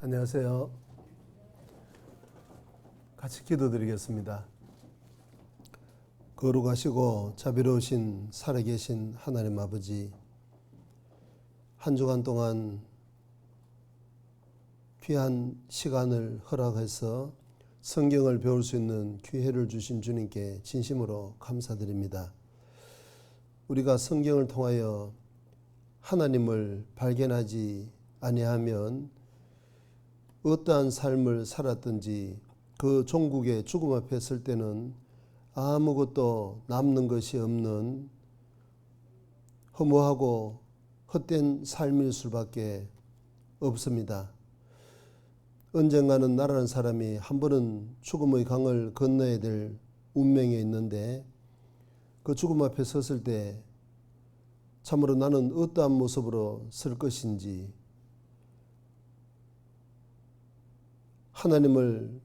안녕하세요. 같이 기도드리겠습니다. 거룩하시고 자비로우신 살아계신 하나님 아버지, 한 주간 동안 귀한 시간을 허락해서 성경을 배울 수 있는 기회를 주신 주님께 진심으로 감사드립니다. 우리가 성경을 통하여 하나님을 발견하지 아니하면 어떠한 삶을 살았든지 그 종국의 죽음 앞에 설 때는 아무것도 남는 것이 없는 허무하고 헛된 삶일 수밖에 없습니다. 언젠가는 나라는 사람이 한 번은 죽음의 강을 건너야 될 운명에 있는데 그 죽음 앞에 섰을 때 참으로 나는 어떠한 모습으로 설 것인지, 하나님을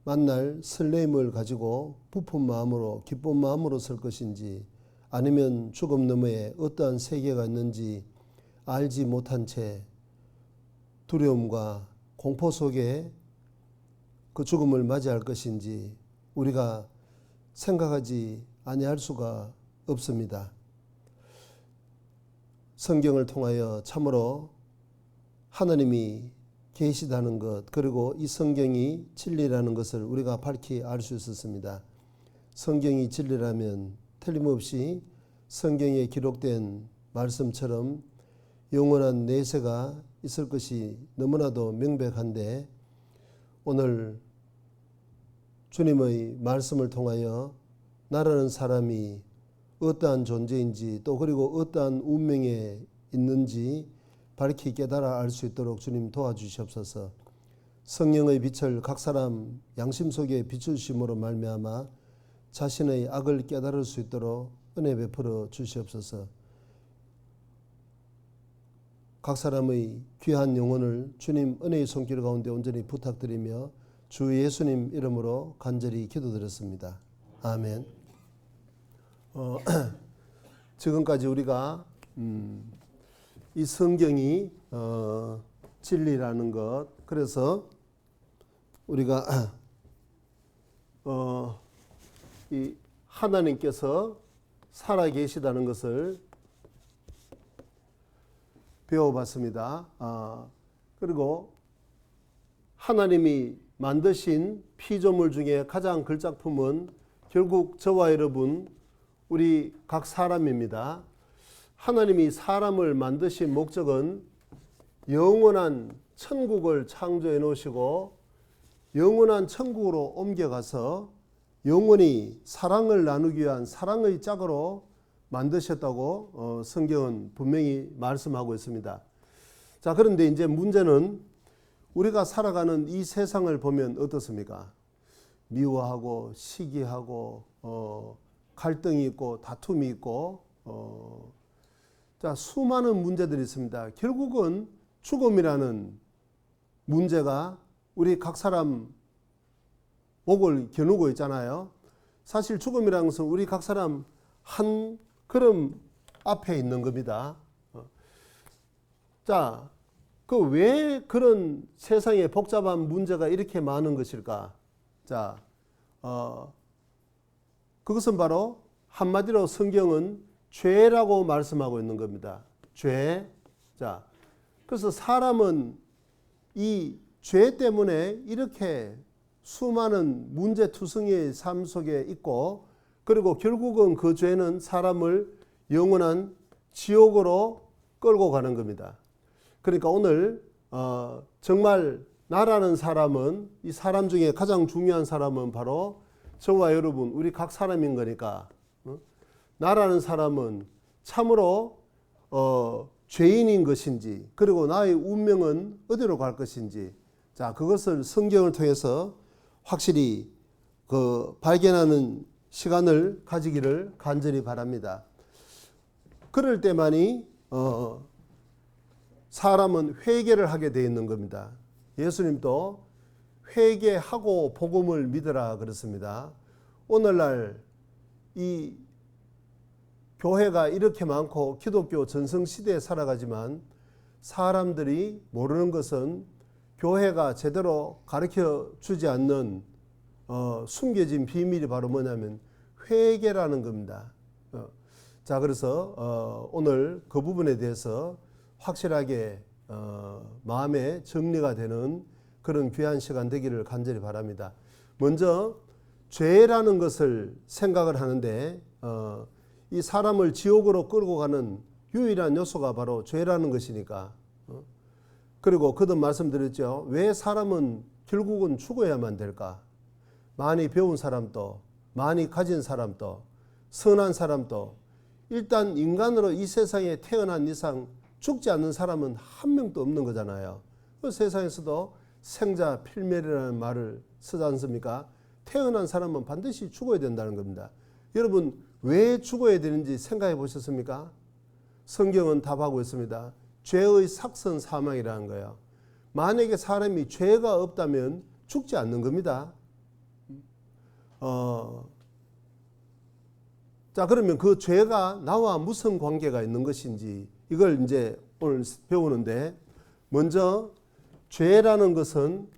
만날 설레임을 가지고 부푼 마음으로 기쁜 마음으로 설 것인지, 아니면 죽음 너머에 어떠한 세계가 있는지 알지 못한 채 두려움과 공포 속에 그 죽음을 맞이할 것인지 우리가 생각하지 아니할 수가 없습니다. 성경을 통하여 참으로 하나님이 계시다는 것, 그리고 이 성경이 진리라는 것을 우리가 밝히 알 수 있었습니다. 성경이 진리라면 틀림없이 성경에 기록된 말씀처럼 영원한 내세가 있을 것이 너무나도 명백한데, 오늘 주님의 말씀을 통하여 나라는 사람이 어떠한 존재인지, 또 그리고 어떠한 운명에 있는지 밝히 깨달아 알 수 있도록 주님 도와주시옵소서. 성령의 빛을 각 사람 양심 속에 비추심으로 말미암아 자신의 악을 깨달을 수 있도록 은혜 베풀어 주시옵소서. 각 사람의 귀한 영혼을 주님 은혜의 손길 가운데 온전히 부탁드리며 주 예수님 이름으로 간절히 기도드렸습니다. 아멘. 지금까지 우리가 이 성경이 진리라는 것, 그래서 우리가 이 하나님께서 살아계시다는 것을 배워봤습니다. 그리고 하나님이 만드신 피조물 중에 가장 걸작품은 결국 저와 여러분, 우리 각 사람입니다. 하나님이 사람을 만드신 목적은 영원한 천국을 창조해 놓으시고 영원한 천국으로 옮겨가서 영원히 사랑을 나누기 위한 사랑의 짝으로 만드셨다고 성경은 분명히 말씀하고 있습니다. 자, 그런데 이제 문제는 우리가 살아가는 이 세상을 보면 어떻습니까? 미워하고 시기하고 갈등이 있고 다툼이 있고 자, 수많은 문제들이 있습니다. 결국은 죽음이라는 문제가 우리 각 사람 목을 겨누고 있잖아요. 사실 죽음이라는 것은 우리 각 사람 한 걸음 앞에 있는 겁니다. 자, 그 왜 그런 세상에 복잡한 문제가 이렇게 많은 것일까? 자, 그것은 바로 한마디로 성경은 죄라고 말씀하고 있는 겁니다. 죄. 자, 그래서 사람은 이 죄 때문에 이렇게 수많은 문제투성이의 삶 속에 있고, 그리고 결국은 그 죄는 사람을 영원한 지옥으로 끌고 가는 겁니다. 그러니까 오늘 정말 나라는 사람은, 이 사람 중에 가장 중요한 사람은 바로 저와 여러분, 우리 각 사람인 거니까 나라는 사람은 참으로 죄인인 것인지, 그리고 나의 운명은 어디로 갈 것인지, 자, 그것을 성경을 통해서 확실히 발견하는 시간을 가지기를 간절히 바랍니다. 그럴 때만이 사람은 회개를 하게 되어 있는 겁니다. 예수님도 회개하고 복음을 믿으라 그랬습니다. 오늘날 이 교회가 이렇게 많고 기독교 전성시대에 살아가지만 사람들이 모르는 것은 교회가 제대로 가르쳐 주지 않는 숨겨진 비밀이 바로 뭐냐면 회개라는 겁니다. 자, 그래서 오늘 그 부분에 대해서 확실하게 마음의 정리가 되는 그런 귀한 시간 되기를 간절히 바랍니다. 먼저 죄라는 것을 생각을 하는데 이 사람을 지옥으로 끌고 가는 유일한 요소가 바로 죄라는 것이니까. 그리고 거듭 말씀드렸죠. 왜 사람은 결국은 죽어야만 될까? 많이 배운 사람도, 많이 가진 사람도, 선한 사람도, 일단 인간으로 이 세상에 태어난 이상 죽지 않는 사람은 한 명도 없는 거잖아요. 그 세상에서도 생자 필멸이라는 말을 쓰지 않습니까? 태어난 사람은 반드시 죽어야 된다는 겁니다. 여러분, 왜 죽어야 되는지 생각해 보셨습니까? 성경은 답하고 있습니다. 죄의 삭선 사망이라는 거예요. 만약에 사람이 죄가 없다면 죽지 않는 겁니다. 자, 그러면 그 죄가 나와 무슨 관계가 있는 것인지 이걸 이제 오늘 배우는데, 먼저 죄라는 것은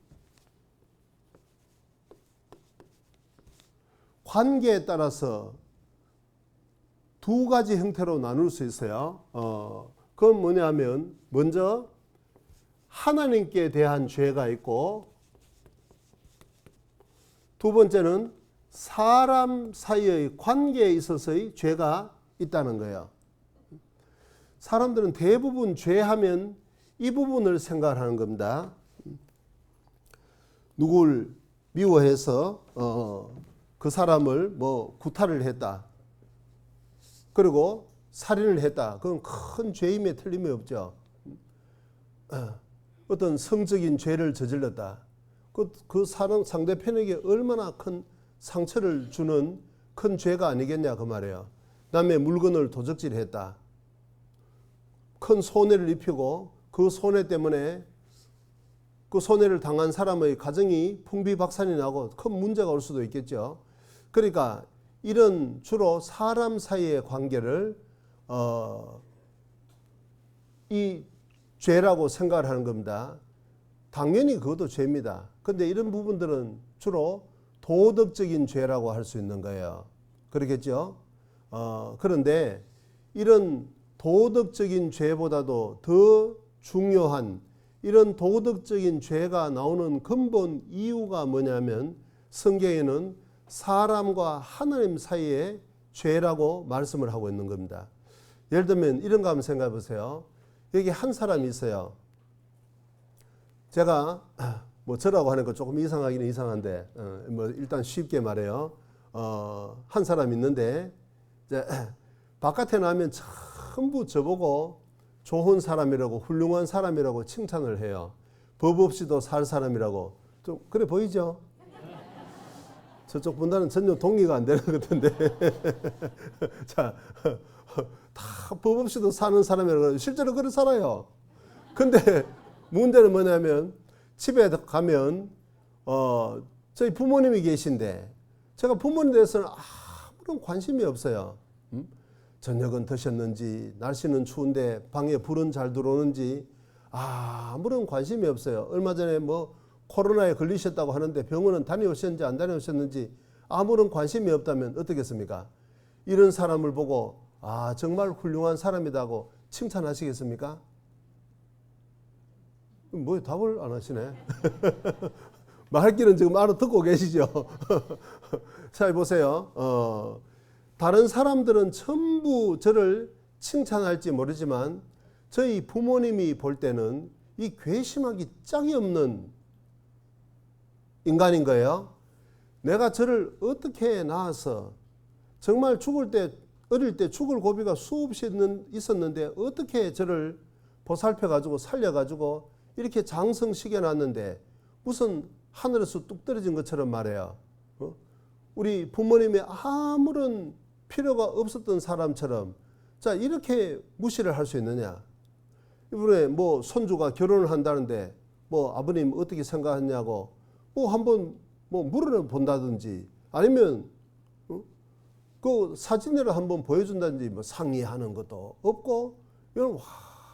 관계에 따라서 두 가지 형태로 나눌 수 있어요. 그건 뭐냐면 먼저 하나님께 대한 죄가 있고, 두 번째는 사람 사이의 관계에 있어서의 죄가 있다는 거예요. 사람들은 대부분 죄하면 이 부분을 생각하는 겁니다. 누굴 미워해서 그 사람을 뭐 구타를 했다. 그리고 살인을 했다. 그건 큰 죄임에 틀림이 없죠. 어떤 성적인 죄를 저질렀다. 그 사람 상대편에게 얼마나 큰 상처를 주는 큰 죄가 아니겠냐 그 말이에요. 남의 물건을 도적질했다. 큰 손해를 입히고 그 손해 때문에 그 손해를 당한 사람의 가정이 풍비박산이 나고 큰 문제가 올 수도 있겠죠. 그러니까 이런 주로 사람 사이의 관계를 이 죄라고 생각을 하는 겁니다. 당연히 그것도 죄입니다. 그런데 이런 부분들은 주로 도덕적인 죄라고 할 수 있는 거예요. 그렇겠죠? 그런데 이런 도덕적인 죄보다도 더 중요한 이런 도덕적인 죄가 나오는 근본 이유가 뭐냐면 성경에는 사람과 하나님 사이의 죄라고 말씀을 하고 있는 겁니다. 예를 들면 이런 거 한번 생각해 보세요. 여기 한 사람이 있어요. 제가 뭐 저라고 하는 거 조금 이상하기는 이상한데 뭐 일단 쉽게 말해요. 한 사람 있는데 이제 바깥에 나면 전부 저보고 좋은 사람이라고 훌륭한 사람이라고 칭찬을 해요. 법 없이도 살 사람이라고. 좀 그래 보이죠? 저쪽 분들은 전혀 동의가 안 되는 것 같은데. 자, 다 법 없이도 사는 사람이라고 실제로 그렇게 살아요. 근데 문제는 뭐냐면 집에 가면 저희 부모님이 계신데 제가 부모님에 대해서는 아무런 관심이 없어요. 저녁은 드셨는지, 날씨는 추운데 방에 불은 잘 들어오는지 아무런 관심이 없어요. 얼마 전에 뭐 코로나에 걸리셨다고 하는데 병원은 다녀오셨는지 안 다녀오셨는지 아무런 관심이 없다면 어떻겠습니까? 이런 사람을 보고 정말 훌륭한 사람이라고 칭찬하시겠습니까? 뭐 답을 안 하시네. 말할 길은 지금 알아듣고 계시죠? 자, 보세요. 다른 사람들은 전부 저를 칭찬할지 모르지만 저희 부모님이 볼 때는 이 괘씸하기 짝이 없는 인간인 거예요. 내가 저를 어떻게 낳아서 정말 죽을 때 어릴 때 죽을 고비가 수없이 있었는데 어떻게 저를 보살펴가지고 살려가지고 이렇게 장성시켜놨는데 무슨 하늘에서 뚝 떨어진 것처럼 말해요. 우리 부모님의 아무런 필요가 없었던 사람처럼 자 이렇게 무시를 할 수 있느냐. 이번에 뭐 손주가 결혼을 한다는데 뭐 아버님 어떻게 생각하냐고 뭐 한번 뭐 물어본다든지 아니면 그 사진을 한번 보여준다든지 뭐 상의하는 것도 없고 이건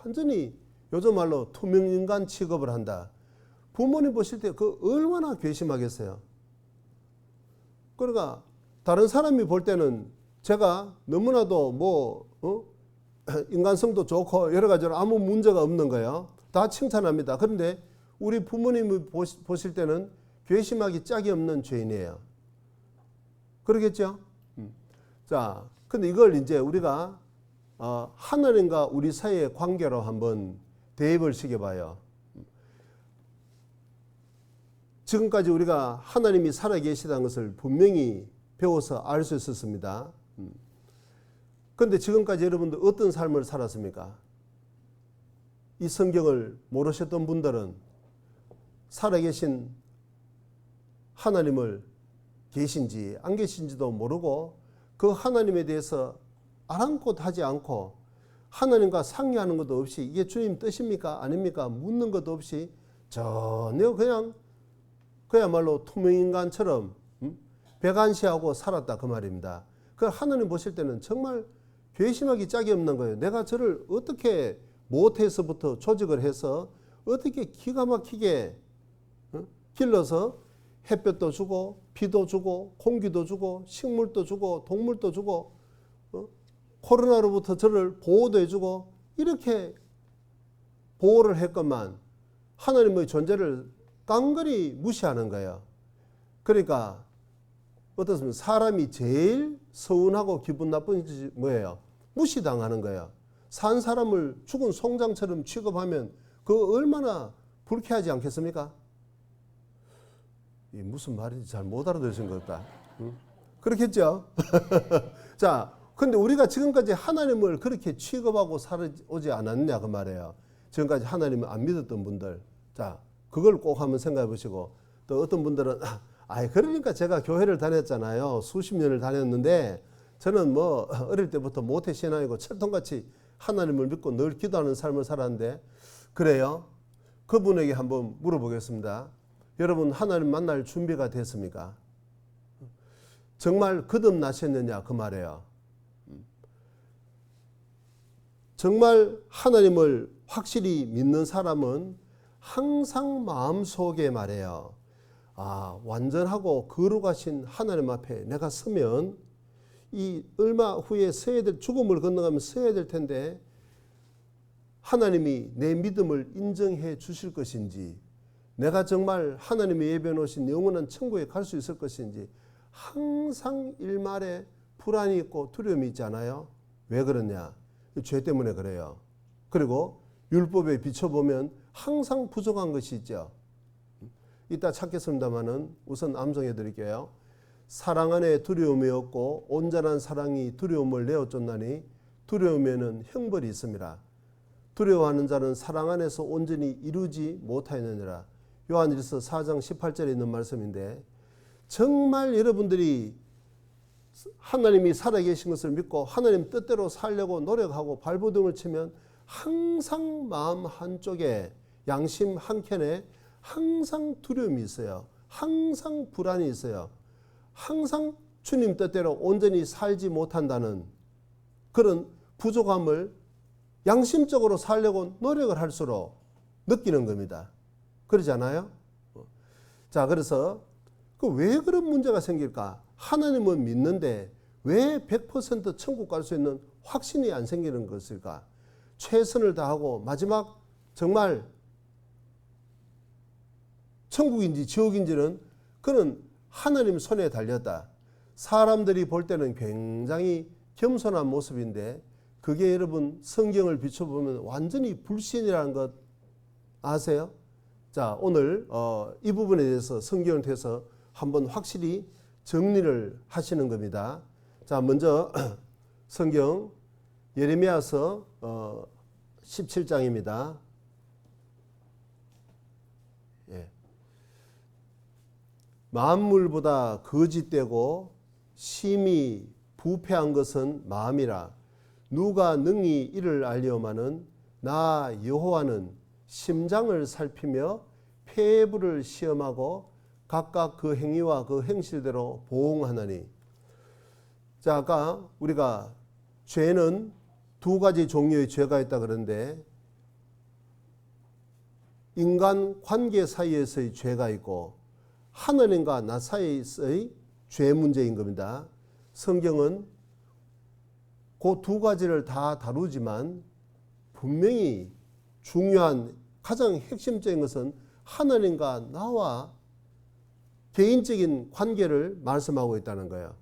완전히 요즘 말로 투명인간 취급을 한다. 부모님 보실 때 그 얼마나 괘씸하겠어요. 그러니까 다른 사람이 볼 때는 제가 너무나도 인간성도 좋고 여러 가지로 아무 문제가 없는 거예요. 다 칭찬합니다. 그런데 우리 부모님이 보실 때는 괘씸하기 짝이 없는 죄인이에요. 그러겠죠? 자, 근데 이걸 이제 우리가 하나님과 우리 사이의 관계로 한번 대입을 시켜봐요. 지금까지 우리가 하나님이 살아계시다는 것을 분명히 배워서 알 수 있었습니다. 그런데 지금까지 여러분들 어떤 삶을 살았습니까? 이 성경을 모르셨던 분들은 살아계신 하나님을 계신지 안 계신지도 모르고 그 하나님에 대해서 아랑곳하지 않고 하나님과 상의하는 것도 없이 이게 주님 뜻입니까? 아닙니까? 묻는 것도 없이 전혀 그야말로 투명인간처럼 배관시하고 살았다 그 말입니다. 그 하나님 보실 때는 정말 괘씸하기 짝이 없는 거예요. 내가 저를 어떻게 모태에서부터 조직을 해서 어떻게 기가 막히게 길러서 햇볕도 주고 비도 주고 공기도 주고 식물도 주고 동물도 주고 코로나로부터 저를 보호도 해주고 이렇게 보호를 했건만 하나님의 존재를 깡그리 무시하는 거예요. 그러니까 어떻습니까? 사람이 제일 서운하고 기분 나쁜 것이 뭐예요? 무시당하는 거예요. 산 사람을 죽은 송장처럼 취급하면 그거 얼마나 불쾌하지 않겠습니까? 무슨 말인지 잘 못 알아들으신 것 같다. 그렇겠죠? 자, 근데 우리가 지금까지 하나님을 그렇게 취급하고 살아오지 않았냐 그 말이에요. 지금까지 하나님을 안 믿었던 분들. 자, 그걸 꼭 한번 생각해 보시고 또 어떤 분들은 그러니까 제가 교회를 다녔잖아요. 수십 년을 다녔는데 저는 어릴 때부터 모태신앙이고 철통같이 하나님을 믿고 늘 기도하는 삶을 살았는데 그래요? 그분에게 한번 물어보겠습니다. 여러분 하나님 만날 준비가 됐습니까? 정말 거듭나셨느냐 그 말이에요. 정말 하나님을 확실히 믿는 사람은 항상 마음속에 말해요. 완전하고 거룩하신 하나님 앞에 내가 서면 이 얼마 후에 죽음을 건너가면 서야 될 텐데 하나님이 내 믿음을 인정해 주실 것인지 내가 정말 하나님의 예배 놓으신 영원한 천국에 갈 수 있을 것인지 항상 일말에 불안이 있고 두려움이 있잖아요. 왜 그러냐? 죄 때문에 그래요. 그리고 율법에 비춰보면 항상 부족한 것이 있죠. 이따 찾겠습니다마는 우선 암송해 드릴게요. 사랑 안에 두려움이 없고 온전한 사랑이 두려움을 내어쫓나니 두려움에는 형벌이 있습니다. 두려워하는 자는 사랑 안에서 온전히 이루지 못하였느니라. 요한일서 4장 18절에 있는 말씀인데 정말 여러분들이 하나님이 살아계신 것을 믿고 하나님 뜻대로 살려고 노력하고 발버둥을 치면 항상 마음 한쪽에 양심 한켠에 항상 두려움이 있어요. 항상 불안이 있어요. 항상 주님 뜻대로 온전히 살지 못한다는 그런 부족함을 양심적으로 살려고 노력을 할수록 느끼는 겁니다. 그러지 않아요? 자, 그래서 왜 그런 문제가 생길까? 하나님은 믿는데 왜 100% 천국 갈 수 있는 확신이 안 생기는 것일까? 최선을 다하고 마지막 정말 천국인지 지옥인지는 그는 하나님 손에 달렸다. 사람들이 볼 때는 굉장히 겸손한 모습인데 그게 여러분 성경을 비춰보면 완전히 불신이라는 것 아세요? 자, 오늘 이 부분에 대해서 성경을 통해서 한번 확실히 정리를 하시는 겁니다. 자, 먼저 성경 예레미야서 17장입니다. 만물보다 거짓되고 심히 부패한 것은 마음이라. 누가 능히 이를 알려마는 나 여호와는 심장을 살피며 폐부를 시험하고 각각 그 행위와 그 행실대로 보응하나니. 자, 아까 우리가 죄는 두 가지 종류의 죄가 있다 그러는데 인간 관계 사이에서의 죄가 있고 하나님과 나 사이에서의 죄 문제인 겁니다. 성경은 그 두 가지를 다 다루지만 분명히 중요한 가장 핵심적인 것은 하나님과 나와 개인적인 관계를 말씀하고 있다는 거예요.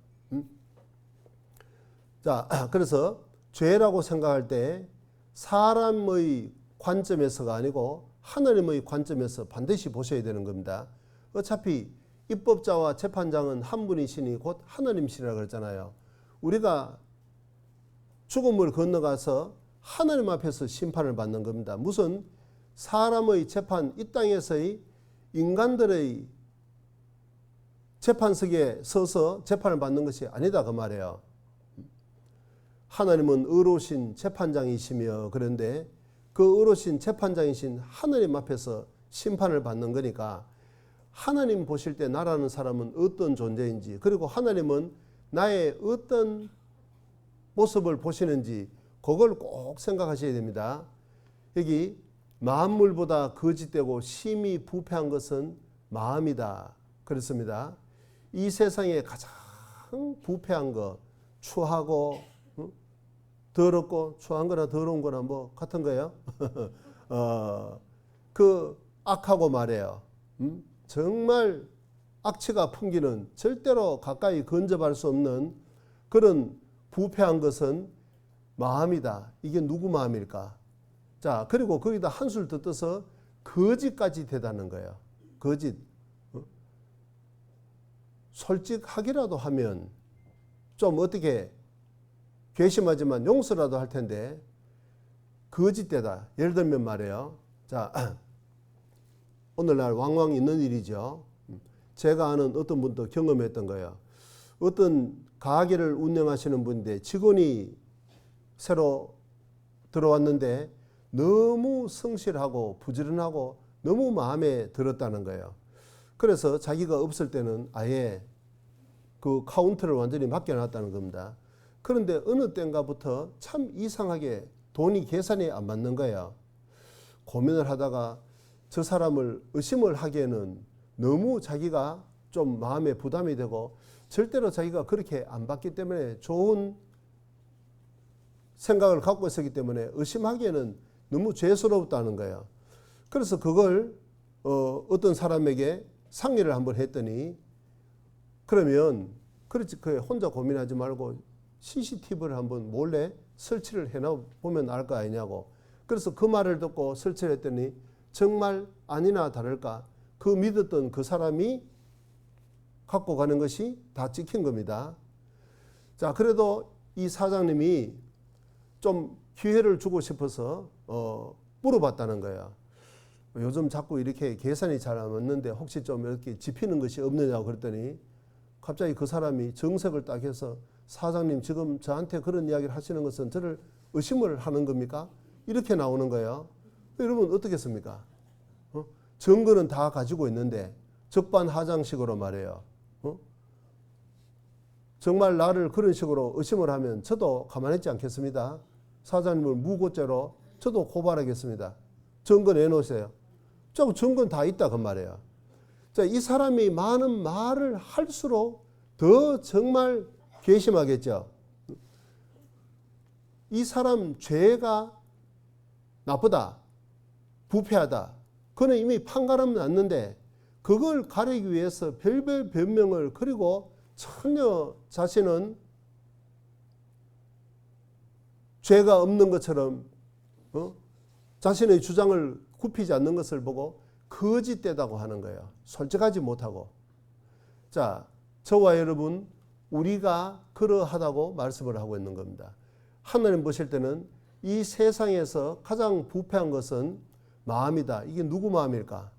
자, 그래서 죄라고 생각할 때 사람의 관점에서가 아니고 하나님의 관점에서 반드시 보셔야 되는 겁니다. 어차피 입법자와 재판장은 한 분이시니 곧 하나님이시라고 그랬잖아요. 우리가 죽음을 건너가서 하나님 앞에서 심판을 받는 겁니다. 무슨 사람의 재판, 이 땅에서의 인간들의 재판석에 서서 재판을 받는 것이 아니다 그 말이에요. 하나님은 의로우신 재판장이시며 그런데 그 의로우신 재판장이신 하나님 앞에서 심판을 받는 거니까 하나님 보실 때 나라는 사람은 어떤 존재인지, 그리고 하나님은 나의 어떤 모습을 보시는지 그걸 꼭 생각하셔야 됩니다. 여기 만물보다 거짓되고 심히 부패한 것은 마음이다 그렇습니다. 이 세상에 가장 부패한 거, 추하고 더럽고, 추한 거나 더러운 거나 뭐 같은 거예요. 그 악하고 말이에요. 정말 악취가 풍기는, 절대로 가까이 근접할 수 없는 그런 부패한 것은 마음이다. 이게 누구 마음일까? 자, 그리고 거기다 한술 더 떠서 거짓까지 되다는 거예요. 거짓. 솔직하기라도 하면 좀 어떻게 괘씸하지만 용서라도 할 텐데 거짓되다. 예를 들면 말이에요. 자, 오늘날 왕왕 있는 일이죠. 제가 아는 어떤 분도 경험했던 거예요. 어떤 가게를 운영하시는 분인데 직원이 새로 들어왔는데 너무 성실하고 부지런하고 너무 마음에 들었다는 거예요. 그래서 자기가 없을 때는 아예 그 카운터를 완전히 맡겨놨다는 겁니다. 그런데 어느 때인가부터 참 이상하게 돈이 계산이 안 맞는 거예요. 고민을 하다가 저 사람을 의심을 하기에는 너무 자기가 좀 마음에 부담이 되고 절대로 자기가 그렇게 안 받기 때문에 좋은 생각을 갖고 있었기 때문에 의심하기에는 너무 죄스럽다는 거예요. 그래서 그걸 어떤 사람에게 상의를 한번 했더니 그러면 그렇지 그 혼자 고민하지 말고 CCTV를 한번 몰래 설치를 해놓으면 알 거 아니냐고. 그래서 그 말을 듣고 설치를 했더니 정말 아니나 다를까 그 믿었던 그 사람이 갖고 가는 것이 다 찍힌 겁니다. 자, 그래도 이 사장님이 좀 기회를 주고 싶어서 물어봤다는 거예요. 요즘 자꾸 이렇게 계산이 잘 안 맞는데 혹시 좀 이렇게 집히는 것이 없느냐고 그랬더니 갑자기 그 사람이 정색을 딱 해서 사장님 지금 저한테 그런 이야기를 하시는 것은 저를 의심을 하는 겁니까? 이렇게 나오는 거예요. 여러분 어떻겠습니까? 증거는 다 가지고 있는데 적반하장식으로 말해요. 정말 나를 그런 식으로 의심을 하면 저도 가만히 있지 않겠습니다. 사장님을 무고죄로 저도 고발하겠습니다. 증거 내놓으세요. 저 증거는 다 있다 그 말이에요. 자, 이 사람이 많은 말을 할수록 더 정말 괘씸하겠죠. 이 사람 죄가 나쁘다, 부패하다. 그는 이미 판가름 났는데 그걸 가리기 위해서 별별 변명을 그리고 전혀 자신은 죄가 없는 것처럼 자신의 주장을 굽히지 않는 것을 보고 거짓되다고 하는 거예요. 솔직하지 못하고. 자, 저와 여러분 우리가 그러하다고 말씀을 하고 있는 겁니다. 하나님 보실 때는 이 세상에서 가장 부패한 것은 마음이다. 이게 누구 마음일까?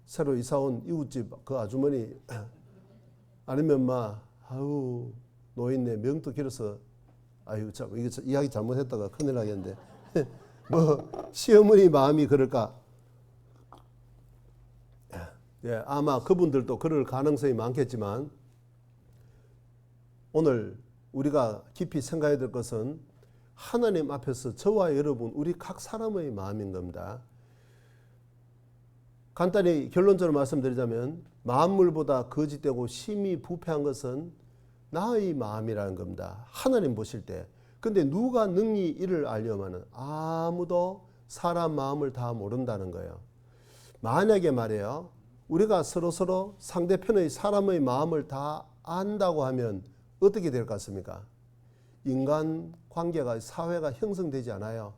새로 이사온 이웃집 그 아주머니 아니면 아유 노인네 명도 길어서 아유 참 이거 이야기 잘못했다가 큰일 나겠는데 뭐 시어머니 마음이 그럴까? 예, 아마 그분들도 그럴 가능성이 많겠지만 오늘 우리가 깊이 생각해야 될 것은 하나님 앞에서 저와 여러분 우리 각 사람의 마음인 겁니다. 간단히 결론적으로 말씀드리자면 만물보다 거짓되고 심히 부패한 것은 나의 마음이라는 겁니다. 하나님 보실 때. 근데 누가 능히 이를 알려면은 아무도 사람 마음을 다 모른다는 거예요. 만약에 말이에요. 우리가 서로 상대편의 사람의 마음을 다 안다고 하면 어떻게 될 것 같습니까? 인간 관계가 사회가 형성되지 않아요.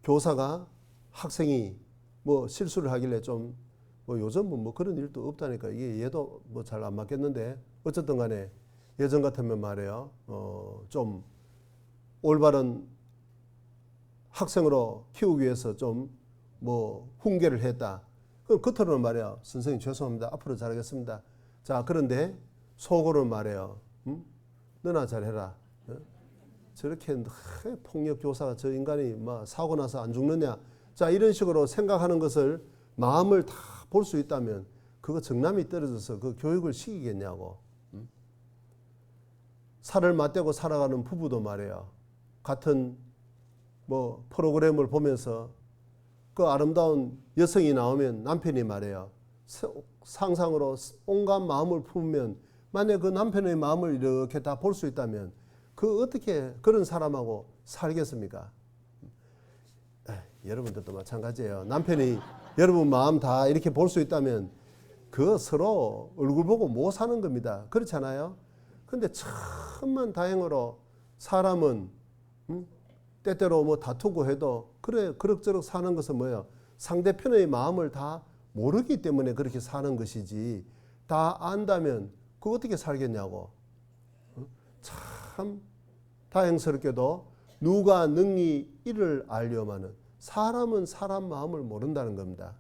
교사가 학생이 뭐 실수를 하길래 좀 뭐 요즘은 뭐 그런 일도 없다니까 이게 얘도 뭐 잘 안 맞겠는데 어쨌든 간에 예전 같으면 말이에요. 좀 올바른 학생으로 키우기 위해서 좀 뭐 훈계를 했다. 그럼 겉으로는 말이에요. 선생님 죄송합니다. 앞으로 잘하겠습니다. 자, 그런데 속으로는 말이에요. 너나 잘해라. 저렇게 폭력 교사가 저 인간이 막 사고 나서 안 죽느냐. 자, 이런 식으로 생각하는 것을 마음을 다 볼 수 있다면 그거 정남이 떨어져서 그 교육을 시키겠냐고. 살을 맞대고 살아가는 부부도 말이에요. 같은 뭐 프로그램을 보면서 그 아름다운 여성이 나오면 남편이 말해요. 상상으로 온갖 마음을 품으면 만약 그 남편의 마음을 이렇게 다 볼 수 있다면 그 어떻게 그런 사람하고 살겠습니까? 여러분들도 마찬가지예요. 남편이 여러분 마음 다 이렇게 볼 수 있다면 그 서로 얼굴 보고 못 사는 겁니다. 그렇잖아요. 근데 천만 다행으로 사람은 때때로 뭐 다투고 해도 그래 그럭저럭 사는 것은 뭐예요? 상대편의 마음을 다 모르기 때문에 그렇게 사는 것이지 다 안다면 그거 어떻게 살겠냐고. 참 다행스럽게도 누가 능히 이를 알려마는 사람은 사람 마음을 모른다는 겁니다.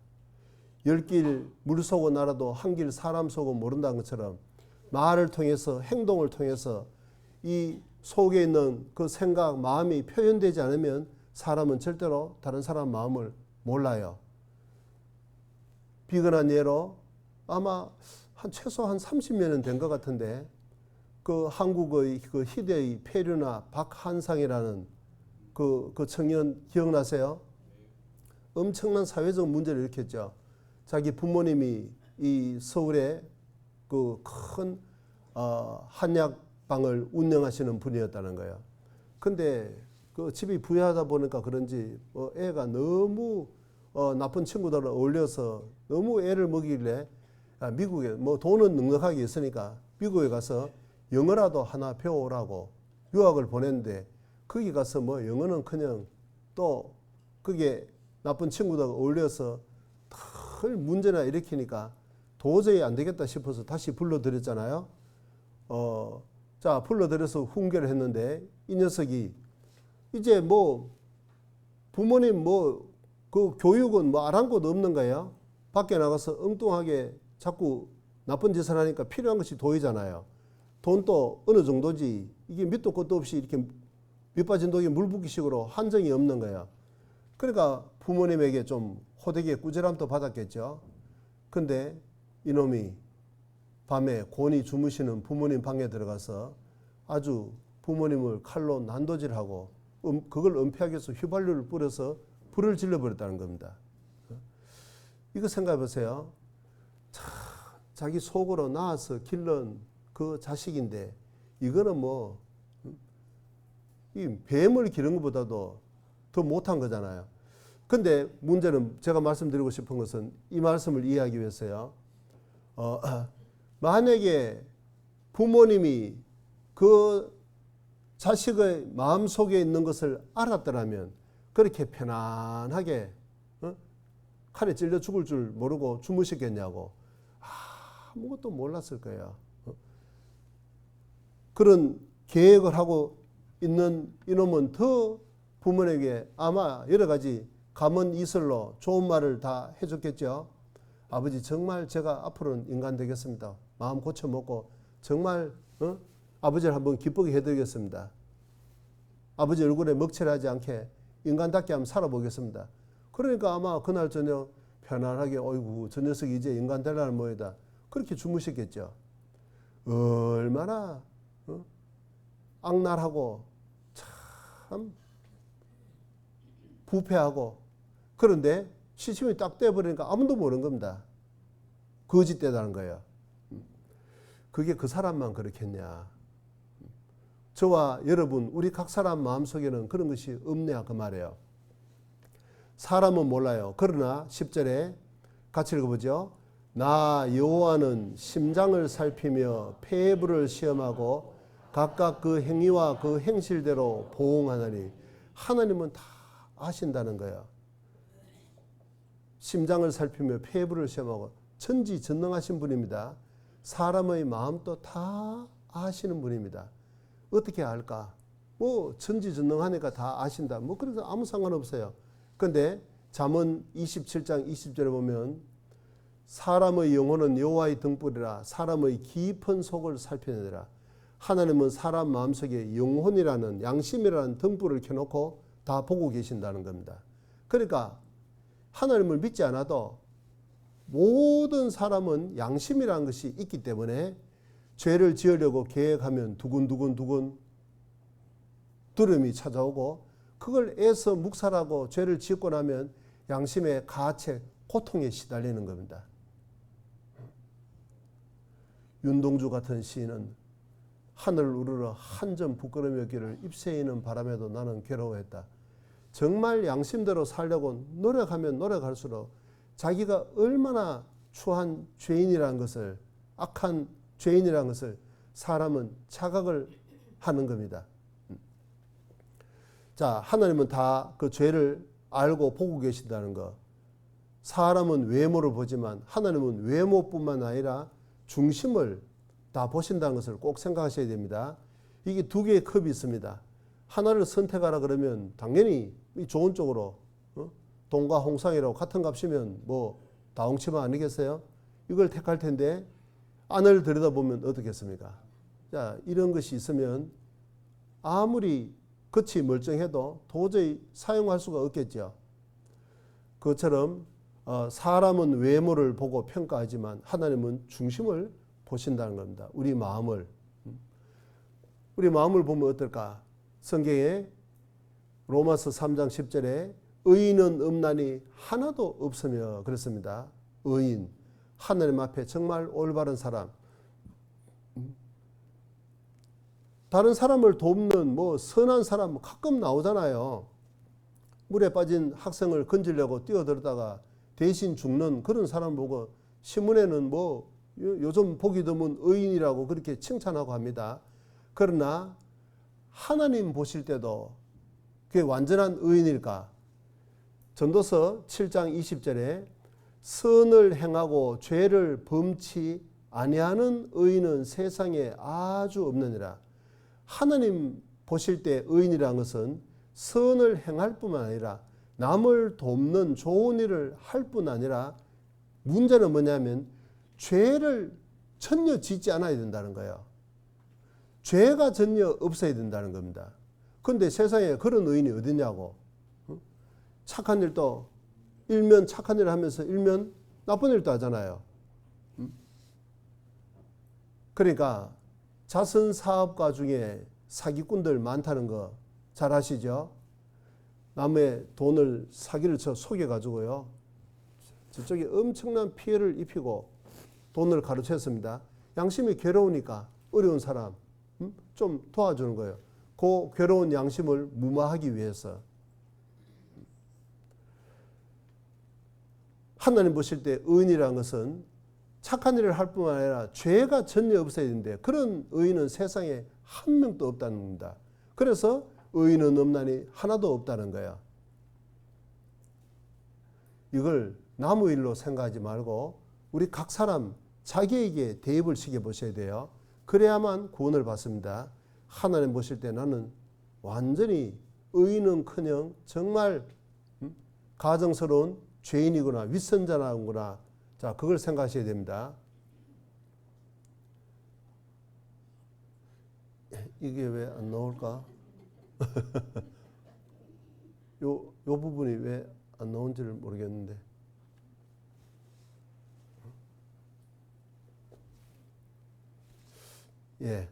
열길 물 속은 알아도 한길 사람 속은 모른다는 것처럼 말을 통해서 행동을 통해서 이 속에 있는 그 생각, 마음이 표현되지 않으면 사람은 절대로 다른 사람 마음을 몰라요. 비근한 예로 아마 최소 한 30년은 된 것 같은데 그 한국의 그 희대의 폐류나 박한상이라는 그 청년 기억나세요? 엄청난 사회적 문제를 일으켰죠. 자기 부모님이 이 서울에 그 큰 한약방을 운영하시는 분이었다는 거예요. 근데 그 집이 부유하다 보니까 그런지 애가 너무 나쁜 친구들을 어울려서 너무 애를 먹이길래 미국에 뭐 돈은 넉넉하게 있으니까 미국에 가서 영어라도 하나 배워오라고 유학을 보냈는데 거기 가서 뭐 영어는 그냥 또 그게 나쁜 친구들과 어울려서 큰 문제나 일으키니까 도저히 안 되겠다 싶어서 다시 불러들였잖아요. 자, 불러들여서 훈계를 했는데 이 녀석이 이제 뭐 부모님 뭐 그 교육은 뭐 아랑곳 없는 거예요. 밖에 나가서 엉뚱하게 자꾸 나쁜 짓을 하니까 필요한 것이 돈이잖아요. 돈도 어느 정도지 이게 밑도 끝도 없이 이렇게 밑빠진 독에 물 붓기식으로 한정이 없는 거예요. 그러니까 부모님에게 좀 호되게 꾸지람도 받았겠죠. 근데 이놈이 밤에 곤히 주무시는 부모님 방에 들어가서 아주 부모님을 칼로 난도질하고 그걸 은폐하기 위해서 휘발유를 뿌려서 불을 질러버렸다는 겁니다. 이거 생각해 보세요. 자기 속으로 낳아서 길른 그 자식인데 이거는 뭐 이 뱀을 기른 것보다도 더 못한 거잖아요. 근데 문제는 제가 말씀드리고 싶은 것은 이 말씀을 이해하기 위해서요. 만약에 부모님이 그 자식의 마음속에 있는 것을 알았더라면 그렇게 편안하게 칼에 찔려 죽을 줄 모르고 주무시겠냐고. 아무것도 몰랐을 거예요. 그런 계획을 하고 있는 이놈은 더 부모에게 아마 여러 가지 감언 이설로 좋은 말을 다 해줬겠죠. 아버지 정말 제가 앞으로는 인간 되겠습니다. 마음 고쳐먹고 정말 아버지를 한번 기쁘게 해드리겠습니다. 아버지 얼굴에 먹칠하지 않게 인간답게 한번 살아보겠습니다. 그러니까 아마 그날 저녁 편안하게 어이구 저 녀석이 이제 인간 되려는 모이다. 그렇게 주무셨겠죠. 얼마나 악랄하고 참 부패하고. 그런데 시침이 딱 떼어버리니까 아무도 모르는 겁니다. 거짓되다는 거예요. 그게 그 사람만 그렇겠냐. 저와 여러분, 우리 각 사람 마음속에는 그런 것이 없냐 그 말이에요. 사람은 몰라요. 그러나 10절에 같이 읽어보죠. 나 여호와는 심장을 살피며 폐부를 시험하고 각각 그 행위와 그 행실대로 보응하나니. 하나님은 다 아신다는 거예요. 심장을 살피며 폐부를 시험하고. 전지전능하신 분입니다. 사람의 마음도 다 아시는 분입니다. 어떻게 알까? 뭐 전지전능하니까 다 아신다. 뭐 그래서 아무 상관없어요. 그런데 잠언 27장 20절에 보면 사람의 영혼은 여호와의 등불이라 사람의 깊은 속을 살펴내더라. 하나님은 사람 마음속에 영혼이라는 양심이라는 등불을 켜놓고 다 보고 계신다는 겁니다. 그러니까 하나님을 믿지 않아도 모든 사람은 양심이라는 것이 있기 때문에 죄를 지으려고 계획하면 두근두근 두려움이 찾아오고 그걸 애써 묵살하고 죄를 짓고 나면 양심의 가책, 고통에 시달리는 겁니다. 윤동주 같은 시인은 하늘 우러러 한 점 부끄러움이 없기를 잎새 이는 바람에도 나는 괴로워했다. 정말 양심대로 살려고 노력하면 노력할수록 자기가 얼마나 추한 죄인이라는 것을, 악한 죄인이라는 것을 사람은 자각을 하는 겁니다. 자, 하나님은 다 그 죄를 알고 보고 계신다는 것. 사람은 외모를 보지만 하나님은 외모뿐만 아니라 중심을 다 보신다는 것을 꼭 생각하셔야 됩니다. 이게 두 개의 컵이 있습니다. 하나를 선택하라 그러면 당연히 좋은 쪽으로, 동과 홍상이라고 같은 값이면 뭐 다홍치마 아니겠어요? 이걸 택할 텐데 안을 들여다보면 어떻겠습니까? 자, 이런 것이 있으면 아무리 겉이 멀쩡해도 도저히 사용할 수가 없겠죠. 그것처럼 사람은 외모를 보고 평가하지만 하나님은 중심을 보신다는 겁니다. 우리 마음을. 우리 마음을 보면 어떨까? 성경에 로마서 3장 10절에 의인은 없나니 하나도 없으며 그랬습니다. 의인, 하나님 앞에 정말 올바른 사람. 다른 사람을 돕는 뭐 선한 사람 가끔 나오잖아요. 물에 빠진 학생을 건지려고 뛰어들다가 대신 죽는 그런 사람 보고 신문에는 뭐 요즘 보기 드문 의인이라고 그렇게 칭찬하고 합니다. 그러나 하나님 보실 때도 그게 완전한 의인일까? 전도서 7장 20절에 선을 행하고 죄를 범치 아니하는 의인은 세상에 아주 없느니라. 하나님 보실 때 의인이라는 것은 선을 행할 뿐만 아니라 남을 돕는 좋은 일을 할 뿐 아니라 문제는 뭐냐면 죄를 전혀 짓지 않아야 된다는 거예요. 죄가 전혀 없어야 된다는 겁니다. 그런데 세상에 그런 의인이 어디냐고. 착한 일도 일면 착한 일을 하면서 일면 나쁜 일도 하잖아요. 그러니까 자선 사업가 중에 사기꾼들 많다는 거 잘 아시죠? 남의 돈을 사기를 쳐 속여가지고요. 저쪽에 엄청난 피해를 입히고 돈을 가로챘습니다. 양심이 괴로우니까 어려운 사람 좀 도와주는 거예요. 그 괴로운 양심을 무마하기 위해서. 하나님 보실 때 의인이라는 것은 착한 일을 할 뿐만 아니라 죄가 전혀 없어야 되는데 그런 의인은 세상에 한 명도 없다는 겁니다. 그래서 의인은 없나니 하나도 없다는 거야. 이걸 남의 일로 생각하지 말고 우리 각 사람 자기에게 대입을 시켜보셔야 돼요. 그래야만 구원을 받습니다. 하나님 보실 때 나는 완전히 의인은커녕 정말 가정스러운 죄인이구나, 윗선자나구나. 자, 그걸 생각하셔야 됩니다. 이게 왜 안 나올까? 요 부분이 왜 안 나온지를 모르겠는데. 예.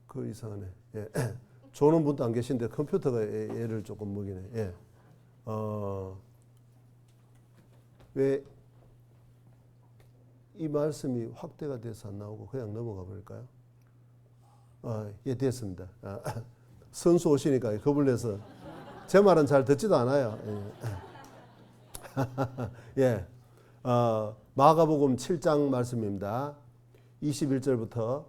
그 이상하네. 예. 조는 분도 안 계신데 컴퓨터가 얘를 조금 먹이네. 예. 왜 이 말씀이 확대가 돼서 안 나오고 그냥 넘어가 버릴까요? 예, 됐습니다. 선수 오시니까 겁을 내서 제 말은 잘 듣지도 않아요. 예. 예. 마가복음 7장 말씀입니다. 21절부터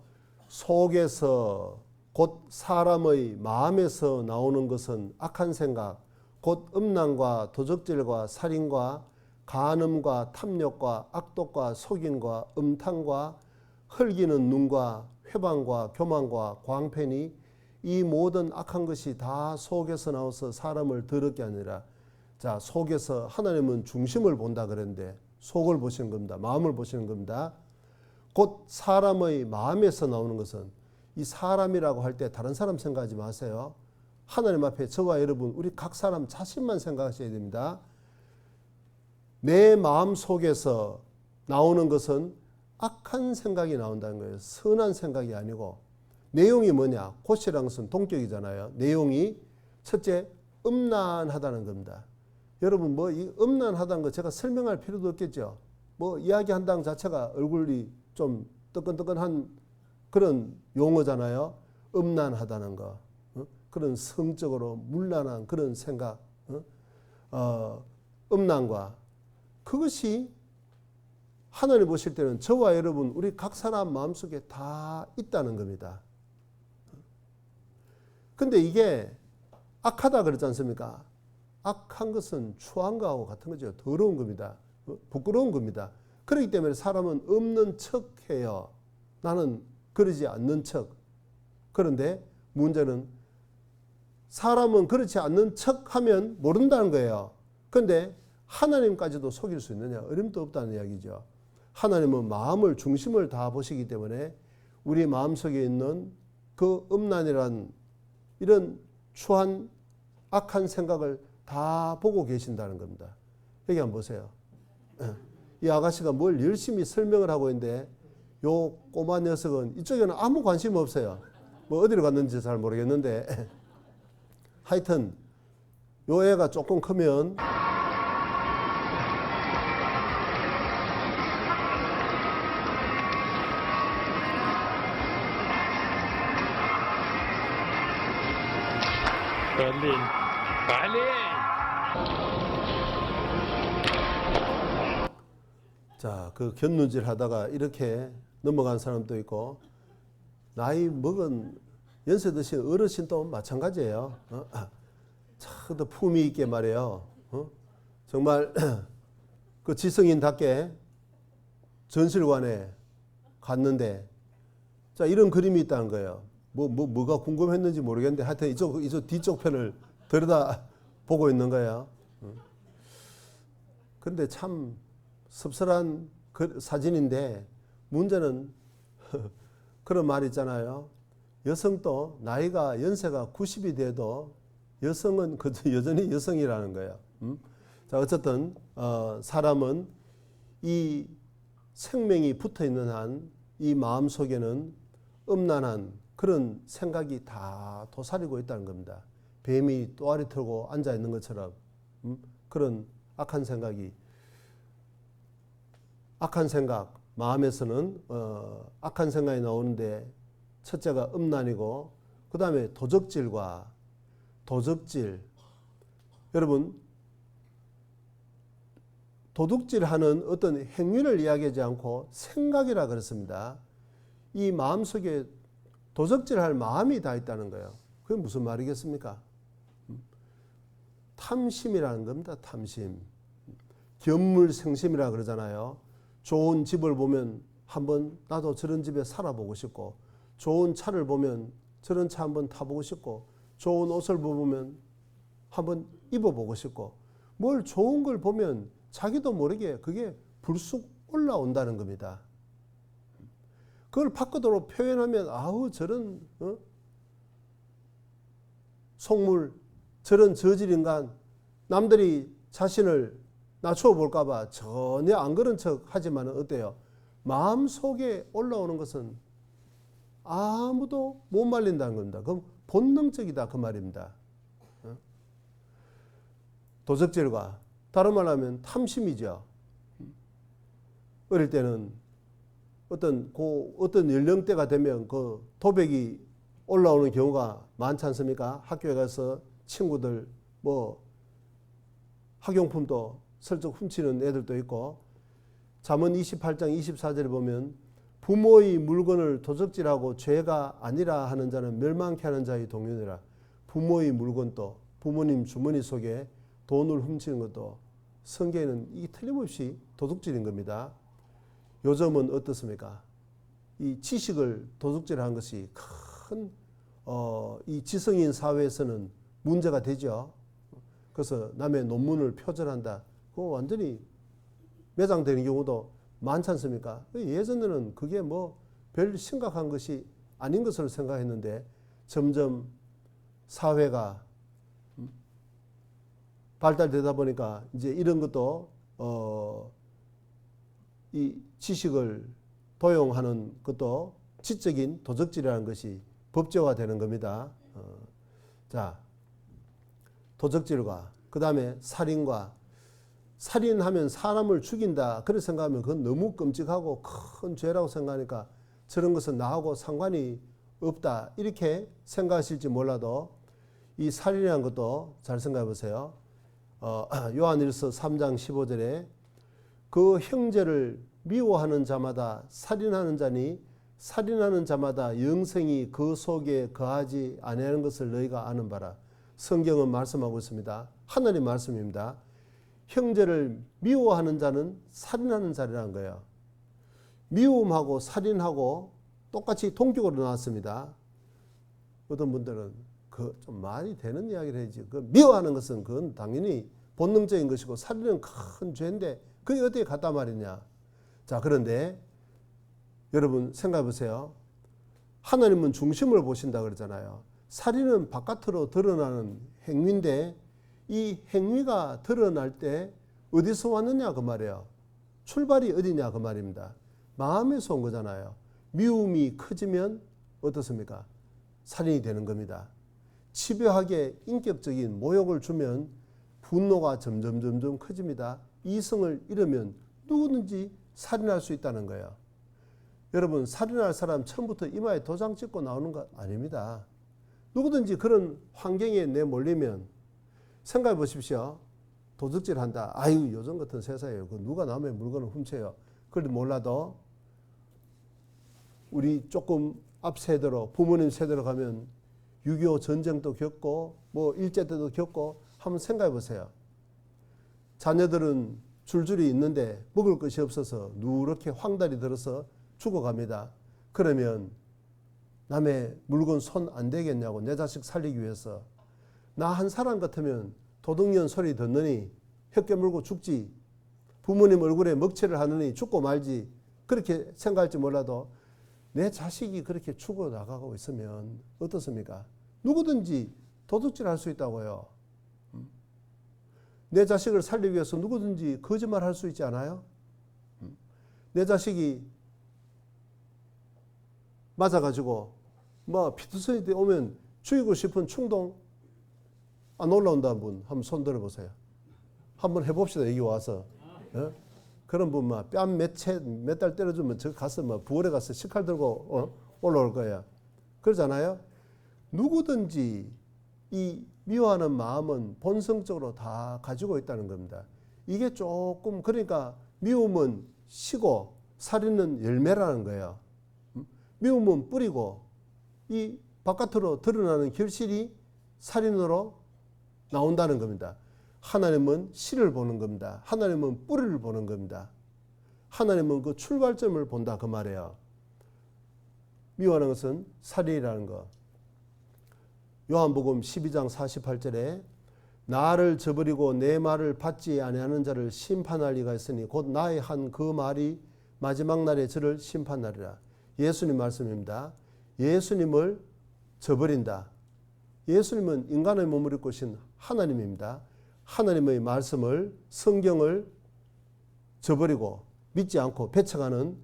속에서 곧 사람의 마음에서 나오는 것은 악한 생각, 곧 음란과 도적질과 살인과 간음과 탐욕과 악독과 속임과 음탕과 흘기는 눈과 회방과 교만과 광팬이 이 모든 악한 것이 다 속에서 나와서 사람을 더럽게 하느라. 자, 속에서 하나님은 중심을 본다 그랬는데 속을 보시는 겁니다. 마음을 보시는 겁니다. 곧 사람의 마음에서 나오는 것은, 이 사람이라고 할 때 다른 사람 생각하지 마세요. 하나님 앞에 저와 여러분 우리 각 사람 자신만 생각하셔야 됩니다. 내 마음 속에서 나오는 것은 악한 생각이 나온다는 거예요. 선한 생각이 아니고. 내용이 뭐냐? 곧이라는 것은 동격이잖아요. 내용이 첫째 음란하다는 겁니다. 여러분 뭐 이 음란하다는 거 제가 설명할 필요도 없겠죠. 뭐 이야기한다는 자체가 얼굴이 좀 뜨끈뜨끈한 그런 용어잖아요. 음란하다는 거. 그런 성적으로 문란한 그런 생각. 음란과 그것이 하나님 보실 때는 저와 여러분 우리 각 사람 마음속에 다 있다는 겁니다. 근데 이게 악하다 그러지 않습니까? 악한 것은 추한 거하고 같은 거죠. 더러운 겁니다. 부끄러운 겁니다. 그렇기 때문에 사람은 없는 척해요. 나는 그러지 않는 척. 그런데 문제는 사람은 그렇지 않는 척하면 모른다는 거예요. 그런데 하나님까지도 속일 수 있느냐? 어림도 없다는 이야기죠. 하나님은 마음을 중심을 다 보시기 때문에 우리 마음속에 있는 그 음란이란 이런 추한 악한 생각을 다 보고 계신다는 겁니다. 여기 한번 보세요. 이 아가씨가 뭘 열심히 설명을 하고 있는데 요 꼬마 녀석은 이쪽에는 아무 관심 없어요. 뭐 어디로 갔는지 잘 모르겠는데 하여튼 요 애가 조금 크면 برلين علي. 자, 그 곁눈질 하다가 이렇게 넘어간 사람도 있고 나이 먹은 연세 드신 어르신도 마찬가지예요. 참 품위 있게 말해요. 정말 그 지성인답게 전실관에 갔는데 자 이런 그림이 있다는 거예요. 뭐가 궁금했는지 모르겠는데 하여튼 이쪽 뒤쪽 편을 들여다 보고 있는 거예요. 그런데 참 섭섭한 그 사진인데 문제는 그런 말 있잖아요. 여성도 나이가 연세가 90이 돼도 여성은 여전히 여성이라는 거예요. 자 어쨌든 사람은 이 생명이 붙어 있는 한 이 마음 속에는 음란한 그런 생각이 다 도사리고 있다는 겁니다. 뱀이 또아리 털고 앉아 있는 것처럼 그런 악한 생각이 악한 생각 마음에서는 악한 생각이 나오는데 첫째가 음란이고 그 다음에 도적질과 도적질 여러분 도둑질하는 어떤 행위를 이야기하지 않고 생각이라 그랬습니다. 이 마음속에 도적질할 마음이 다 있다는 거예요. 그게 무슨 말이겠습니까? 탐심이라는 겁니다. 탐심. 견물생심이라 그러잖아요. 좋은 집을 보면 한번 나도 저런 집에 살아보고 싶고 좋은 차를 보면 저런 차 한번 타보고 싶고 좋은 옷을 보면 한번 입어보고 싶고 뭘 좋은 걸 보면 자기도 모르게 그게 불쑥 올라온다는 겁니다. 그걸 바꿔도록 표현하면 아우 저런 속물 저런 저질인간 남들이 자신을 낮추어 볼까 봐 전혀 안 그런 척 하지만 어때요? 마음속에 올라오는 것은 아무도 못 말린다는 겁니다. 그럼 본능적이다 그 말입니다. 도적질과 다른 말로 하면 탐심이죠. 어릴 때는 어떤 연령대가 되면 그 도백이 올라오는 경우가 많지 않습니까? 학교에 가서 친구들 뭐 학용품도 슬쩍 훔치는 애들도 있고, 잠언 28장 24절에 보면 부모의 물건을 도적질하고 죄가 아니라 하는 자는 멸망케 하는 자의 동료니라. 부모의 물건도 부모님 주머니 속에 돈을 훔치는 것도 성경에는 이게 틀림없이 도둑질인 겁니다. 요즘은 어떻습니까? 이 지식을 도둑질하는 것이 큰 이 지성인 사회에서는 문제가 되죠. 그래서 남의 논문을 표절한다. 그거 완전히 매장되는 경우도 많지 않습니까? 예전에는 그게 뭐 별 심각한 것이 아닌 것으로 생각했는데 점점 사회가 발달되다 보니까 이제 이런 것도 이 지식을 도용하는 것도 지적인 도적질이라는 것이 법제화되는 겁니다. 자, 도적질과 그 다음에 살인과, 살인하면 사람을 죽인다 그렇게 생각하면 그건 너무 끔찍하고 큰 죄라고 생각하니까 저런 것은 나하고 상관이 없다 이렇게 생각하실지 몰라도 이 살인이라는 것도 잘 생각해 보세요. 요한일서 3장 15절에 그 형제를 미워하는 자마다 살인하는 자니 살인하는 자마다 영생이 그 속에 거하지 아니하는 것을 너희가 아는 바라. 성경은 말씀하고 있습니다. 하나님 말씀입니다. 형제를 미워하는 자는 살인하는 자라는 거예요. 미움하고 살인하고 똑같이 동격으로 나왔습니다. 어떤 분들은 그 좀 말이 되는 이야기를 해야지. 그 미워하는 것은 그건 당연히 본능적인 것이고 살인은 큰 죄인데 그게 어떻게 같단 말이냐. 자, 그런데 여러분 생각해 보세요. 하나님은 중심을 보신다 그러잖아요. 살인은 바깥으로 드러나는 행위인데 이 행위가 드러날 때 어디서 왔느냐 그 말이에요. 출발이 어디냐 그 말입니다. 마음에서 온 거잖아요. 미움이 커지면 어떻습니까? 살인이 되는 겁니다. 집요하게 인격적인 모욕을 주면 분노가 점점 커집니다. 이성을 잃으면 누구든지 살인할 수 있다는 거예요. 여러분, 살인할 사람 처음부터 이마에 도장 찍고 나오는 거 아닙니다. 누구든지 그런 환경에 내몰리면 생각해 보십시오. 도둑질 한다. 아유, 요즘 같은 세상에 그 누가 남의 물건을 훔쳐요. 그래도 몰라도 우리 조금 앞 세대로 부모님 세대로 가면 6.25 전쟁도 겪고 뭐 일제 때도 겪고 한번 생각해 보세요. 자녀들은 줄줄이 있는데 먹을 것이 없어서 누렇게 황달이 들어서 죽어갑니다. 그러면 남의 물건 손 안 대겠냐고 내 자식 살리기 위해서. 나 한 사람 같으면 도둑년 소리 듣느니 혀 깨물고 죽지. 부모님 얼굴에 먹칠을 하느니 죽고 말지. 그렇게 생각할지 몰라도 내 자식이 그렇게 죽어나가고 있으면 어떻습니까? 누구든지 도둑질 할 수 있다고요. 내 자식을 살리기 위해서 누구든지 거짓말 할 수 있지 않아요? 내 자식이 맞아가지고 뭐 피투성이 오면 죽이고 싶은 충동 안 올라온다는 분 한번 손 들어보세요. 한번 해봅시다. 여기 와서. 그런 분 막 뺨 몇 달 때려주면 저 가서 막 부월에 가서 식칼 들고 올라올 거예요. 그러잖아요. 누구든지 이 미워하는 마음은 본성적으로 다 가지고 있다는 겁니다. 이게 조금 그러니까 미움은 시고 살인은 열매라는 거예요. 미움은 뿌리고 이 바깥으로 드러나는 결실이 살인으로 나온다는 겁니다. 하나님은 씨를 보는 겁니다. 하나님은 뿌리를 보는 겁니다. 하나님은 그 출발점을 본다 그 말이에요. 미워하는 것은 살인이라는 거. 요한복음 12장 48절에 나를 저버리고 내 말을 받지 아니하는 자를 심판할 리가 있으니 곧 나의 한 그 말이 마지막 날에 저를 심판하리라. 예수님 말씀입니다. 예수님을 저버린다. 예수님은 인간의 몸을 입고 오신 하나님입니다. 하나님의 말씀을 성경을 저버리고 믿지 않고 배척하는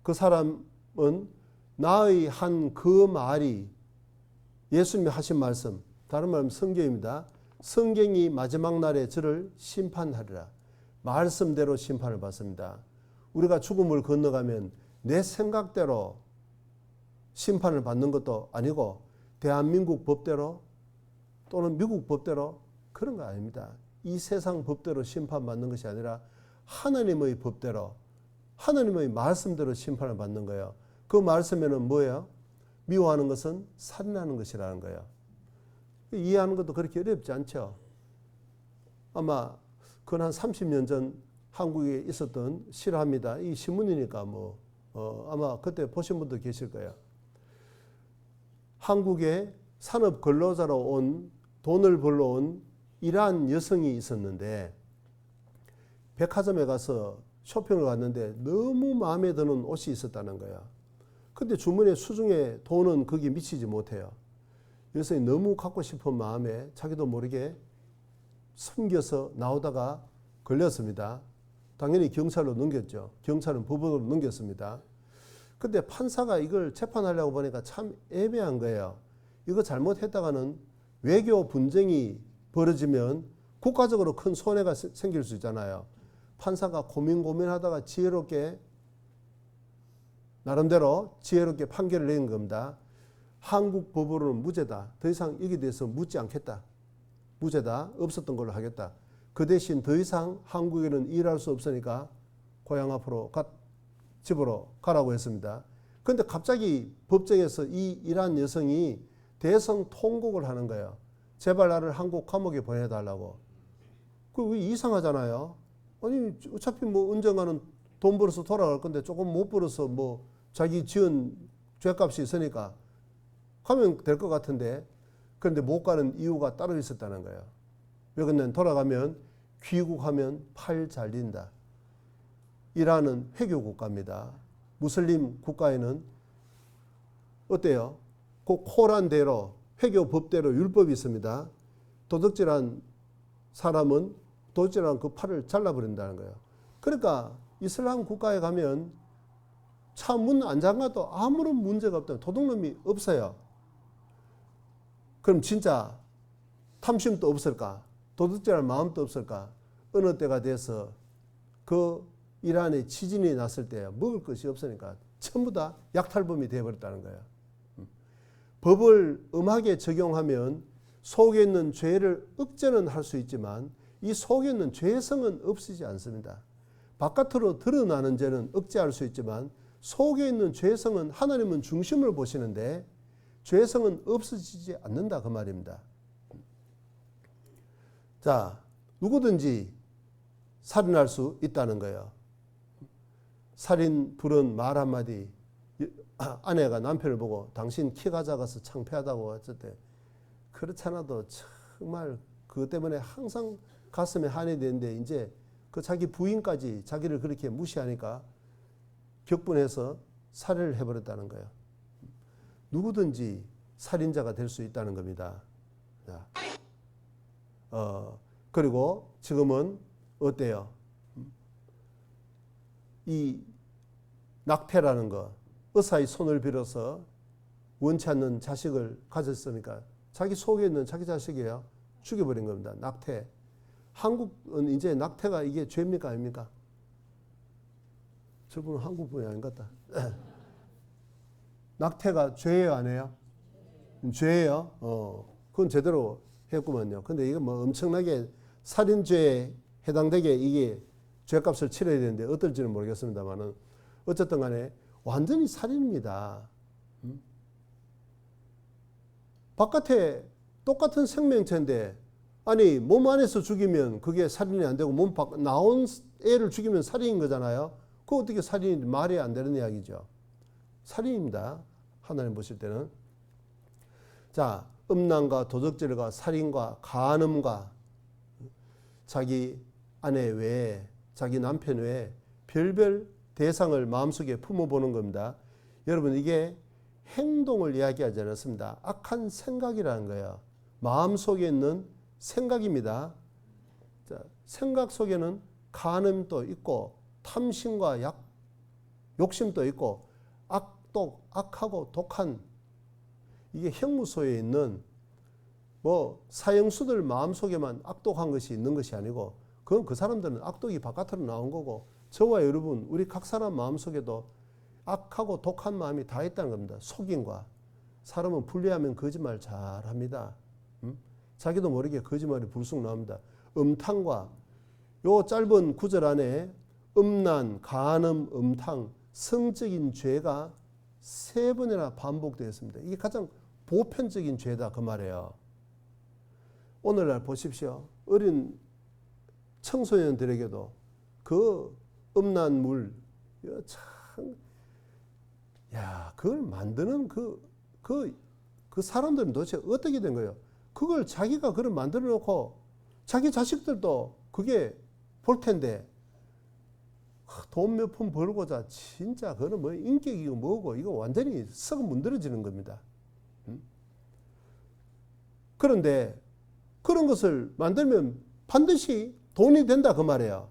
그 사람은 나의 한 그 말이 예수님이 하신 말씀, 다른 말은 성경입니다. 성경이 마지막 날에 저를 심판하리라. 말씀대로 심판을 받습니다. 우리가 죽음을 건너가면 내 생각대로 심판을 받는 것도 아니고 대한민국 법대로 또는 미국 법대로 그런 거 아닙니다. 이 세상 법대로 심판받는 것이 아니라 하나님의 법대로 하나님의 말씀대로 심판을 받는 거예요. 그 말씀에는 뭐예요? 미워하는 것은 살인하는 것이라는 거예요. 이해하는 것도 그렇게 어렵지 않죠. 아마 그건 한 30년 전 한국에 있었던 실화입니다. 이 신문이니까 아마 그때 보신 분도 계실 거예요. 한국에 산업 근로자로 온 돈을 벌러 온 이란 여성이 있었는데 백화점에 가서 쇼핑을 갔는데 너무 마음에 드는 옷이 있었다는 거야. 근데 주머니에 수중에 돈은 거기 미치지 못해요. 여성이 너무 갖고 싶은 마음에 자기도 모르게 숨겨서 나오다가 걸렸습니다. 당연히 경찰로 넘겼죠. 경찰은 법원으로 넘겼습니다. 근데 판사가 이걸 재판하려고 보니까 참 애매한 거예요. 이거 잘못했다가는 외교 분쟁이 벌어지면 국가적으로 큰 손해가 생길 수 있잖아요. 판사가 고민하다가 지혜롭게 나름대로 지혜롭게 판결을 내린 겁니다. 한국 법으로는 무죄다. 더 이상 여기에 대해서 묻지 않겠다. 무죄다. 없었던 걸로 하겠다. 그 대신 더 이상 한국에는 일할 수 없으니까 고향 앞으로 집으로 가라고 했습니다. 그런데 갑자기 법정에서 이 이란 여성이 대성 통곡을 하는 거예요. 제발 나를 한국 감옥에 보내달라고. 그 이상하잖아요. 아니 어차피 언젠가는 돈 벌어서 돌아갈 건데 조금 못 벌어서 자기 지은 죄값이 있으니까 가면 될 것 같은데, 그런데 못 가는 이유가 따로 있었다는 거예요. 왜 그러냐면 돌아가면 귀국하면 팔 잘린다. 이란은 회교 국가입니다. 무슬림 국가에는 어때요? 그 코란대로 회교 법대로 율법이 있습니다. 도둑질한 사람은 도둑질한 그 팔을 잘라버린다는 거예요. 그러니까 이슬람 국가에 가면 차 문 안 잠가도 아무런 문제가 없다. 도둑놈이 없어요. 그럼 진짜 탐심도 없을까? 도둑질할 마음도 없을까? 어느 때가 돼서 그 이란에 지진이 났을 때 먹을 것이 없으니까 전부 다 약탈범이 되어버렸다는 거예요. 법을 엄하게 적용하면 속에 있는 죄를 억제는 할 수 있지만 이 속에 있는 죄성은 없어지지 않습니다. 바깥으로 드러나는 죄는 억제할 수 있지만 속에 있는 죄성은 하나님은 중심을 보시는데 죄성은 없어지지 않는다 그 말입니다. 자, 누구든지 살인할 수 있다는 거예요. 살인 불은 말 한마디. 아내가 남편을 보고 당신 키가 작아서 창피하다고 어쨌든 그렇잖아도 정말 그것 때문에 항상 가슴에 한이 되는데 이제 그 자기 부인까지 자기를 그렇게 무시하니까 격분해서 살해를 해버렸다는 거예요. 누구든지 살인자가 될 수 있다는 겁니다. 자, 그리고 지금은 어때요? 이 낙태라는 거, 의사의 손을 빌어서 원치 않는 자식을 가졌으니까 자기 속에 있는 자기 자식이에요. 죽여버린 겁니다. 낙태. 한국은 이제 낙태가 이게 죄입니까 아닙니까? 저분은 한국 분이 아닌 것 같다. 낙태가 죄예요 안 해요? 죄예요. 그건 제대로 했구만요. 근데 이거 엄청나게 살인죄에 해당되게 이게 죄값을 치러야 되는데 어떨지는 모르겠습니다만은 어쨌든 간에 완전히 살인입니다. 바깥에 똑같은 생명체인데 아니 몸 안에서 죽이면 그게 살인이 안 되고 몸 밖 나온 애를 죽이면 살인인 거잖아요. 그거 어떻게 살인이 말이 안 되는 이야기죠. 살인입니다. 하나님 보실 때는. 자, 음란과 도적질과 살인과 간음과 자기 아내 외에 자기 남편 외에 별별 대상을 마음속에 품어보는 겁니다. 여러분 이게 행동을 이야기하지 않았습니다. 악한 생각이라는 거예요. 마음속에 있는 생각입니다. 자, 생각 속에는 간음도 있고 탐심과 욕심도 있고 악하고 독한 이게 형무소에 있는 뭐 사형수들 마음속에만 악독한 것이 있는 것이 아니고 그건 그 사람들은 악독이 바깥으로 나온 거고 저와 여러분 우리 각 사람 마음속에도 악하고 독한 마음이 다 있다는 겁니다. 속임과 사람은 불리하면 거짓말 잘합니다. 자기도 모르게 거짓말이 불쑥 나옵니다. 음탕과 요 짧은 구절 안에 음란, 간음, 음탕, 성적인 죄가 3번이나 반복되었습니다. 이게 가장 보편적인 죄다 그 말이에요. 오늘날 보십시오. 어린 청소년들에게도 그 음란물 참, 야, 그걸 만드는 그 사람들은 도대체 어떻게 된 거예요? 그걸 자기가 그걸 만들어 놓고 자기 자식들도 그게 볼 텐데 돈 몇 푼 벌고자 진짜 그거는 뭐 인격이고 뭐고 이거 완전히 썩어 문드러지는 겁니다. 그런데 그런 것을 만들면 반드시 돈이 된다 그 말이에요.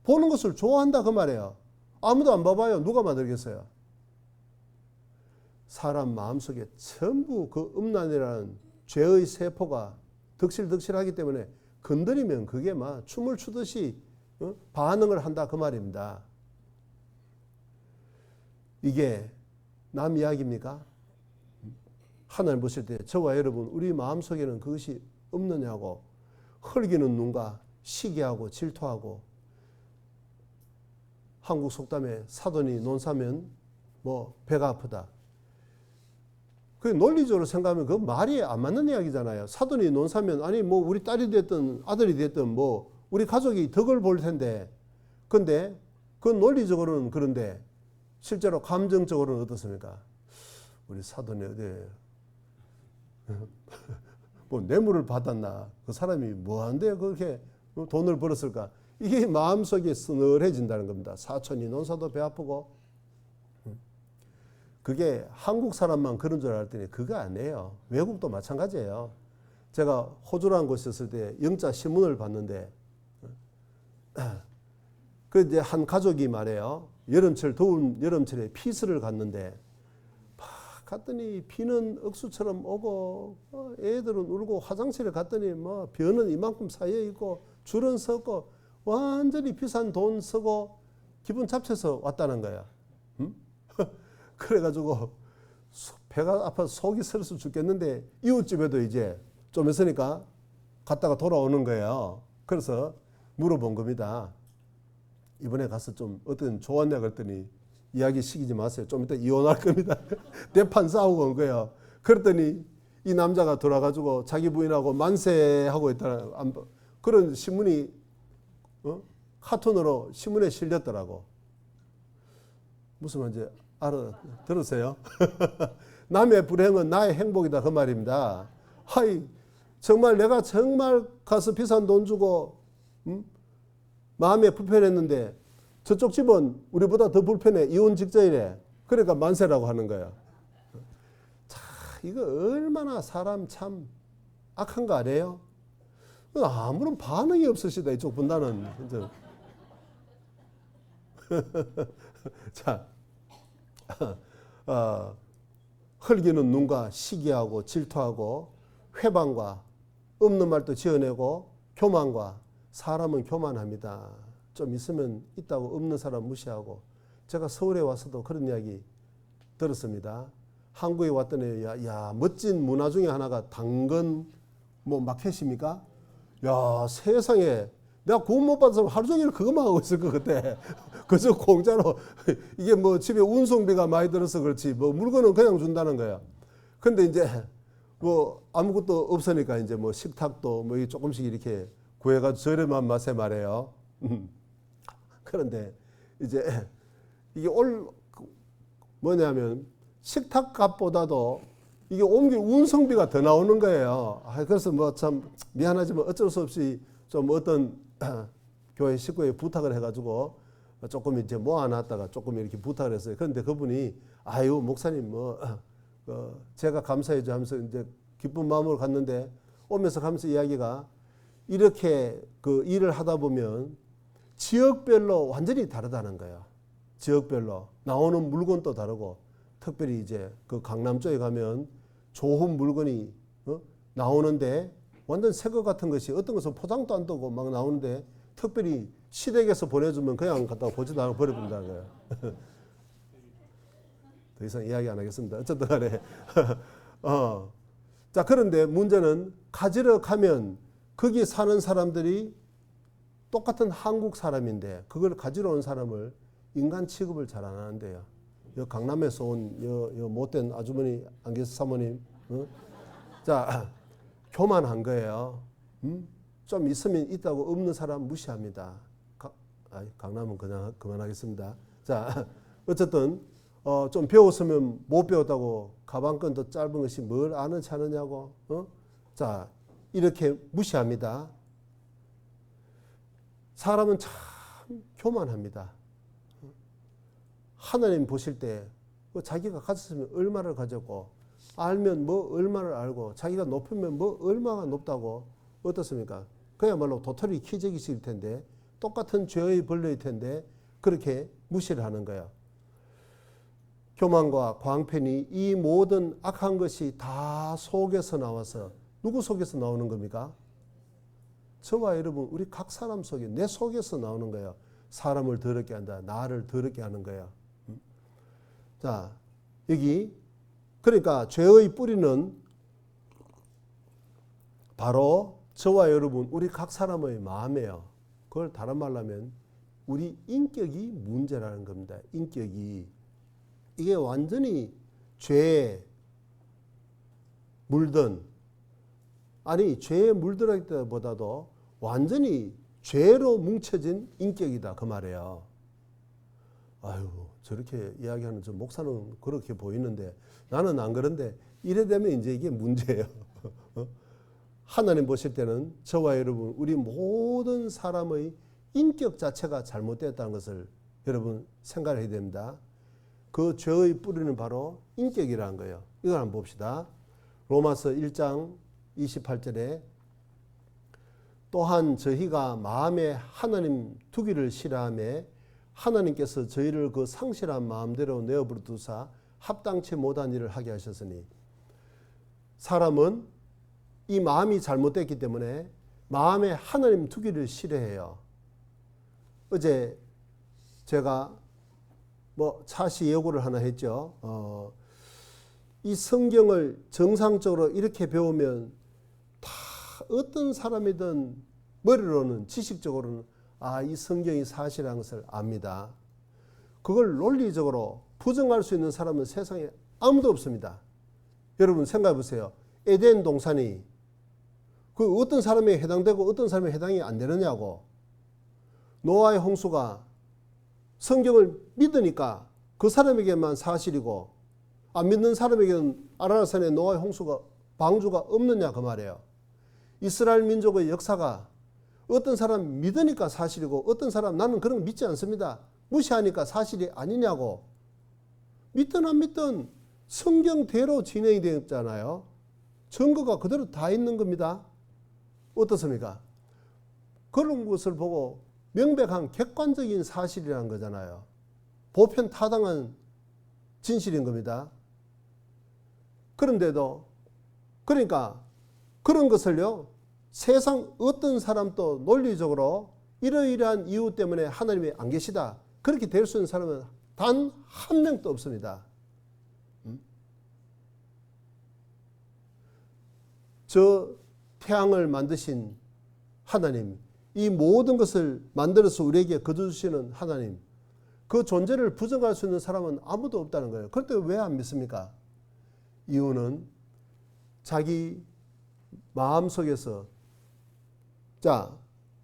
보는 것을 좋아한다 그 말이에요. 아무도 안 봐봐요. 누가 만들겠어요? 사람 마음속에 전부 그 음란이라는 죄의 세포가 덕실덕실하기 때문에 건드리면 그게 막 춤을 추듯이 반응을 한다 그 말입니다. 이게 남 이야기입니까? 하나님 보실 때 저와 여러분 우리 마음속에는 그것이 없느냐고 헐기는 눈과 시기하고 질투하고 한국 속담에 사돈이 논사면 뭐 배가 아프다. 그 논리적으로 생각하면 그 말이 안 맞는 이야기잖아요. 사돈이 논사면 아니 뭐 우리 딸이 됐든 아들이 됐든 뭐 우리 가족이 덕을 볼 텐데 근데 그 논리적으로는 그런데 실제로 감정적으로는 어떻습니까? 우리 사돈이 어디 뭐 뇌물을 받았나? 그 사람이 뭐한데 그렇게 돈을 벌었을까? 이게 마음속에 서늘해진다는 겁니다. 사촌이 논사도 배 아프고 그게 한국 사람만 그런 줄 알았더니 그거 아니에요. 외국도 마찬가지예요. 제가 호주라는 곳에 있을 때 영자 신문을 봤는데 그 이제 한 가족이 말해요. 여름철 더운 여름철에 피서를 갔는데 갔더니 비는 억수처럼 오고 애들은 울고 화장실에 갔더니 뭐 벼는 이만큼 쌓여 있고 줄은 섰고 완전히 비싼 돈 쓰고 기분 잡쳐서 왔다는 거야. 그래가지고 배가 아파서 속이 설서 죽겠는데 이웃집에도 이제 좀 있으니까 갔다가 돌아오는 거예요. 그래서 물어본 겁니다. 이번에 가서 좀 어떤 좋았냐 그랬더니 이야기 시키지 마세요. 좀 이따 이혼할 겁니다. 대판 싸우고 온 거예요. 그랬더니 이 남자가 돌아가지고 자기 부인하고 만세하고 있다는 그런 신문이 카툰으로 신문에 실렸더라고. 무슨 말인지 들으세요? 남의 불행은 나의 행복이다 그 말입니다. 하이 정말 내가 정말 가서 비싼 돈 주고 마음에 불편했는데 저쪽 집은 우리보다 더 불편해. 이혼 직전이래. 그러니까 만세라고 하는 거야. 자, 이거 얼마나 사람 참 악한 거 아니에요? 아무런 반응이 없으시다 이쪽 분단은. 자, 헐기는 눈과 시기하고 질투하고 회방과 없는 말도 지어내고 교만과 사람은 교만합니다. 좀 있으면 있다고 없는 사람 무시하고 제가 서울에 와서도 그런 이야기 들었습니다. 한국에 왔더니 야 멋진 문화 중에 하나가 당근 뭐 마켓입니까? 야 세상에 내가 구원 못 받아서 하루 종일 그것만 하고 있을 거 그때. 그저 공짜로 이게 뭐 집에 운송비가 많이 들어서 그렇지 뭐 물건은 그냥 준다는 거야. 근데 이제 뭐 아무것도 없으니까 이제 뭐 식탁도 뭐 조금씩 이렇게 구해가지고 저렴한 맛에 말해요. 그런데 이제 이게 뭐냐면 식탁 값보다도 이게 옮길 운송비가 더 나오는 거예요. 그래서 뭐 참 미안하지만 어쩔 수 없이 좀 어떤 교회 식구에 부탁을 해가지고 조금 이제 모아놨다가 조금 이렇게 부탁을 했어요. 그런데 그분이 아유 목사님 뭐 제가 감사해줘 하면서 이제 기쁜 마음으로 갔는데 오면서 가면서 이야기가 이렇게 그 일을 하다 보면 지역별로 완전히 다르다는 거예요. 지역별로 나오는 물건도 다르고 특별히 이제 그 강남 쪽에 가면 좋은 물건이 나오는데 완전 새 것 같은 것이 어떤 것은 포장도 안 되고 막 나오는데 특별히 시댁에서 보내주면 그냥 갖다가 보지도 않고 버려본다. 더 이상 이야기 안 하겠습니다. 어쨌든 간에 자, 그런데 문제는 가지러 가면 거기 사는 사람들이 똑같은 한국 사람인데 그걸 가지러 온 사람을 인간 취급을 잘 안 하는데요. 강남에서 온 못된 아주머니 안계수 사모님, 자, 교만한 거예요. 좀 있으면 있다고 없는 사람 무시합니다. 강남은 그냥 그만하겠습니다. 자, 어쨌든 좀 배웠으면 못 배웠다고 가방끈도 짧은 것이 뭘 아는 차느냐고. 자, 이렇게 무시합니다. 사람은 참 교만합니다. 하나님 보실 때 자기가 가졌으면 얼마를 가졌고 알면 뭐 얼마를 알고 자기가 높으면 뭐 얼마가 높다고 어떻습니까? 그야말로 도토리 키재기식일 텐데 똑같은 죄의 벌레일 텐데 그렇게 무시를 하는 거예요. 교만과 광편이 이 모든 악한 것이 다 속에서 나와서 누구 속에서 나오는 겁니까? 저와 여러분 우리 각 사람 속에 내 속에서 나오는 거예요. 사람을 더럽게 한다. 나를 더럽게 하는 거예요. 자, 여기 그러니까 죄의 뿌리는 바로 저와 여러분 우리 각 사람의 마음이에요. 그걸 다른 말로 하면 우리 인격이 문제라는 겁니다. 인격이. 이게 완전히 죄에 물든 아니 죄에 물들었다보다도 완전히 죄로 뭉쳐진 인격이다 그 말이에요. 아유 저렇게 이야기하는 저 목사는 그렇게 보이는데 나는 안 그런데 이래 되면 이제 이게 문제예요. 하나님 보실 때는 저와 여러분 우리 모든 사람의 인격 자체가 잘못됐다는 것을 여러분 생각해야 됩니다. 그 죄의 뿌리는 바로 인격이라는 거예요. 이걸 한번 봅시다. 로마서 1장 28절에 또한 저희가 마음에 하나님 두기를 싫어하며 하나님께서 저희를 그 상실한 마음대로 내어버려 두사 합당치 못한 일을 하게 하셨으니 사람은 이 마음이 잘못됐기 때문에 마음에 하나님 두기를 싫어해요. 어제 제가 차시 예고를 하나 했죠. 이 성경을 정상적으로 이렇게 배우면 다 어떤 사람이든 머리로는 지식적으로는 이 성경이 사실이라는 것을 압니다. 그걸 논리적으로 부정할 수 있는 사람은 세상에 아무도 없습니다. 여러분 생각해 보세요. 에덴 동산이 그 어떤 사람에게 해당되고 어떤 사람에게 해당이 안 되느냐고. 노아의 홍수가 성경을 믿으니까 그 사람에게만 사실이고 안 믿는 사람에게는 아라라산의 노아의 홍수가 방주가 없느냐 그 말이에요. 이스라엘 민족의 역사가 어떤 사람 믿으니까 사실이고 어떤 사람 나는 그런 거 믿지 않습니다. 무시하니까 사실이 아니냐고. 믿든 안 믿든 성경대로 진행이 되었잖아요. 증거가 그대로 다 있는 겁니다. 어떻습니까? 그런 것을 보고 명백한 객관적인 사실이라는 거잖아요. 보편 타당한 진실인 겁니다. 그런데도 그러니까 그런 것을요 세상 어떤 사람도 논리적으로 이러이러한 이유 때문에 하나님이 안 계시다 그렇게 될 수 있는 사람은 단 한 명도 없습니다. 저 태양을 만드신 하나님, 이 모든 것을 만들어서 우리에게 거두시는 하나님, 그 존재를 부정할 수 있는 사람은 아무도 없다는 거예요. 그런데 왜 안 믿습니까? 이유는 자기 마음속에서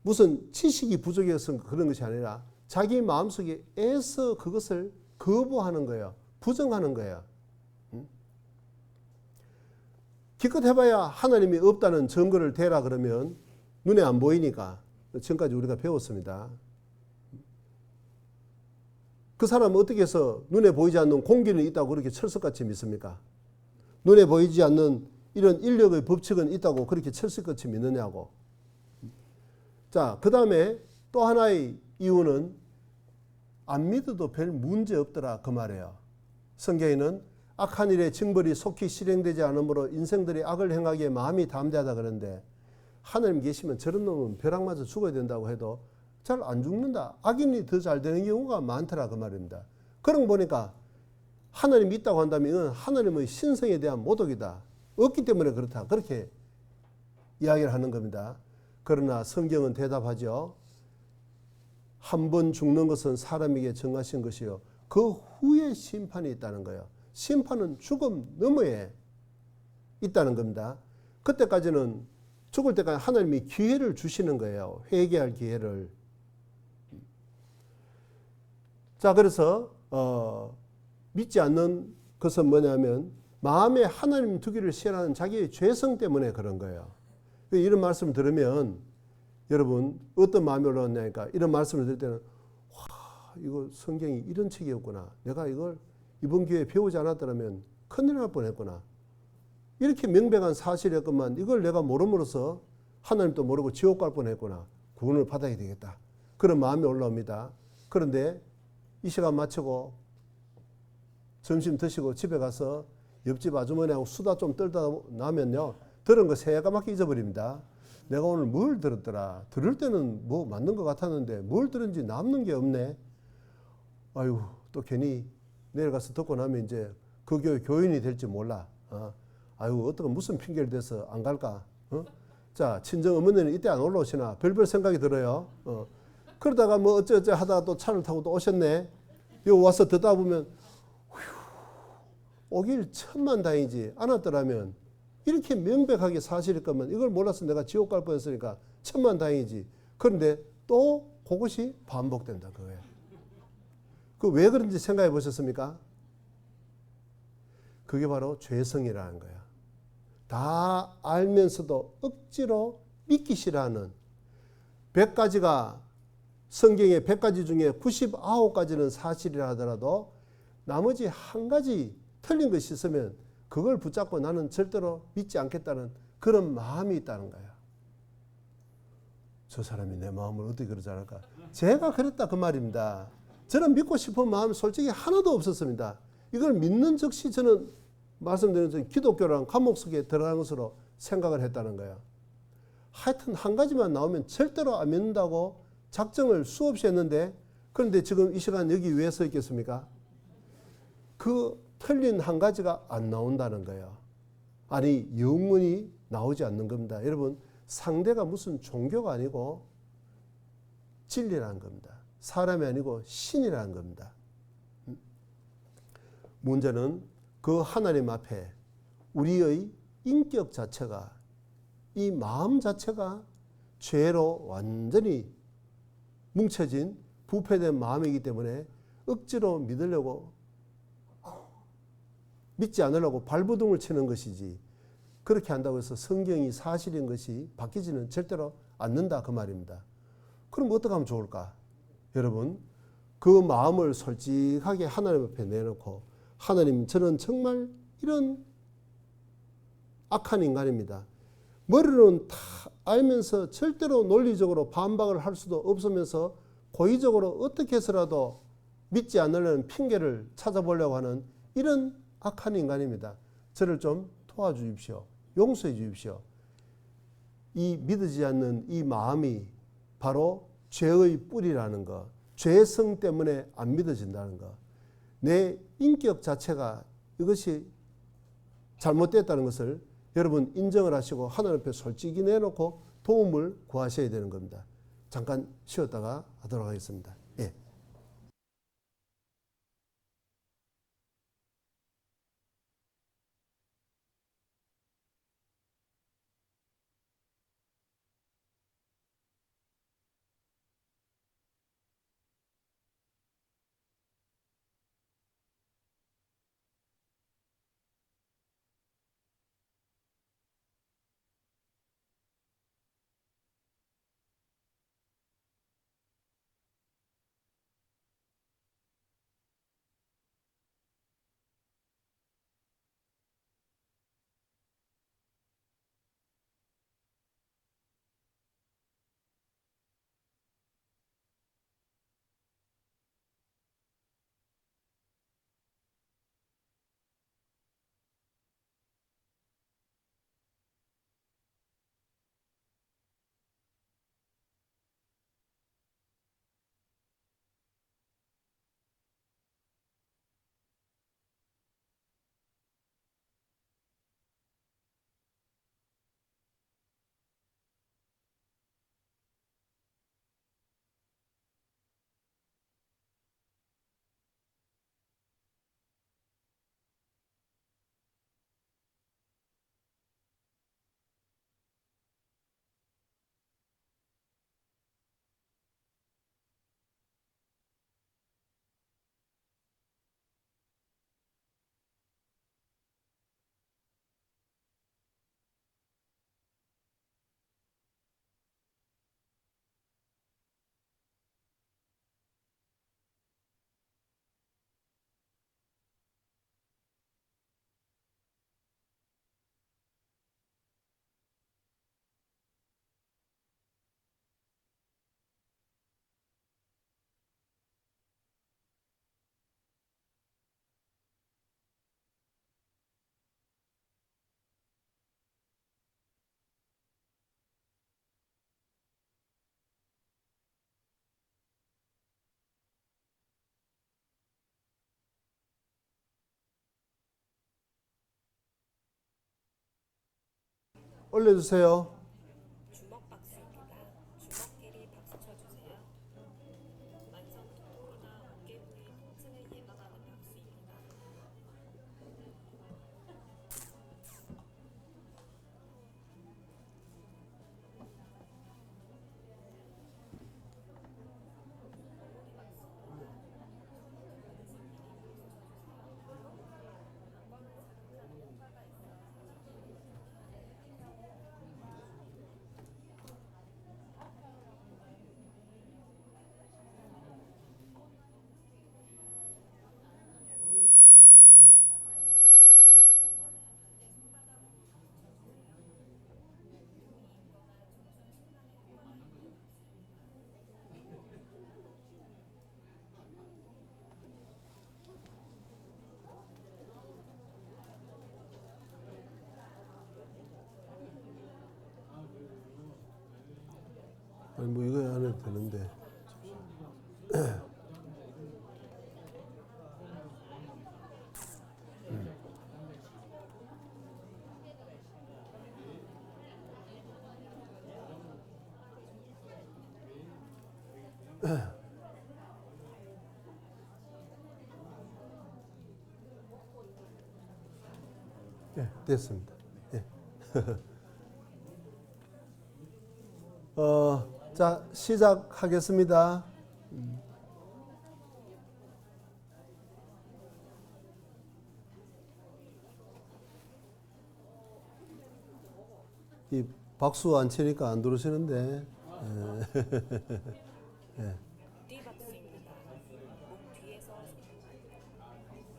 무슨 지식이 부족해서 그런 것이 아니라 자기 마음속에 애써 그것을 거부하는 거예요. 부정하는 거예요. 기껏 해봐야 하나님이 없다는 증거를 대라 그러면 눈에 안 보이니까 지금까지 우리가 배웠습니다. 그 사람은 어떻게 해서 눈에 보이지 않는 공기는 있다고 그렇게 철석같이 믿습니까? 눈에 보이지 않는 이런 인력의 법칙은 있다고 그렇게 철석같이 믿느냐고. 자, 그 다음에 또 하나의 이유는 안 믿어도 별 문제 없더라 그 말이에요. 성경에는 악한 일의 징벌이 속히 실행되지 않으므로 인생들이 악을 행하기에 마음이 담대하다 그러는데 하나님 계시면 저런 놈은 벼락 맞아 죽어야 된다고 해도 잘 안 죽는다. 악인이 더 잘 되는 경우가 많더라 그 말입니다. 그런 거 보니까 하나님이 있다고 한다면 이건 하나님의 신성에 대한 모독이다. 없기 때문에 그렇다. 그렇게 이야기를 하는 겁니다. 그러나 성경은 대답하죠. 한 번 죽는 것은 사람에게 정하신 것이요. 그 후에 심판이 있다는 거예요. 심판은 죽음 너머에 있다는 겁니다. 그때까지는 죽을 때까지 하나님이 기회를 주시는 거예요. 회개할 기회를. 자, 그래서 믿지 않는 것은 뭐냐면 마음에 하나님 두기를 싫어하는 자기의 죄성 때문에 그런 거예요. 이런 말씀을 들으면 여러분 어떤 마음이 올라왔냐니까 이런 말씀을 들을 때는 와, 이거 성경이 이런 책이었구나. 내가 이걸 이번 기회에 배우지 않았더라면 큰일 날 뻔했구나. 이렇게 명백한 사실이었건만 이걸 내가 모름으로써 하나님도 모르고 지옥 갈 뻔했구나. 구원을 받아야 되겠다. 그런 마음이 올라옵니다. 그런데 이 시간 마치고 점심 드시고 집에 가서 옆집 아주머니하고 수다 좀 떨다 나면요. 들은 거 새까맣게 잊어버립니다. 내가 오늘 뭘 들었더라. 들을 때는 뭐 맞는 것 같았는데 뭘 들은지 남는 게 없네. 아유, 또 괜히 내려가서 듣고 나면 이제 그 교회 교인이 될지 몰라. 아유, 어떻게 무슨 핑계를 대서 안 갈까? 자, 친정 어머니는 이때 안 올라오시나? 별별 생각이 들어요. 그러다가 뭐 어쩌어쩌 하다가 또 차를 타고 또 오셨네. 여기 와서 듣다 보면 오길 천만다행이지 않았더라면 이렇게 명백하게 사실일 거면 이걸 몰라서 내가 지옥 갈 뻔했으니까 천만다행이지. 그런데 또 그것이 반복된다 그거예요. 그 왜 그런지 생각해 보셨습니까? 그게 바로 죄성이라는 거야. 다 알면서도 억지로 믿기 싫어하는 100가지가 성경의 100가지 중에 99가지는 사실이라 하더라도 나머지 한 가지 틀린 것이 있으면 그걸 붙잡고 나는 절대로 믿지 않겠다는 그런 마음이 있다는 거야. 저 사람이 내 마음을 어떻게 그러지 않을까? 제가 그랬다 그 말입니다. 저는 믿고 싶은 마음이 솔직히 하나도 없었습니다. 이걸 믿는 즉시 저는 말씀드린 것처럼 기독교랑 감옥 속에 들어가는 것으로 생각을 했다는 거예요. 하여튼 한 가지만 나오면 절대로 안 믿는다고 작정을 수없이 했는데 그런데 지금 이 시간 여기 왜 서 있겠습니까? 그 틀린 한 가지가 안 나온다는 거예요. 아니 영원히 나오지 않는 겁니다. 여러분 상대가 무슨 종교가 아니고 진리라는 겁니다. 사람이 아니고 신이라는 겁니다. 문제는 그 하나님 앞에 우리의 인격 자체가 이 마음 자체가 죄로 완전히 뭉쳐진 부패된 마음이기 때문에 억지로 믿으려고 믿지 않으려고 발버둥을 치는 것이지 그렇게 한다고 해서 성경이 사실인 것이 바뀌지는 절대로 않는다 그 말입니다. 그럼 어떻게 하면 좋을까? 여러분 그 마음을 솔직하게 하나님 앞에 내놓고 하나님 저는 정말 이런 악한 인간입니다. 머리로는 다 알면서 절대로 논리적으로 반박을 할 수도 없으면서 고의적으로 어떻게 해서라도 믿지 않으려는 핑계를 찾아보려고 하는 이런 악한 인간입니다. 저를 좀 도와주십시오. 용서해 주십시오. 이 믿어지지 않는 이 마음이 바로 죄의 뿌리라는 것, 죄성 때문에 안 믿어진다는 것, 내 인격 자체가 이것이 잘못됐다는 것을 여러분 인정을 하시고 하나님 앞에 솔직히 내놓고 도움을 구하셔야 되는 겁니다. 잠깐 쉬었다가 하도록 하겠습니다. 예. 올려주세요. 주먹 박수입니다. 주먹끼리 박수 쳐주세요. 만성 통증이나 어깨 부위 통증을 예방하는 박수입니다. 아니 뭐 이거 안 해도 되는데. 예, 됐습니다. 예. 자, 시작하겠습니다. 이 박수 안 치니까 안 들어오시는데. 뒤박수입니다. 목 뒤에서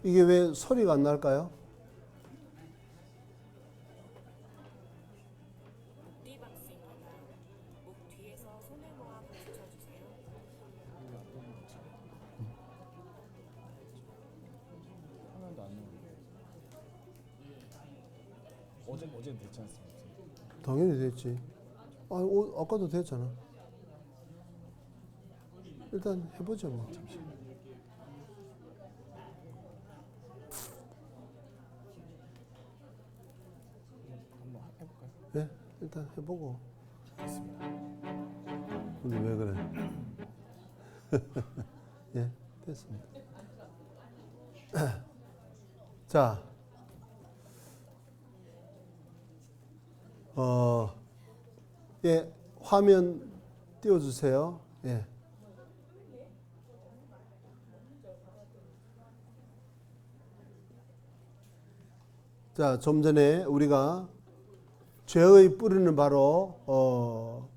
이게 왜 소리가 안 날까요? 뒤박수입니다. 목 뒤에서 손을 모아 박수 쳐주세요. 화면도 안 나오는데 어제는 됐지 않습니까? 당연히 됐지. 아까도 됐잖아. 일단 해보죠 뭐. 한번 해볼까요? 예, 일단 해보고. 됐습니다. 근데 왜 그래? 예, 됐습니다. 자, 예, 화면 띄워주세요. 예. 자, 좀 전에 우리가 죄의 뿌리는 바로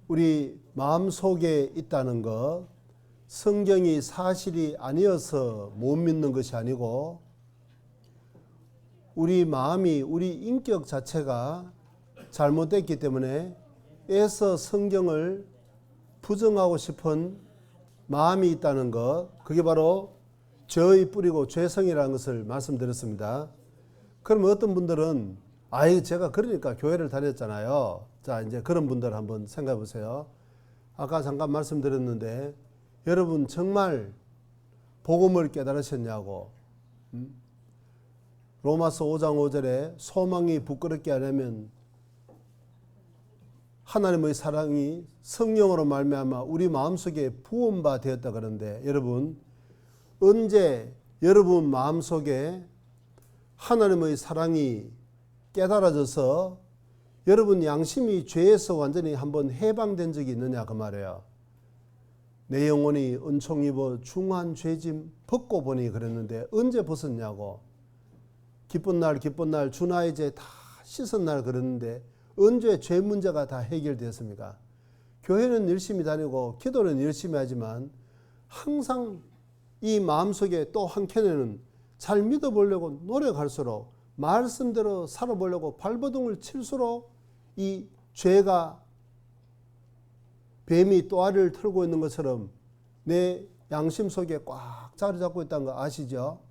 우리 마음 속에 있다는 것, 성경이 사실이 아니어서 못 믿는 것이 아니고 우리 마음이, 우리 인격 자체가 잘못됐기 때문에 애써 성경을 부정하고 싶은 마음이 있다는 것, 그게 바로 죄의 뿌리고 죄성이라는 것을 말씀드렸습니다. 그러면 어떤 분들은 제가 그러니까 교회를 다녔잖아요. 자, 이제 그런 분들 한번 생각해 보세요. 아까 잠깐 말씀드렸는데 여러분 정말 복음을 깨달으셨냐고. 로마서 5장 5절에 소망이 부끄럽게 하려면 하나님의 사랑이 성령으로 말미암아 우리 마음속에 부음바 되었다 그러는데 여러분 언제 여러분 마음속에 하나님의 사랑이 깨달아져서 여러분 양심이 죄에서 완전히 한번 해방된 적이 있느냐 그 말이에요. 내 영혼이 은총 입어 중한 죄짐 벗고 보니 그랬는데 언제 벗었냐고. 기쁜 날 주 나의 죄 다 씻은 날 그랬는데 언제 죄 문제가 다 해결되었습니까? 교회는 열심히 다니고 기도는 열심히 하지만 항상 이 마음속에 또 한켠에는 잘 믿어보려고 노력할수록 말씀대로 살아보려고 발버둥을 칠수록 이 죄가 뱀이 또아리를 털고 있는 것처럼 내 양심 속에 꽉 자리 잡고 있다는 거 아시죠?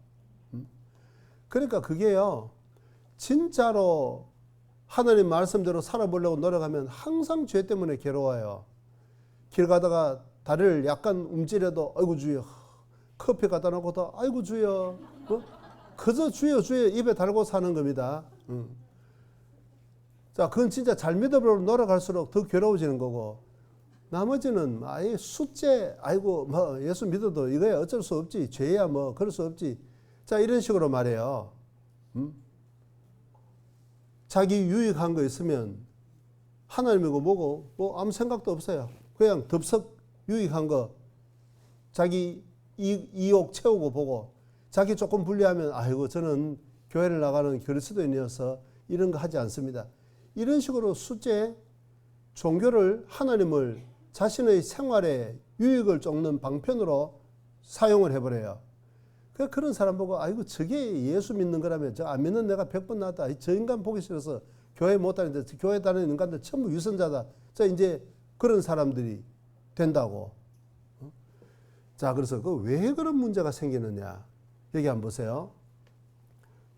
그러니까 그게요 진짜로 하나님 말씀대로 살아보려고 노력하면 항상 죄 때문에 괴로워요. 길 가다가 다리를 약간 움찔해도 아이고 주여, 커피 갖다 놓고도 아이고 주여, 그저 주여 주여 입에 달고 사는 겁니다. 자, 그건 진짜 잘 믿어보려고 노력할수록 더 괴로워지는 거고, 나머지는 아예 숫제, 아이고 뭐 예수 믿어도 이거야 어쩔 수 없지, 죄야 뭐 그럴 수 없지. 자, 이런 식으로 말해요. 자기 유익한 거 있으면 하나님이고 뭐고 뭐 아무 생각도 없어요. 그냥 덥석 유익한 거 자기 이욕 채우고 보고, 자기 조금 불리하면 아이고 저는 교회를 나가는 그리스도인이어서 이런 거 하지 않습니다. 이런 식으로 숫제, 종교를, 하나님을 자신의 생활에 유익을 쫓는 방편으로 사용을 해버려요. 그런 사람 보고 아이고 저게 예수 믿는 거라면 저 안 믿는 내가 100번 낫다. 저 인간 보기 싫어서 교회 못 다니는데 교회 다니는 인간들 전부 유선자다. 자, 이제 그런 사람들이 된다고. 자, 그래서 왜 그런 문제가 생기느냐. 여기 한번 보세요.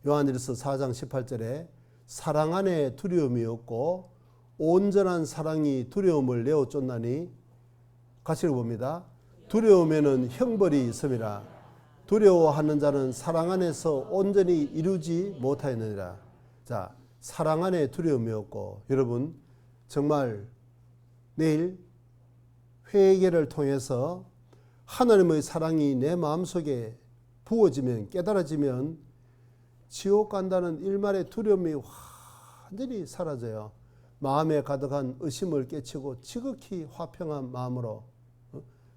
요한일서 4장 18절에 사랑 안에 두려움이 없고 온전한 사랑이 두려움을 내어 쫓나니, 같이 봅니다. 두려움에는 형벌이 있음이라. 두려워하는 자는 사랑 안에서 온전히 이루지 못하였느니라. 자, 사랑 안에 두려움이 없고, 여러분 정말 내일 회개를 통해서 하나님의 사랑이 내 마음속에 부어지면, 깨달아지면 지옥 간다는 일말의 두려움이 완전히 사라져요. 마음에 가득한 의심을 깨치고 지극히 화평한 마음으로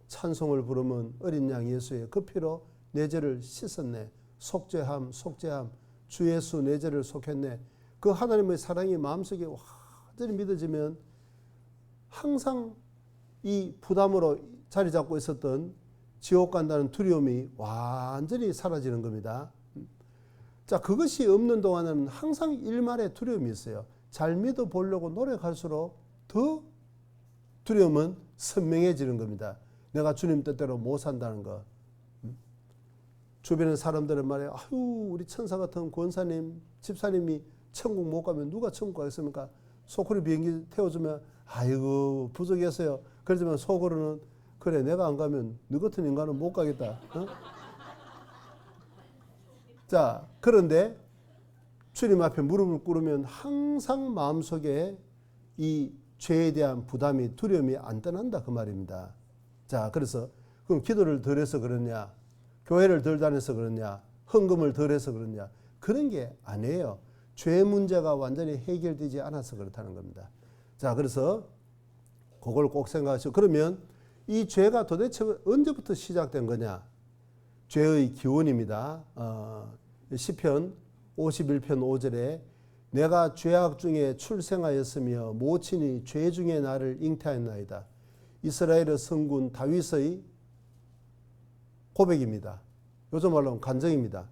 찬송을 부르면 어린 양 예수의 그 피로 내 죄를 씻었네. 속죄함 속죄함 주 예수 내 죄를 속했네. 그 하나님의 사랑이 마음속에 완전히 믿어지면 항상 이 부담으로 자리 잡고 있었던 지옥 간다는 두려움이 완전히 사라지는 겁니다. 자, 그것이 없는 동안은 항상 일말의 두려움이 있어요. 잘 믿어보려고 노력할수록 더 두려움은 선명해지는 겁니다. 내가 주님 뜻대로 못 산다는 거. 주변의 사람들은 말해요. 아유, 우리 천사 같은 권사님, 집사님이 천국 못 가면 누가 천국 가겠습니까? 소쿠리 비행기 태워주면 아이고 부족했어요. 그러지만 속으로는 그래, 내가 안 가면 너 같은 인간은 못 가겠다. 어? 자, 그런데 주님 앞에 무릎을 꿇으면 항상 마음속에 이 죄에 대한 부담이, 두려움이 안 떠난다 그 말입니다. 자, 그래서 그럼 기도를 덜 해서 그러냐, 교회를 덜 다녀서 그러냐, 헌금을 덜 해서 그러냐, 그런 게 아니에요. 죄 문제가 완전히 해결되지 않아서 그렇다는 겁니다. 자, 그래서 그걸 꼭 생각하시고, 그러면 이 죄가 도대체 언제부터 시작된 거냐? 죄의 기원입니다. 시편 51편 5절에 내가 죄악 중에 출생하였으며 모친이 죄 중에 나를 잉태하였나이다. 이스라엘의 성군 다윗의 고백입니다. 요즘 말로는 간증입니다.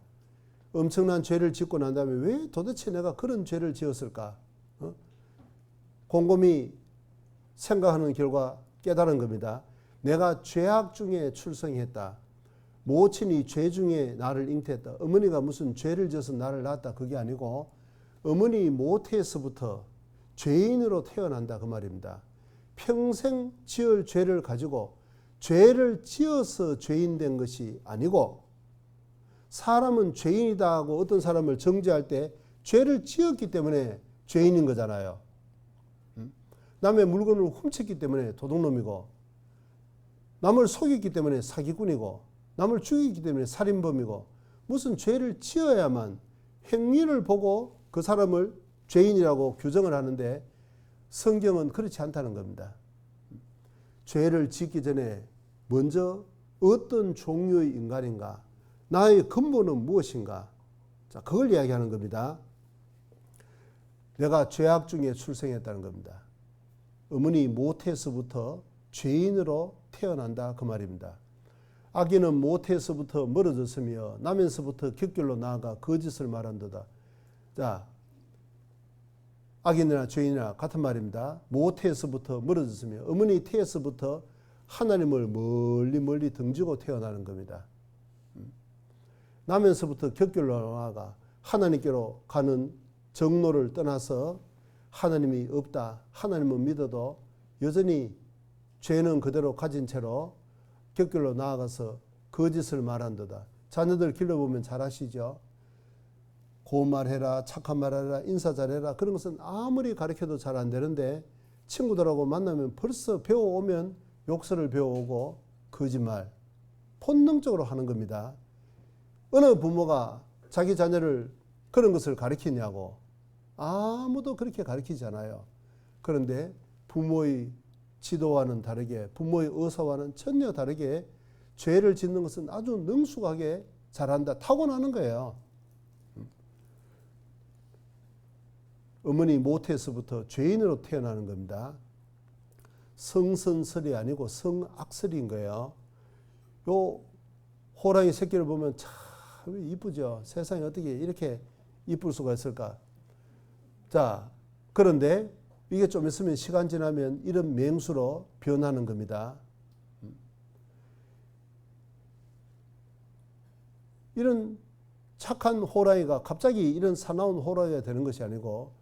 엄청난 죄를 짓고 난 다음에 왜 도대체 내가 그런 죄를 지었을까? 곰곰이 생각하는 결과 깨달은 겁니다. 내가 죄악 중에 출생했다. 모친이 죄 중에 나를 잉태했다. 어머니가 무슨 죄를 지어서 나를 낳았다. 그게 아니고 어머니 모태에서부터 죄인으로 태어난다 그 말입니다. 평생 지을 죄를 가지고 죄를 지어서 죄인 된 것이 아니고, 사람은 죄인이다 하고 어떤 사람을 정죄할 때 죄를 지었기 때문에 죄인인 거잖아요. 남의 물건을 훔쳤기 때문에 도둑놈이고, 남을 속였기 때문에 사기꾼이고, 남을 죽이기 때문에 살인범이고, 무슨 죄를 지어야만 행위를 보고 그 사람을 죄인이라고 규정을 하는데, 성경은 그렇지 않다는 겁니다. 죄를 짓기 전에 먼저 어떤 종류의 인간인가, 나의 근본은 무엇인가, 자, 그걸 이야기하는 겁니다. 내가 죄악 중에 출생했다는 겁니다. 어머니 모태에서부터 죄인으로 태어난다 그 말입니다. 악인은 모태에서부터 멀어졌으며 나면서부터 격결로 나아가 거짓을 말한도다. 자, 악인이나 죄인이나 같은 말입니다. 모태에서부터 멀어졌으며 어머니 태에서부터 하나님을 멀리 멀리 등지고 태어나는 겁니다. 나면서부터 격결로 나아가 하나님께로 가는 정로를 떠나서 하나님이 없다, 하나님은 믿어도 여전히 죄는 그대로 가진 채로 격결로 나아가서 거짓을 말한도다. 자녀들 길러보면 잘 아시죠? 고운 말 해라, 착한 말 해라, 인사 잘해라. 그런 것은 아무리 가르쳐도 잘 안 되는데 친구들하고 만나면 벌써 배워오면 욕설을 배워오고 거짓말, 본능적으로 하는 겁니다. 어느 부모가 자기 자녀를 그런 것을 가르치냐고. 아무도 그렇게 가르치지 않아요. 그런데 부모의 지도와는 다르게, 부모의 의사와는 전혀 다르게 죄를 짓는 것은 아주 능숙하게 잘한다. 타고나는 거예요. 어머니 모태에서부터 죄인으로 태어나는 겁니다. 성선설이 아니고 성악설인 거예요. 요 호랑이 새끼를 보면 참 이쁘죠. 세상에 어떻게 이렇게 이쁠 수가 있을까. 자, 그런데 이게 좀 있으면 시간 지나면 이런 맹수로 변하는 겁니다. 이런 착한 호랑이가 갑자기 이런 사나운 호랑이가 되는 것이 아니고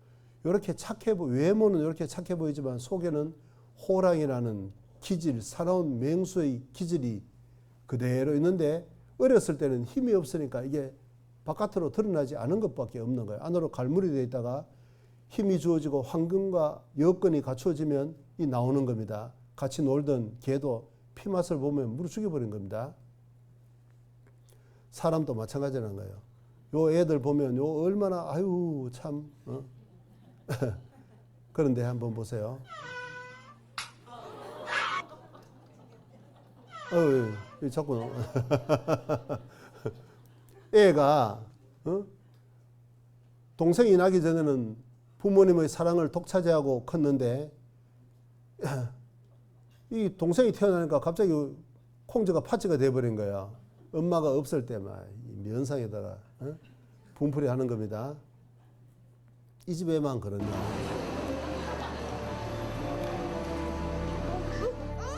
이렇게 외모는 이렇게 착해 보이지만 속에는 호랑이라는 기질, 사나운 맹수의 기질이 그대로 있는데 어렸을 때는 힘이 없으니까 이게 바깥으로 드러나지 않은 것밖에 없는 거예요. 안으로 갈무리 되어 있다가 힘이 주어지고 환경과 여건이 갖추어지면 이 나오는 겁니다. 같이 놀던 개도 피맛을 보면 물어 죽여버린 겁니다. 사람도 마찬가지라는 거예요. 요 애들 보면 요 얼마나 아유 참 그런데 한번 보세요. 자꾸 애가 동생이 나기 전에는 부모님의 사랑을 독차지하고 컸는데 이 동생이 태어나니까 갑자기 콩쥐가 파치가 돼버린 거야. 엄마가 없을 때만 면상에다가 분풀이 하는 겁니다. 이 집에만 그러냐.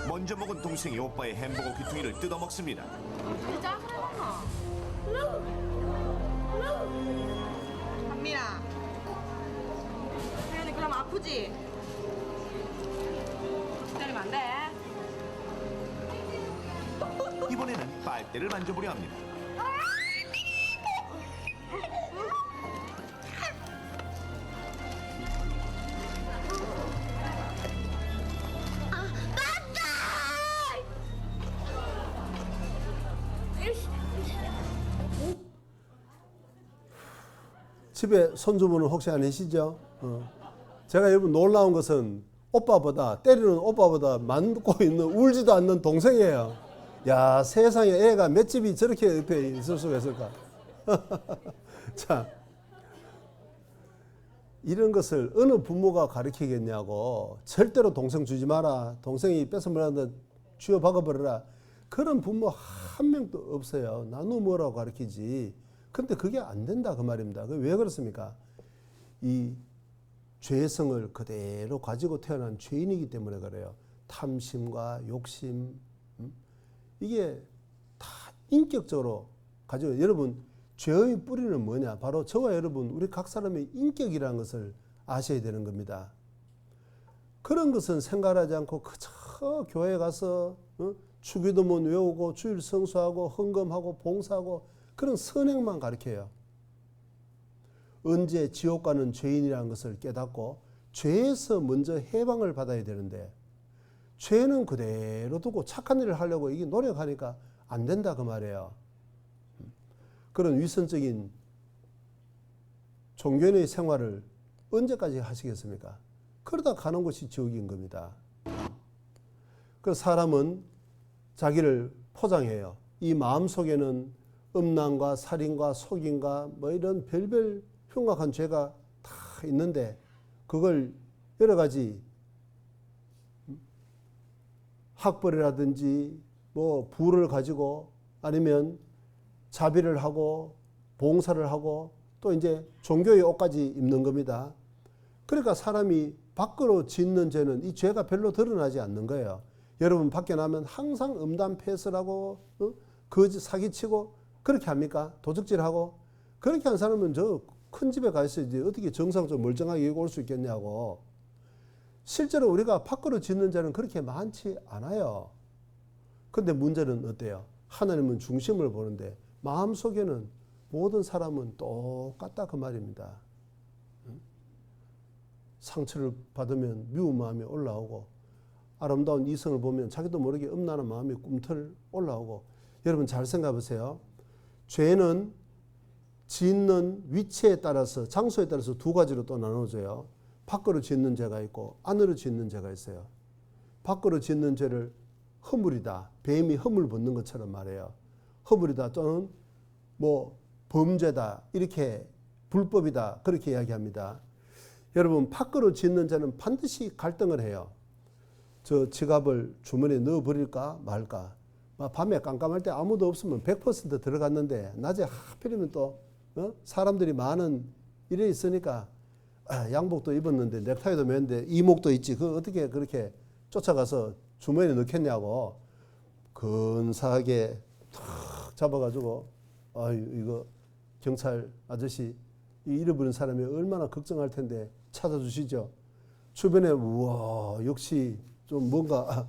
먼저 먹은 동생이 오빠의 햄버거 귀퉁이를 뜯어먹습니다. 한미야, 혜연이 그럼 아프지? 때리면 안 돼. 이번에는 빨대를 만져보려 합니다. 집에 손주분은 혹시 아니시죠? 제가 여러분 놀라운 것은 때리는 오빠보다 많고 있는 울지도 않는 동생이에요. 야, 세상에 애가 몇 집이 저렇게 옆에 있을 수가 있을까? 자, 이런 것을 어느 부모가 가르치겠냐고. 절대로 동생 주지 마라. 동생이 뺏어먹는다 쥐어 박아버려라. 그런 부모 한 명도 없어요. 나누 뭐라고 가르치지. 그런데 그게 안 된다 그 말입니다. 왜 그렇습니까? 이 죄성을 그대로 가지고 태어난 죄인이기 때문에 그래요. 탐심과 욕심, 이게 다 인격적으로 가지고. 여러분, 죄의 뿌리는 뭐냐? 바로 저와 여러분, 우리 각 사람의 인격이라는 것을 아셔야 되는 겁니다. 그런 것은 생각하지 않고 그저 교회 가서 주기도문 외우고 주일 성수하고 헌금하고 봉사하고 그런 선행만 가르쳐요. 언제 지옥 가는 죄인이라는 것을 깨닫고 죄에서 먼저 해방을 받아야 되는데 죄는 그대로 두고 착한 일을 하려고 이게 노력하니까 안 된다 그 말이에요. 그런 위선적인 종교의 생활을 언제까지 하시겠습니까? 그러다 가는 것이 지옥인 겁니다. 그래서 사람은 자기를 포장해요. 이 마음속에는 음란과 살인과 속임과 뭐 이런 별별 흉악한 죄가 다 있는데 그걸 여러 가지 학벌이라든지 뭐 부를 가지고 아니면 자비를 하고 봉사를 하고 또 이제 종교의 옷까지 입는 겁니다. 그러니까 사람이 밖으로 짓는 죄는 이 죄가 별로 드러나지 않는 거예요. 여러분 밖에 나면 항상 음담패설하고 거짓 사기치고 그렇게 합니까? 도적질하고. 그렇게 한 사람은 저 큰 집에 가 있어야지 어떻게 정상적으로 멀쩡하게 올 수 있겠냐고. 실제로 우리가 밖으로 짓는 죄는 그렇게 많지 않아요. 그런데 문제는 어때요? 하나님은 중심을 보는데 마음속에는 모든 사람은 똑같다 그 말입니다. 상처를 받으면 미운 마음이 올라오고 아름다운 이성을 보면 자기도 모르게 음란한 마음이 꿈틀 올라오고 여러분 잘 생각해 보세요. 죄는 짓는 위치에 따라서 장소에 따라서 두 가지로 또 나눠져요. 밖으로 짓는 죄가 있고 안으로 짓는 죄가 있어요. 밖으로 짓는 죄를 허물이다. 뱀이 허물 벗는 것처럼 말해요. 허물이다 또는 뭐 범죄다 이렇게 불법이다 그렇게 이야기합니다. 여러분 밖으로 짓는 죄는 반드시 갈등을 해요. 저 지갑을 주머니에 넣어버릴까 말까. 밤에 깜깜할 때 아무도 없으면 100% 들어갔는데 낮에 하필이면 또 사람들이 많은 일에 있으니까 양복도 입었는데 넥타이도 매는데 이목도 있지. 그 어떻게 그렇게 쫓아가서 주머니에 넣겠냐고 근사하게 탁 잡아가지고 이거 경찰 아저씨 잃어버린 사람이 얼마나 걱정할 텐데 찾아주시죠. 주변에 우와 역시 좀 뭔가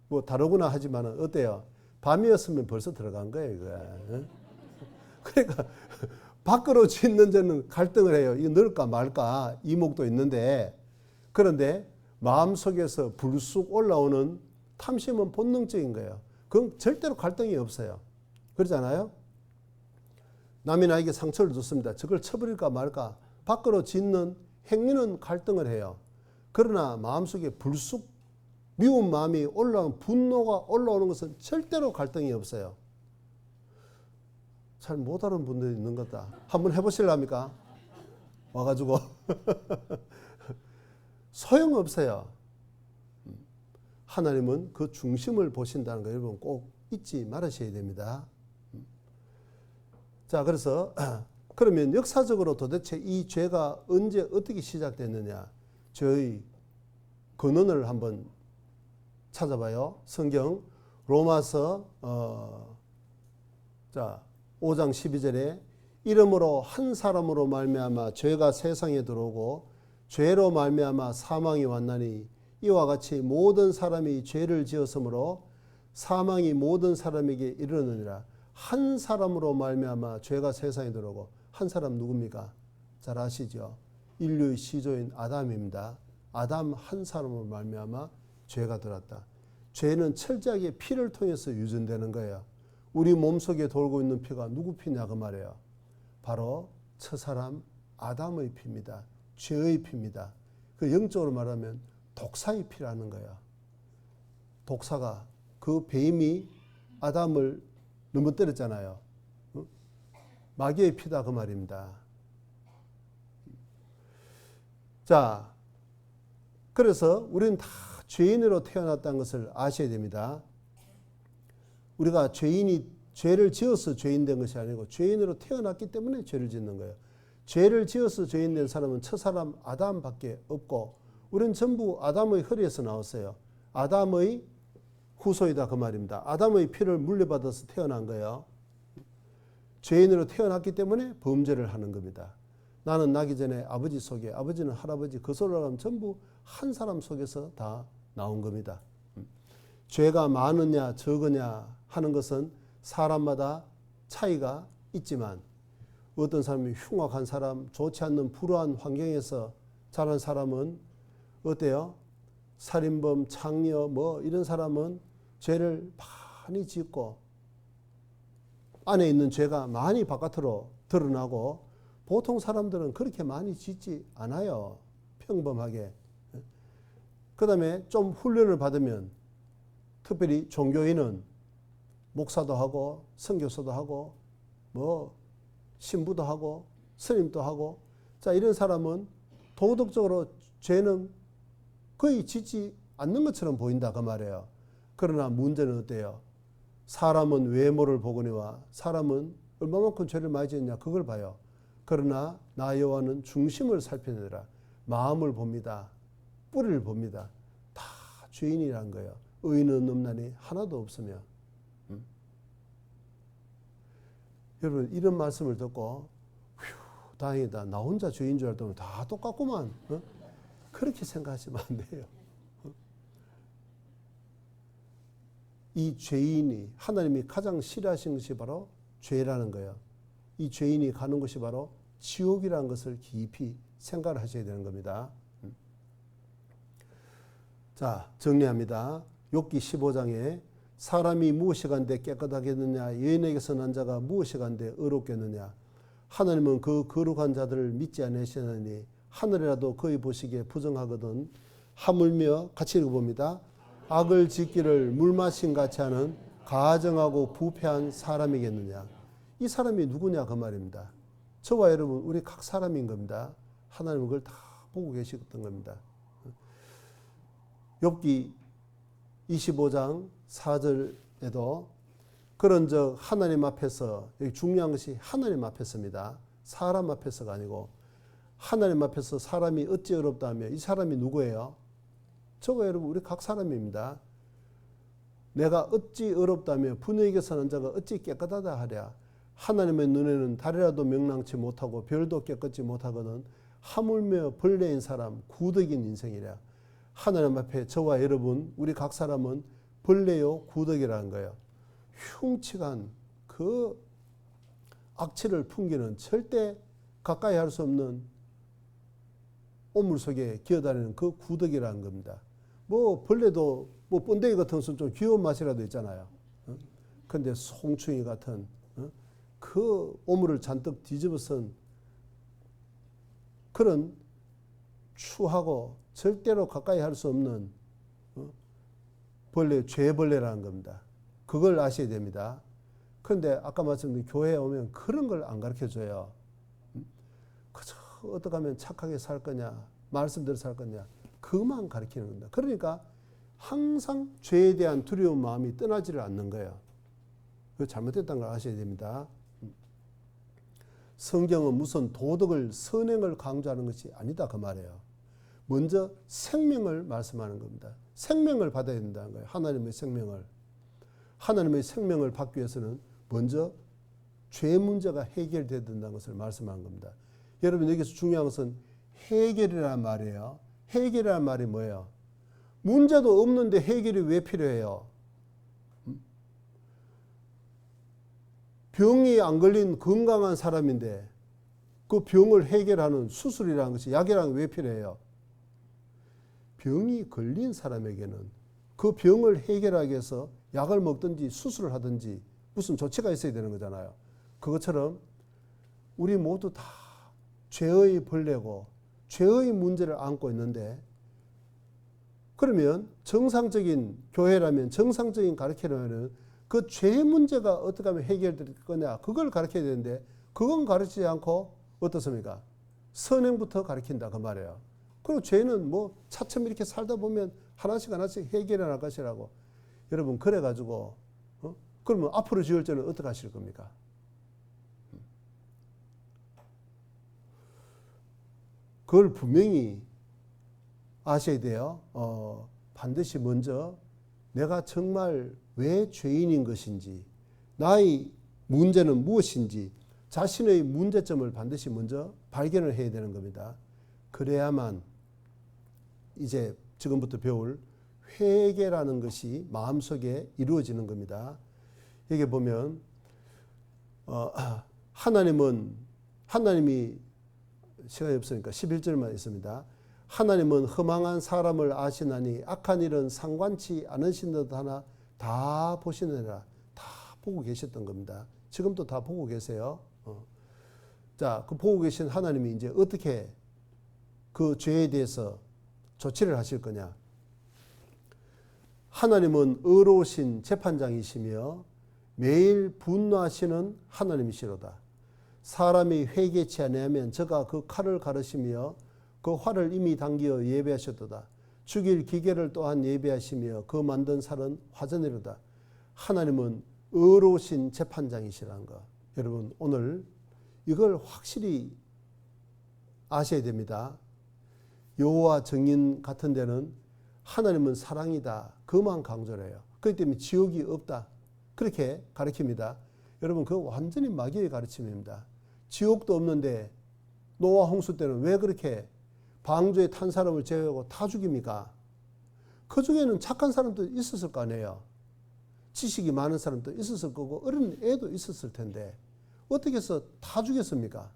뭐 다르구나 하지만 어때요? 밤이었으면 벌써 들어간 거예요. 이거. 그러니까 밖으로 짓는 죄는 갈등을 해요. 이거 넣을까 말까 이목도 있는데 그런데 마음속에서 불쑥 올라오는 탐심은 본능적인 거예요. 그건 절대로 갈등이 없어요. 그러잖아요. 남이 나에게 상처를 줬습니다. 저걸 쳐버릴까 말까 밖으로 짓는 행위는 갈등을 해요. 그러나 마음속에 불쑥 미운 마음이 올라오는 분노가 올라오는 것은 절대로 갈등이 없어요. 잘 못 알아는 분들이 있는 것 같다. 한번 해보실랍니까? 와가지고 소용없어요. 하나님은 그 중심을 보신다는 거 여러분 꼭 잊지 말으셔야 됩니다. 자, 그래서 그러면 역사적으로 도대체 이 죄가 언제 어떻게 시작됐느냐? 저희 근원을 한번 찾아봐요. 성경 로마서 5장 12절에 이름으로 한 사람으로 말미암아 죄가 세상에 들어오고 죄로 말미암아 사망이 왔나니 이와 같이 모든 사람이 죄를 지었으므로 사망이 모든 사람에게 이르느니라. 한 사람으로 말미암아 죄가 세상에 들어오고 한 사람 누굽니까? 잘 아시죠? 인류의 시조인 아담입니다. 아담 한 사람으로 말미암아 죄가 들었다. 죄는 철저하게 피를 통해서 유전되는 거예요. 우리 몸속에 돌고 있는 피가 누구 피냐 그 말이에요. 바로 첫사람 아담의 피입니다. 죄의 피입니다. 그 영적으로 말하면 독사의 피라는 거예요. 독사가 그 뱀이 아담을 넘어뜨렸잖아요. 마귀의 피다 그 말입니다. 자, 그래서 우리는 다 죄인으로 태어났다는 것을 아셔야 됩니다. 우리가 죄를 지어서 죄인 된 것이 아니고 죄인으로 태어났기 때문에 죄를 짓는 거예요. 죄를 지어서 죄인 된 사람은 첫사람 아담밖에 없고 우리는 전부 아담의 허리에서 나왔어요. 아담의 후손이다 그 말입니다. 아담의 피를 물려받아서 태어난 거예요. 죄인으로 태어났기 때문에 범죄를 하는 겁니다. 나는 나기 전에 아버지 속에 아버지는 할아버지 그 소리를 하면 전부 한 사람 속에서 다 나온 겁니다. 죄가 많으냐 적으냐 하는 것은 사람마다 차이가 있지만 어떤 사람이 흉악한 사람, 좋지 않는 불우한 환경에서 자란 사람은 어때요? 살인범, 창녀 뭐 이런 사람은 죄를 많이 짓고 안에 있는 죄가 많이 바깥으로 드러나고 보통 사람들은 그렇게 많이 짓지 않아요. 평범하게. 그 다음에 좀 훈련을 받으면 특별히 종교인은 목사도 하고 선교사도 하고 뭐 신부도 하고 스님도 하고 자 이런 사람은 도덕적으로 죄는 거의 짓지 않는 것처럼 보인다 그 말이에요. 그러나 문제는 어때요? 사람은 외모를 보거니와 사람은 얼마만큼 죄를 많이 지었냐 그걸 봐요. 그러나 나 여호와는 중심을 살펴내라. 마음을 봅니다. 뿌리를 봅니다. 다 죄인이란 거예요. 의인은 없나니 하나도 없으며. 여러분 이런 말씀을 듣고 휴, 다행이다. 나 혼자 죄인 줄 알았더니 다 똑같구만. 그렇게 생각하시면 안 돼요. 이 죄인이 하나님이 가장 싫어하시는 것이 바로 죄라는 거예요. 이 죄인이 가는 곳이 바로 지옥이라는 것을 깊이 생각을 하셔야 되는 겁니다. 자, 정리합니다. 욥기 15장에 사람이 무엇이 간데 깨끗하겠느냐, 여인에게서 난 자가 무엇이 간데 의롭겠느냐, 하나님은 그 거룩한 자들을 믿지 않으시나니 하늘이라도 그의 보시기에 부정하거든 하물며 같이 읽어봅니다. 악을 짓기를 물 마신 같이 하는 가정하고 부패한 사람이겠느냐. 이 사람이 누구냐 그 말입니다. 저와 여러분 우리 각 사람인 겁니다. 하나님은 그걸 다 보고 계시던 겁니다. 욥기 25장 4절에도 그런즉 하나님 앞에서, 여기 중요한 것이 하나님 앞에서입니다. 사람 앞에서가 아니고 하나님 앞에서 사람이 어찌 어렵다 하며 이 사람이 누구예요? 저와 여러분 우리 각 사람입니다. 내가 어찌 어렵다며 분에게서 난 자가 어찌 깨끗하다 하랴. 하나님의 눈에는 달이라도 명랑치 못하고 별도 깨끗지 못하거든 하물며 벌레인 사람 구덕인 인생이랴. 하나님 앞에 저와 여러분 우리 각 사람은 벌레요 구덕이라는 거예요. 흉측한 그 악취를 풍기는 절대 가까이 할 수 없는 오물 속에 기어다니는 그 구덕이라는 겁니다. 뭐 벌레도 뭐 번데기 같은 것은 좀 귀여운 맛이라도 있잖아요. 그런데 송충이 같은 그 오물을 잔뜩 뒤집어쓴 그런 추하고 절대로 가까이 할 수 없는 벌레, 죄벌레라는 겁니다. 그걸 아셔야 됩니다. 그런데 아까 말씀드린 교회에 오면 그런 걸 안 가르쳐줘요. 그저 어떻게 하면 착하게 살 거냐, 말씀대로 살 거냐, 그만 가르치는 겁니다. 그러니까 항상 죄에 대한 두려운 마음이 떠나지를 않는 거예요. 그 잘못됐다는 걸 아셔야 됩니다. 성경은 무슨 도덕을, 선행을 강조하는 것이 아니다 그 말이에요. 먼저 생명을 말씀하는 겁니다. 생명을 받아야 된다는 거예요. 하나님의 생명을. 하나님의 생명을 받기 위해서는 먼저 죄 문제가 해결돼야 된다는 것을 말씀하는 겁니다. 여러분 여기서 중요한 것은 해결이라는 말이에요. 해결이라는 말이 뭐예요? 문제도 없는데 해결이 왜 필요해요? 병이 안 걸린 건강한 사람인데 그 병을 해결하는 수술이라는 것이, 약이라는 게 왜 필요해요? 병이 걸린 사람에게는 그 병을 해결하기 위해서 약을 먹든지 수술을 하든지 무슨 조치가 있어야 되는 거잖아요. 그것처럼 우리 모두 다 죄의 벌레고 죄의 문제를 안고 있는데, 그러면 정상적인 교회라면, 정상적인 가르치려면 그 죄 문제가 어떻게 하면 해결될 거냐, 그걸 가르쳐야 되는데 그건 가르치지 않고 어떻습니까? 선행부터 가르친다 그 말이에요. 그리고 죄는 뭐 차츰 이렇게 살다 보면 하나씩 하나씩 해결해 나갈 것이라고. 여러분 그래가지고 그러면 앞으로 지을 죄는 어떻게 하실 겁니까? 그걸 분명히 아셔야 돼요. 반드시 먼저 내가 정말 왜 죄인인 것인지, 나의 문제는 무엇인지, 자신의 문제점을 반드시 먼저 발견을 해야 되는 겁니다. 그래야만 이제 지금부터 배울 회개라는 것이 마음속에 이루어지는 겁니다. 여기 보면 하나님이 시간이 없으니까 11절만 있습니다. 하나님은 허망한 사람을 아시나니 악한 일은 상관치 않으신 듯 하나 다 보시느니라. 다 보고 계셨던 겁니다. 지금도 다 보고 계세요. 자, 그 보고 계신 하나님이 이제 어떻게 그 죄에 대해서 조치를 하실 거냐. 하나님은 의로우신 재판장이시며 매일 분노하시는 하나님이시로다. 사람이 회개치 아니하면 저가 그 칼을 가르시며 그 활을 이미 당기어 예배하셨도다. 죽일 기계를 또한 예배하시며 그 만든 살은 화전이로다. 하나님은 의로우신 재판장이시라는 거. 여러분 오늘 이걸 확실히 아셔야 됩니다. 여호와 정인 같은 데는 하나님은 사랑이다, 그만 강조를 해요. 그렇기 때문에 지옥이 없다, 그렇게 가르칩니다. 여러분 그거 완전히 마귀의 가르침입니다. 지옥도 없는데 노아 홍수 때는 왜 그렇게 방주에 탄 사람을 제외하고 다 죽입니까? 그 중에는 착한 사람도 있었을 거 아니에요. 지식이 많은 사람도 있었을 거고 어린 애도 있었을 텐데 어떻게 해서 다 죽였습니까?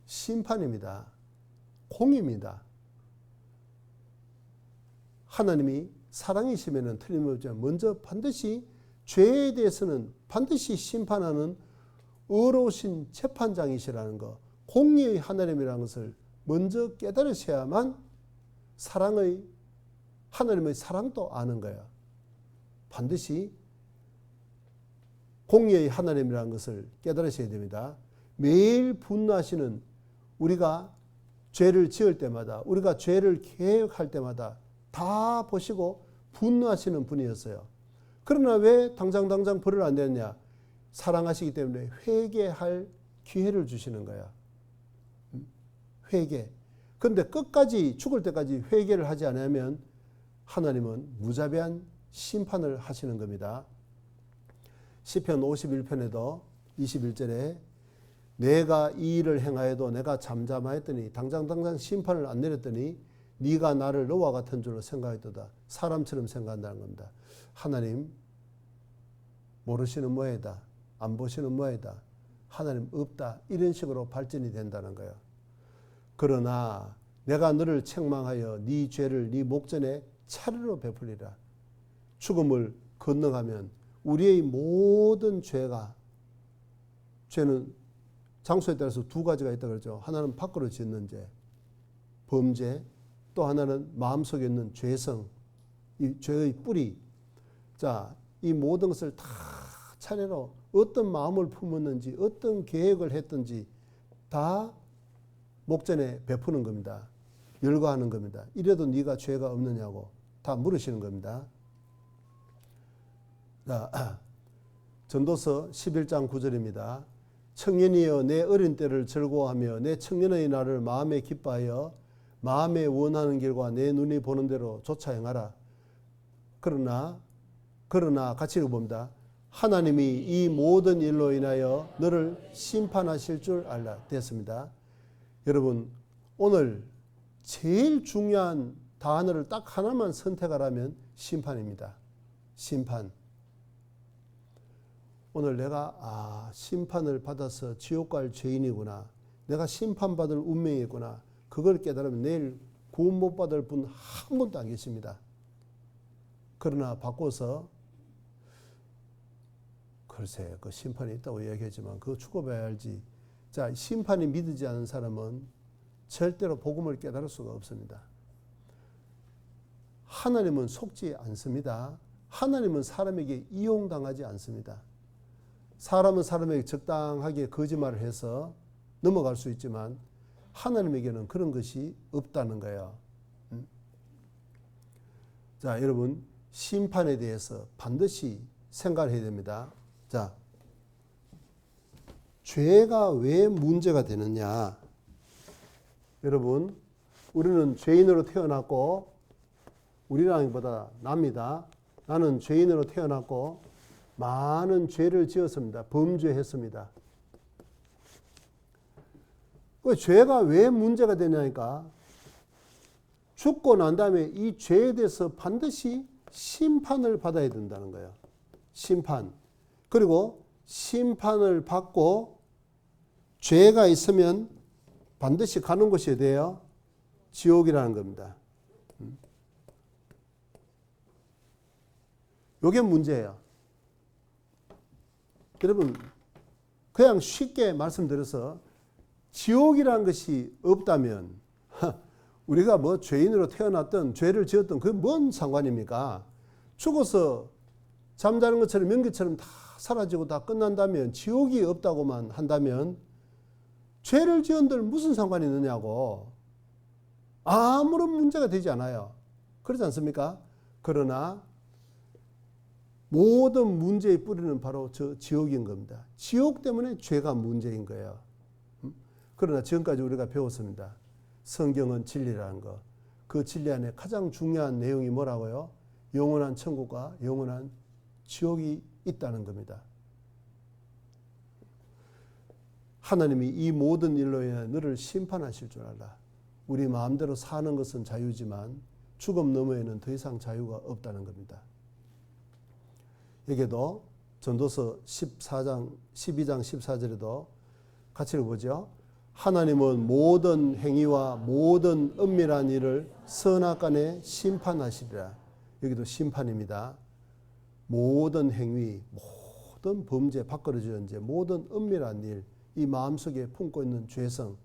심판입니다. 공입니다. 하나님이 사랑이시면 틀림없지만 먼저 반드시 죄에 대해서는 반드시 심판하는 의로우신 재판장이시라는 것, 공의의 하나님이라는 것을 먼저 깨달으셔야만 하나님의 사랑도 아는 거예요. 반드시 공의의 하나님이라는 것을 깨달으셔야 됩니다. 매일 분노하시는, 우리가 죄를 지을 때마다, 우리가 죄를 계획할 때마다 다 보시고 분노하시는 분이었어요. 그러나 왜 당장 벌을 안 내느냐? 사랑하시기 때문에 회개할 기회를 주시는 거야. 회개. 그런데 끝까지 죽을 때까지 회개를 하지 않으면 하나님은 무자비한 심판을 하시는 겁니다. 시편 51편에도 21절에 내가 이 일을 행하여도 내가 잠잠하였더니 당장 심판을 안 내렸더니 네가 나를 너와 같은 줄로 생각했도다. 사람처럼 생각한다는 겁니다. 하나님 모르시는 모양이다. 안 보시는 모양이다. 하나님 없다. 이런 식으로 발전이 된다는 거예요. 그러나 내가 너를 책망하여 네 죄를 네 목전에 차례로 베풀리라. 죽음을 건너가면 우리의 모든 죄는 장소에 따라서 두 가지가 있다고 그러죠. 하나는 밖으로 짓는 죄, 범죄, 또 하나는 마음속에 있는 죄성, 이 죄의 뿌리. 자, 이 모든 것을 다 차례로 어떤 마음을 품었는지, 어떤 계획을 했든지 다 목전에 베푸는 겁니다. 열거하는 겁니다. 이래도 네가 죄가 없느냐고 다 물으시는 겁니다. 자, 전도서 11장 9절입니다. 청년이여 내 어린 때를 즐거워하며 내 청년의 날을 마음에 기뻐하여 마음에 원하는 길과 내 눈이 보는 대로 쫓아 행하라. 그러나 같이 읽어봅니다. 하나님이 이 모든 일로 인하여 너를 심판하실 줄 알라. 됐습니다. 여러분, 오늘 제일 중요한 단어를 딱 하나만 선택하라면 심판입니다. 심판. 오늘 내가 심판을 받아서 지옥 갈 죄인이구나. 내가 심판받을 운명이구나. 그걸 깨달으면 내일 구원 못 받을 분 한 분도 안 계십니다. 그러나 바꿔서 글쎄 그 심판이 있다고 이야기하지만 그거 죽어봐야 알지. 자, 심판이 믿지 않은 사람은 절대로 복음을 깨달을 수가 없습니다. 하나님은 속지 않습니다. 하나님은 사람에게 이용당하지 않습니다. 사람은 사람에게 적당하게 거짓말을 해서 넘어갈 수 있지만 하나님에게는 그런 것이 없다는 거예요. 자, 여러분 심판에 대해서 반드시 생각을 해야 됩니다. 자, 죄가 왜 문제가 되느냐? 여러분, 우리는 죄인으로 태어났고, 우리라기보다 납니다. 나는 죄인으로 태어났고 많은 죄를 지었습니다. 범죄했습니다. 그 죄가 왜 문제가 되냐니까, 죽고 난 다음에 이 죄에 대해서 반드시 심판을 받아야 된다는 거예요. 심판. 그리고 심판을 받고 죄가 있으면 반드시 가는 곳이 어디예요? 지옥이라는 겁니다. 이게 문제예요. 여러분, 그냥 쉽게 말씀드려서 지옥이라는 것이 없다면 우리가 뭐 죄인으로 태어났던 죄를 지었던 그게 뭔 상관입니까? 죽어서 잠자는 것처럼 명기처럼 다 사라지고 다 끝난다면, 지옥이 없다고만 한다면 죄를 지은들 무슨 상관이 있느냐고. 아무런 문제가 되지 않아요. 그렇지 않습니까? 그러나 모든 문제의 뿌리는 바로 저 지옥인 겁니다. 지옥 때문에 죄가 문제인 거예요. 그러나 지금까지 우리가 배웠습니다. 성경은 진리라는 거. 그 진리 안에 가장 중요한 내용이 뭐라고요? 영원한 천국과 영원한 지옥이 있다는 겁니다. 하나님이 이 모든 일로 인해 너를 심판하실 줄 알라. 우리 마음대로 사는 것은 자유지만 죽음 너머에는 더 이상 자유가 없다는 겁니다. 여기에도 전도서 12장 14절에도 같이 읽어보죠. 하나님은 모든 행위와 모든 은밀한 일을 선악간에 심판하시리라. 여기도 심판입니다. 모든 행위, 모든 범죄, 밖으로지은 죄, 모든 은밀한 일, 이 마음속에 품고 있는 죄성,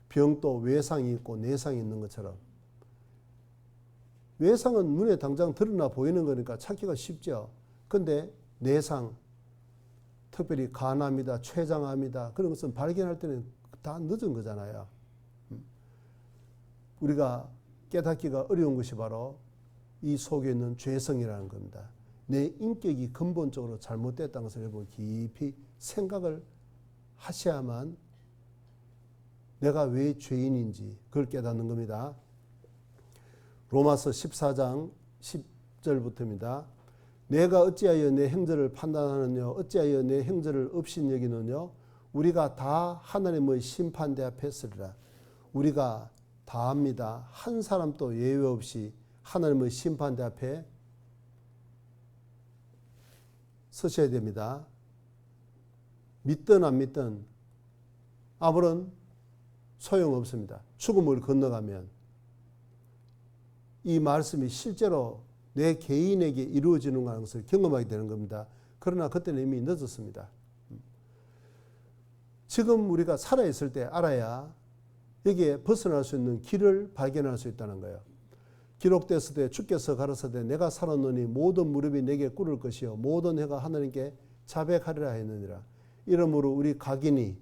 병도 외상이 있고 내상이 있는 것처럼 외상은 눈에 당장 드러나 보이는 거니까 찾기가 쉽죠. 그런데 내상, 특별히 간암이다, 췌장암이다, 그런 것은 발견할 때는 다 늦은 거잖아요. 우리가 깨닫기가 어려운 것이 바로 이 속에 있는 죄성이라는 겁니다. 내 인격이 근본적으로 잘못됐다는 것을 여러분 깊이 생각을 하셔야만 내가 왜 죄인인지 그걸 깨닫는 겁니다. 로마서 14장 10절부터입니다. 내가 어찌하여 내 행절을 판단하느냐 어찌하여 내 행절을 없인 여기느냐 우리가 다 하나님의 심판대 앞에 서리라. 우리가 다 합니다. 한 사람도 예외 없이 하나님의 심판대 앞에 서셔야 됩니다. 믿든 안 믿든 아무런 소용없습니다. 죽음을 건너가면 이 말씀이 실제로 내 개인에게 이루어지는 것을 경험하게 되는 겁니다. 그러나 그때는 이미 늦었습니다. 지금 우리가 살아있을 때 알아야 여기에 벗어날 수 있는 길을 발견할 수 있다는 거예요. 기록됐을 때 주께서 가라사대 내가 살았노니 모든 무릎이 내게 꿇을 것이요 모든 혀가 하나님께 자백하리라 했느니라. 이러므로 우리 각인이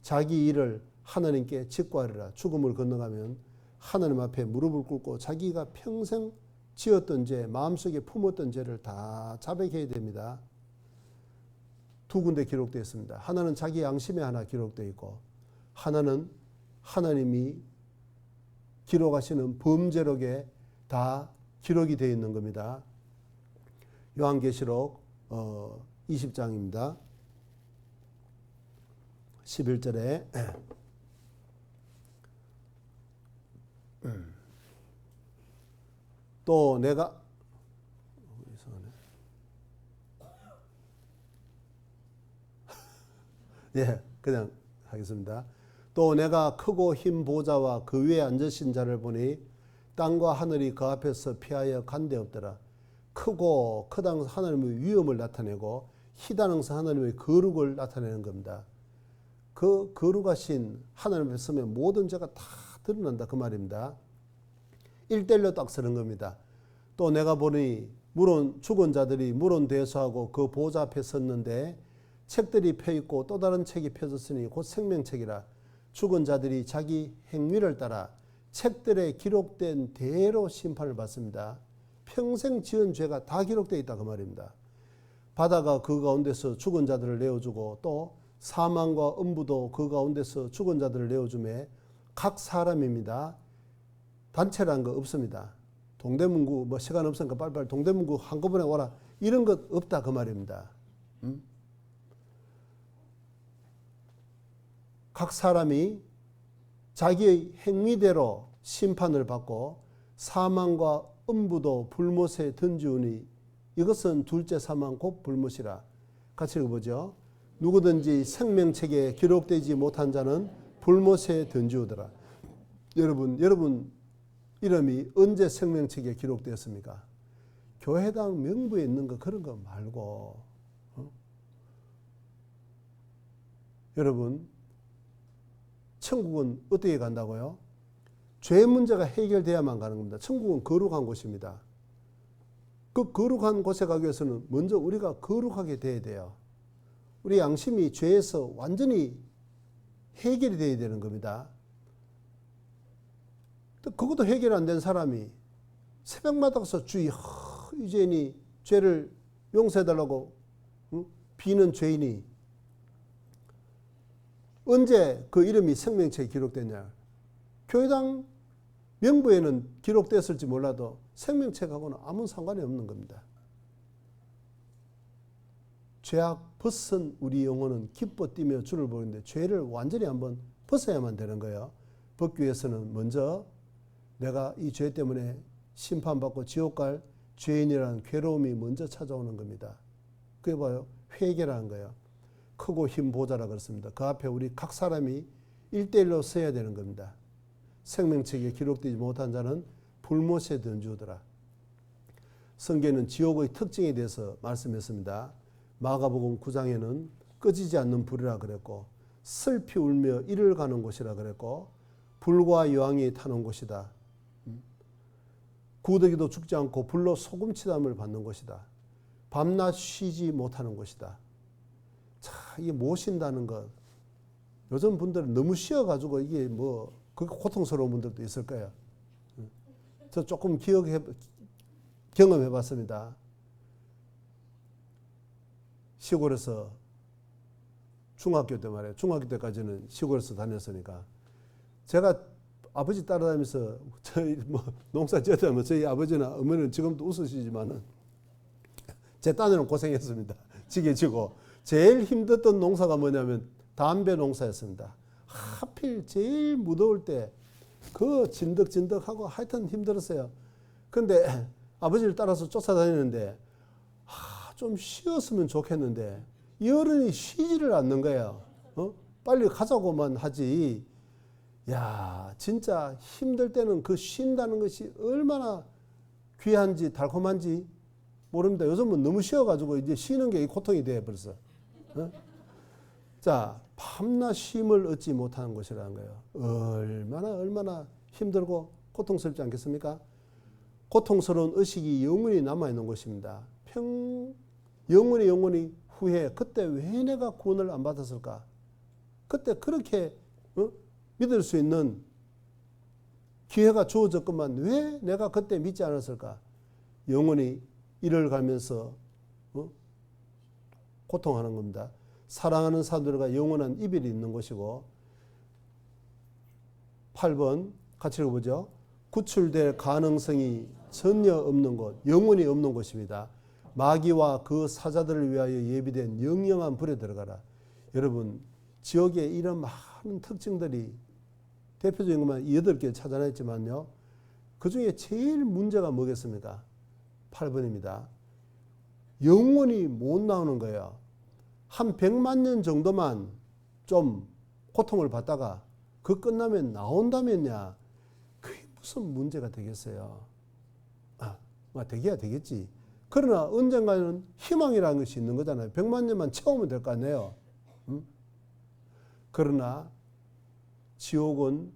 자기 일을 하나님께 직구하리라. 죽음을 건너가면 하나님 앞에 무릎을 꿇고 자기가 평생 지었던 죄, 마음속에 품었던 죄를 다 자백해야 됩니다. 두 군데 기록되어 있습니다. 하나는 자기 양심에 하나 기록되어 있고 하나는 하나님이 기록하시는 범죄록에 다 기록이 되어 있는 겁니다. 요한계시록 20장입니다. 11절에 또 내가 예, 그냥 하겠습니다. 또 내가 크고 흰 보좌와 그 위에 앉으신 자를 보니 땅과 하늘이 그 앞에서 피하여 간데 없더라. 크고 크다는 하나님의 위엄을 나타내고 희다는 하나님의 거룩을 나타내는 겁니다. 그 거룩하신 하나님 앞에 서면 모든 죄가 다 드러난다 그 말입니다. 1대1로 딱 서는 겁니다. 또 내가 보니 물은 죽은 자들이 물은 대수하고 그 보좌 앞에 섰는데 책들이 펴있고 또 다른 책이 펴졌으니 곧 생명책이라. 죽은 자들이 자기 행위를 따라 책들에 기록된 대로 심판을 받습니다. 평생 지은 죄가 다 기록되어 있다 그 말입니다. 바다가 그 가운데서 죽은 자들을 내어주고 또 사망과 음부도 그 가운데서 죽은 자들을 내어주매 각 사람입니다. 단체라는 거 없습니다. 동대문구 뭐 시간 없으니까 빨리빨리 동대문구 한꺼번에 와라 이런 것 없다 그 말입니다. 각 사람이 자기의 행위대로 심판을 받고 사망과 음부도 불못에 던지우니 이것은 둘째 사망 곧 불못이라. 같이 읽어보죠. 누구든지 생명책에 기록되지 못한 자는 불못에 던지우더라. 여러분 이름이 언제 생명책에 기록되었습니까? 교회당 명부에 있는 거 그런 거 말고 여러분 천국은 어떻게 간다고요? 죄 문제가 해결돼야만 가는 겁니다. 천국은 거룩한 곳입니다. 그 거룩한 곳에 가기 위해서는 먼저 우리가 거룩하게 돼야 돼요. 우리 양심이 죄에서 완전히 해결이 돼야 되는 겁니다. 그것도 해결 안 된 사람이 새벽마다 가서 주의 이 죄인이 죄를 용서해달라고 비는 죄인이 언제 그 이름이 생명책에 기록됐냐? 교회당 명부에는 기록됐을지 몰라도 생명책하고는 아무 상관이 없는 겁니다. 죄악 벗은 우리 영혼은 기뻐 뛰며 주를 보는데 죄를 완전히 한번 벗어야만 되는 거예요. 벗기 위해서는 먼저 내가 이 죄 때문에 심판받고 지옥 갈 죄인이라는 괴로움이 먼저 찾아오는 겁니다. 그게 봐요. 회개라는 거예요. 크고 힘 보자라 그렇습니다. 그 앞에 우리 각 사람이 1대1로 서야 되는 겁니다. 생명책에 기록되지 못한 자는 불못에 던지우더라. 성경에는 지옥의 특징에 대해서 말씀했습니다. 마가복음 9장에는 꺼지지 않는 불이라 그랬고, 슬피 울며 이를 가는 곳이라 그랬고, 불과 여왕이 타는 곳이다. 구더기도 죽지 않고 불로 소금치담을 받는 곳이다. 밤낮 쉬지 못하는 곳이다. 자, 이게 모신다는 것. 요즘 분들은 너무 쉬어가지고 이게 뭐, 그게 고통스러운 분들도 있을 거예요. 저 조금 경험해 봤습니다. 시골에서 중학교 때 말이에요. 중학교 때까지는 시골에서 다녔으니까. 제가 아버지 따라다니면서 저희 뭐 농사 지었다면 저희 아버지나 어머니는 지금도 웃으시지만은 제 딴에는 고생했습니다. 지게 지고. 제일 힘들었던 농사가 뭐냐면 담배 농사였습니다. 하필 제일 무더울 때 그 진덕진덕하고 하여튼 힘들었어요. 근데 아버지를 따라서 쫓아다니는데 좀 쉬었으면 좋겠는데 이 어른이 쉬지를 않는 거예요. 빨리 가자고만 하지. 야, 진짜 힘들 때는 그 쉰다는 것이 얼마나 귀한지 달콤한지 모릅니다. 요즘은 너무 쉬어가지고 이제 쉬는 게 고통이 돼 벌써. 자, 밤낮 쉼을 얻지 못하는 것이라는 거예요. 얼마나 힘들고 고통스럽지 않겠습니까? 고통스러운 의식이 영원히 남아있는 것입니다. 영원히 후회. 그때 왜 내가 구원을 안 받았을까? 그때 그렇게 믿을 수 있는 기회가 주어졌건만 왜 내가 그때 믿지 않았을까? 영원히 이를 가면서 고통하는 겁니다. 사랑하는 사람들과 영원한 이별이 있는 것이고, 8번 같이 읽어보죠. 구출될 가능성이 전혀 없는 곳, 영원히 없는 곳입니다. 마귀와 그 사자들을 위하여 예비된 영영한 불에 들어가라. 여러분, 지옥에 이런 많은 특징들이 대표적인 것만 8개 찾아냈지만요. 그 중에 제일 문제가 뭐겠습니까? 8번입니다. 영원히 못 나오는 거예요. 한 100만 년 정도만 좀 고통을 받다가 그 끝나면 나온다면야 그게 무슨 문제가 되겠어요. 되게야 되겠지. 그러나 언젠가는 희망이라는 것이 있는 거잖아요. 100만 년만 채우면 될 거 아니에요. 그러나 지옥은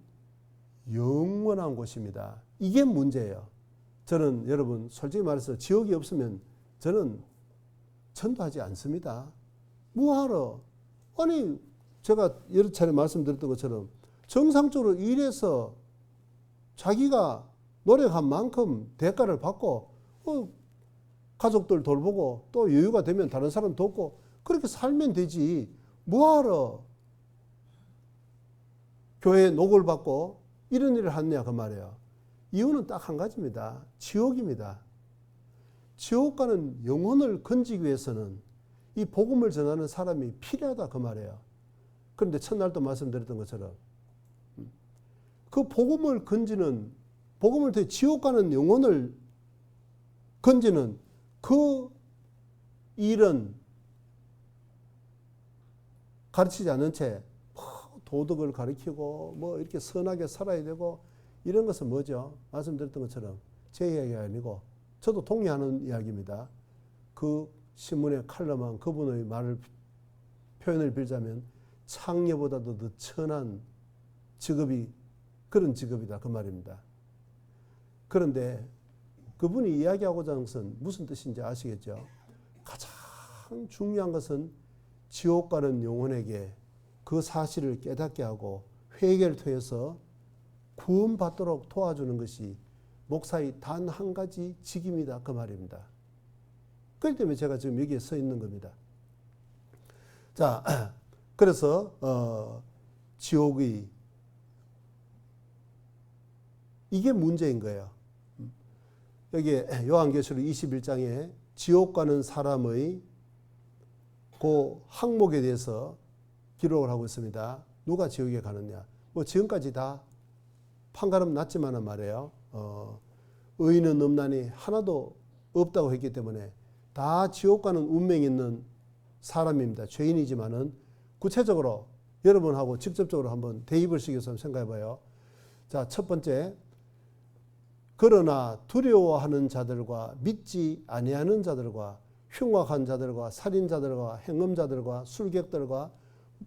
영원한 곳입니다. 이게 문제예요. 저는 여러분 솔직히 말해서 지옥이 없으면 저는 전도하지 않습니다. 뭐하러? 아니 제가 여러 차례 말씀드렸던 것처럼 정상적으로 일해서 자기가 노력한 만큼 대가를 받고 가족들 돌보고 또 여유가 되면 다른 사람 돕고 그렇게 살면 되지. 뭐하러 교회에 녹을 받고 이런 일을 하느냐 그 말이에요. 이유는 딱 한 가지입니다. 지옥입니다. 지옥 가는 영혼을 건지기 위해서는 이 복음을 전하는 사람이 필요하다 그 말이에요. 그런데 첫날도 말씀드렸던 것처럼 그 복음을 건지는, 복음을 통해 지옥 가는 영혼을 건지는 그 일은 가르치지 않은 채 도덕을 가르치고 뭐 이렇게 선하게 살아야 되고 이런 것은 뭐죠? 말씀드렸던 것처럼 제 이야기가 아니고 저도 동의하는 이야기입니다. 그 신문의 칼럼한 그분의 표현을 빌자면 창녀보다도 더 천한 직업이 그런 직업이다 그 말입니다. 그런데 그분이 이야기하고자 하는 것은 무슨 뜻인지 아시겠죠? 가장 중요한 것은 지옥 가는 영혼에게 그 사실을 깨닫게 하고 회개를 통해서 구원받도록 도와주는 것이 목사의 단 한 가지 직임이다 그 말입니다. 그렇기 때문에 제가 지금 여기에 서 있는 겁니다. 자, 그래서 지옥의 이게 문제인 거예요. 여기 요한계시록 21장에 지옥 가는 사람의 그 항목에 대해서 기록을 하고 있습니다. 누가 지옥에 가느냐? 뭐 지금까지 다 판가름 났지만은 말이에요. 의인은 없나니 하나도 없다고 했기 때문에 다 지옥 가는 운명이 있는 사람입니다. 죄인이지만은 구체적으로 여러분하고 직접적으로 한번 대입을 시켜서 생각해 봐요. 자, 첫 번째. 그러나 두려워하는 자들과 믿지 아니하는 자들과 흉악한 자들과 살인자들과 행음자들과 술객들과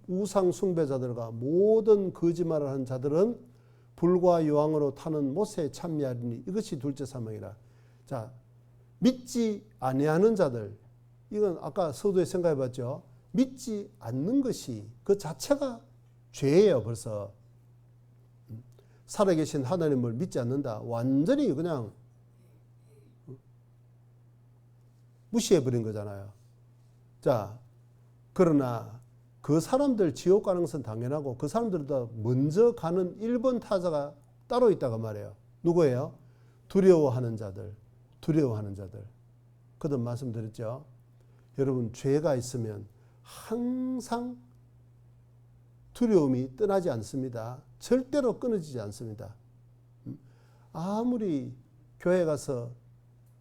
우상 숭배자들과 모든 거짓말을 하는 자들은 불과 여왕으로 타는 못에 참여하리니 이것이 둘째 사망이라. 자, 믿지 아니하는 자들, 이건 아까 서두에 생각해 봤죠. 믿지 않는 것이 그 자체가 죄예요. 벌써 살아계신 하나님을 믿지 않는다. 완전히 그냥 무시해버린 거잖아요. 자, 그러나 그 사람들 지옥 가는 것은 당연하고 그 사람들보다 먼저 가는 1번 타자가 따로 있다고 말해요. 누구예요? 두려워하는 자들. 두려워하는 자들. 그도 말씀드렸죠. 여러분, 죄가 있으면 항상 두려움이 떠나지 않습니다. 절대로 끊어지지 않습니다. 아무리 교회 가서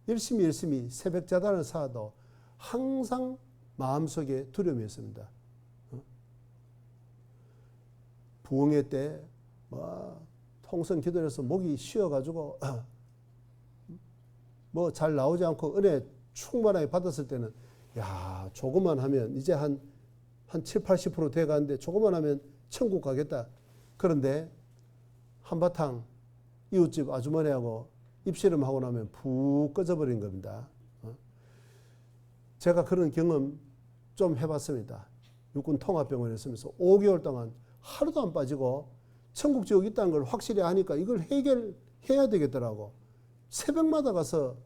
열심히 새벽 자단을 쌓아도 항상 마음속에 두려움이 있습니다. 부흥회 때 통성 기도해서 목이 쉬어가지고 뭐 잘 나오지 않고 은혜 충만하게 받았을 때는 야, 조금만 하면 이제 한 7, 80% 돼가는데 조금만 하면 천국 가겠다. 그런데 한바탕 이웃집 아주머니하고 입씨름하고 나면 푹 꺼져버린 겁니다. 제가 그런 경험 좀 해봤습니다. 육군 통합병원에 있으면서 5개월 동안 하루도 안 빠지고 천국 지옥 있다는 걸 확실히 아니까 이걸 해결해야 되겠더라고. 새벽마다 가서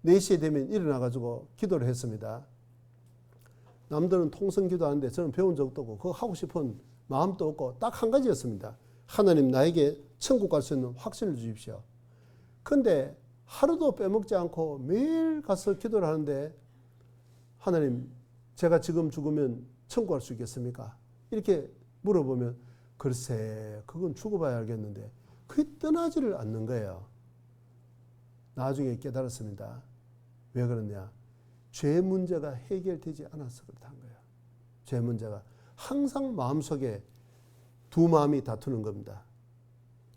4시에 되면 일어나가지고 기도를 했습니다. 남들은 통성 기도하는데 저는 배운 적도 없고 그거 하고 싶은 마음도 없고 딱 한 가지였습니다. 하나님, 나에게 천국 갈 수 있는 확신을 주십시오. 근데 하루도 빼먹지 않고 매일 가서 기도를 하는데 하나님, 제가 지금 죽으면 천국 갈 수 있겠습니까? 이렇게 물어보면 글쎄, 그건 죽어봐야 알겠는데 그게 떠나지를 않는 거예요. 나중에 깨달았습니다. 왜 그러냐? 죄 문제가 해결되지 않아서 그렇다는 거예요. 죄 문제가 항상 마음속에 두 마음이 다투는 겁니다.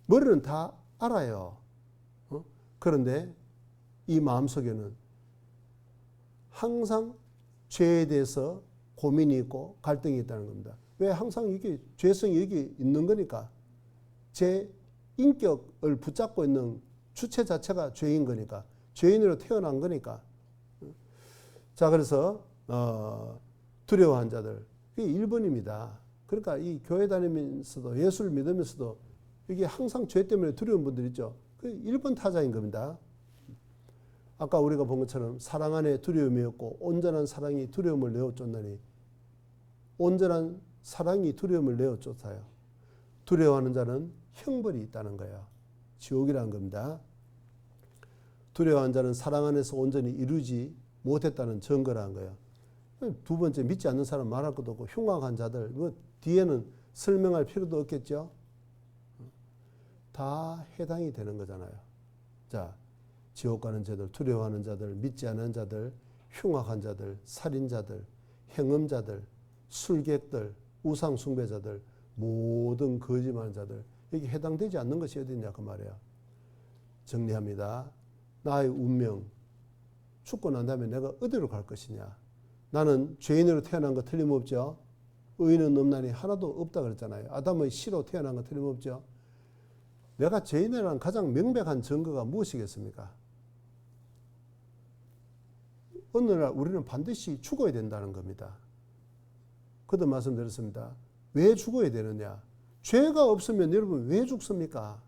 머리는 다 알아요. 그런데 이 마음속에는 항상 죄에 대해서 고민이 있고 갈등이 있다는 겁니다. 왜? 항상 이게 죄성이 여기 있는 거니까. 제 인격을 붙잡고 있는 주체 자체가 죄인 거니까. 죄인으로 태어난 거니까. 자, 그래서 두려워한 자들, 그게 1번입니다. 그러니까 이 교회 다니면서도 예수를 믿으면서도 이게 항상 죄 때문에 두려운 분들 있죠. 그 1번 타자인 겁니다. 아까 우리가 본 것처럼 사랑 안에 두려움이 없고 온전한 사랑이 두려움을 내어 쫓나니, 온전한 사랑이 두려움을 내어 쫓아요. 두려워하는 자는 형벌이 있다는 거예요. 지옥이라는 겁니다. 두려워하는 자는 사랑 안에서 온전히 이루지 못했다는 증거라는 거예요. 두 번째, 믿지 않는 사람 말할 것도 없고 흉악한 자들, 뭐 뒤에는 설명할 필요도 없겠죠. 다 해당이 되는 거잖아요. 자, 지옥 가는 자들, 두려워하는 자들, 믿지 않는 자들, 흉악한 자들, 살인자들, 행음자들, 술객들, 우상 숭배자들, 모든 거짓말하는 자들, 여기 해당되지 않는 것이 어디 있냐 그 말이에요. 정리합니다. 나의 운명, 죽고 난 다음에 내가 어디로 갈 것이냐. 나는 죄인으로 태어난 거 틀림없죠. 의인은 없나니 하나도 없다 그랬잖아요. 아담의 씨로 태어난 거 틀림없죠. 내가 죄인이라는 가장 명백한 증거가 무엇이겠습니까? 어느 날 우리는 반드시 죽어야 된다는 겁니다. 그도 말씀드렸습니다. 왜 죽어야 되느냐? 죄가 없으면 여러분 왜 죽습니까?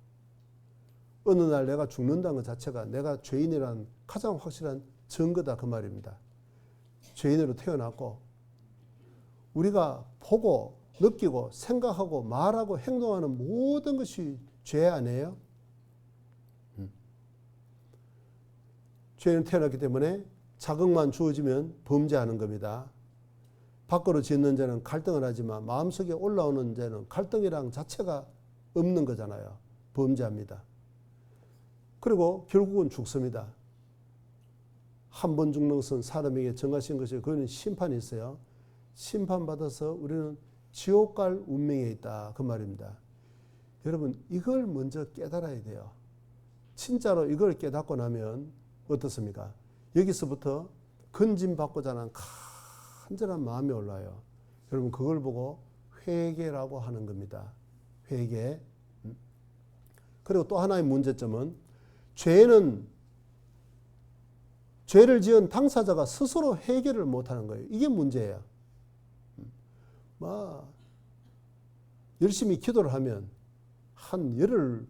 어느 날 내가 죽는다는 것 자체가 내가 죄인이라는 가장 확실한 증거다 그 말입니다. 죄인으로 태어났고 우리가 보고 느끼고 생각하고 말하고 행동하는 모든 것이 죄 아니에요? 죄인으로 태어났기 때문에 자극만 주어지면 범죄하는 겁니다. 밖으로 짓는 자는 갈등을 하지만 마음속에 올라오는 자는 갈등이랑 자체가 없는 거잖아요. 범죄합니다. 그리고 결국은 죽습니다. 한 번 죽는 것은 사람에게 정하신 것이고 그거는 심판이 있어요. 심판받아서 우리는 지옥 갈 운명에 있다. 그 말입니다. 여러분 이걸 먼저 깨달아야 돼요. 진짜로 이걸 깨닫고 나면 어떻습니까? 여기서부터 건짐받고자 하는 간절한 마음이 올라요. 여러분 그걸 보고 회개라고 하는 겁니다. 회개. 그리고 또 하나의 문제점은 죄를 지은 당사자가 스스로 해결을 못하는 거예요. 이게 문제예요. 열심히 기도를 하면 한 열흘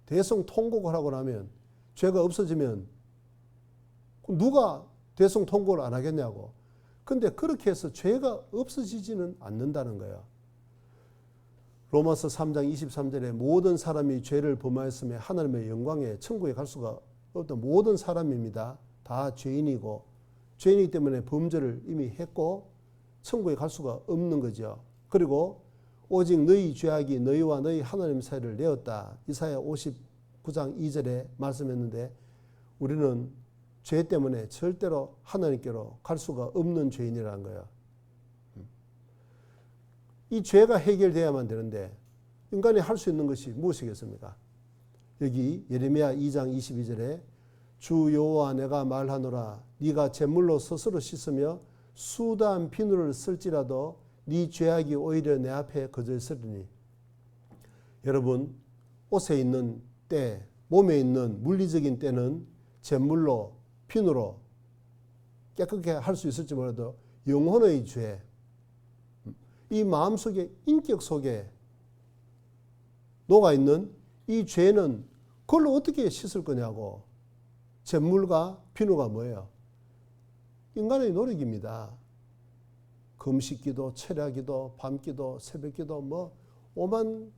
대성통곡을 하고 나면 죄가 없어지면 누가 대성통곡을 안 하겠냐고. 근데 그렇게 해서 죄가 없어지지는 않는다는 거예요. 로마서 3장 23절에 모든 사람이 죄를 범하였으며 하나님의 영광에 천국에 갈 수가 없던 모든 사람입니다. 다 죄인이고 죄인이기 때문에 범죄를 이미 했고 천국에 갈 수가 없는 거죠. 그리고 오직 너희 죄악이 너희와 너희 하나님 사이를 내었다. 이사야 59장 2절에 말씀했는데 우리는 죄 때문에 절대로 하나님께로 갈 수가 없는 죄인이라는 거예요. 이 죄가 해결돼야만 되는데 인간이 할 수 있는 것이 무엇이겠습니까? 여기 예레미야 2장 22절에 주 여호와 내가 말하노라 네가 제물로 스스로 씻으며 수다한 비누를 쓸지라도 네 죄악이 오히려 내 앞에 거저 있으리니. 여러분 옷에 있는 때, 몸에 있는 물리적인 때는 제물로 비누로 깨끗하게 할 수 있을지 몰라도 영혼의 죄, 이 마음속에 인격 속에 녹아있는 이 죄는 그걸로 어떻게 씻을 거냐고. 제물과 비누가 뭐예요? 인간의 노력입니다. 금식기도, 철야기도, 밤기도, 새벽기도 오만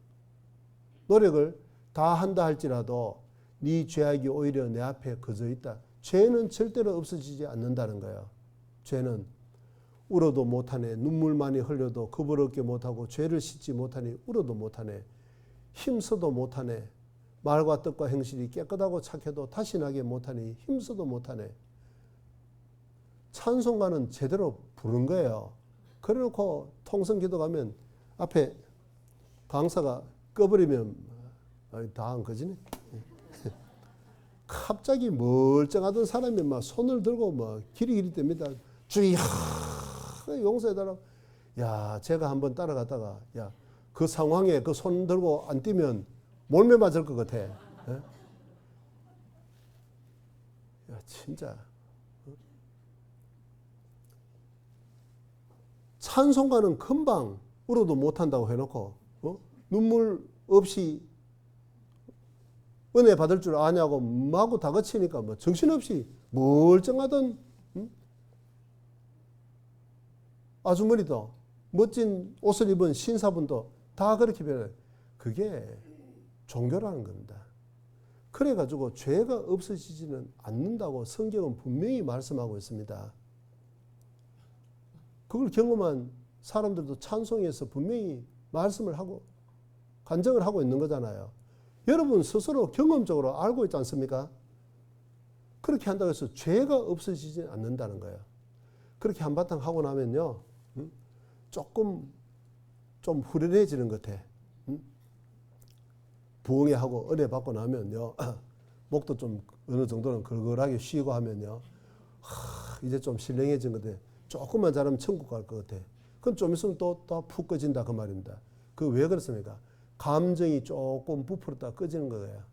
노력을 다 한다 할지라도 네 죄악이 오히려 내 앞에 거저 있다. 죄는 절대로 없어지지 않는다는 거예요. 죄는 울어도 못하네. 눈물 많이 흘려도 겁을 얻게 못하고 죄를 씻지 못하니 울어도 못하네. 힘써도 못하네. 말과 뜻과 행실이 깨끗하고 착해도 다시 나게 못하니 힘써도 못하네. 찬송가는 제대로 부른 거예요. 그래놓고 통성기도 가면 앞에 강사가 꺼버리면 다 한 거지네. 갑자기 멀쩡하던 사람이 막 손을 들고 막 기리기리 됩니다. 주여 용서해달라고. 야, 제가 한번 따라갔다가 야, 그 상황에 그 손 들고 안 뛰면 몰매 맞을 것 같아. 예? 야, 진짜. 찬송가는 금방 울어도 못한다고 해놓고 눈물 없이 은혜 받을 줄 아냐고 마구 다그치니까 정신없이 멀쩡하던 아주머니도 멋진 옷을 입은 신사분도 다 그렇게 변해요. 그게 종교라는 겁니다. 그래가지고 죄가 없어지지는 않는다고 성경은 분명히 말씀하고 있습니다. 그걸 경험한 사람들도 찬송에서 분명히 말씀을 하고 간증을 하고 있는 거잖아요. 여러분 스스로 경험적으로 알고 있지 않습니까? 그렇게 한다고 해서 죄가 없어지지 않는다는 거예요. 그렇게 한바탕 하고 나면요, 조금 좀 후련해지는 것 같아. 부흥회하고 은혜 받고 나면요, 목도 좀 어느 정도는 걸걸하게 쉬고 하면요, 이제 좀 신령해진 것 같아. 조금만 잘하면 천국 갈 것 같아. 그건 좀 있으면 또 푹 꺼진다 그 말입니다. 그 왜 그렇습니까? 감정이 조금 부풀었다 꺼지는 거예요.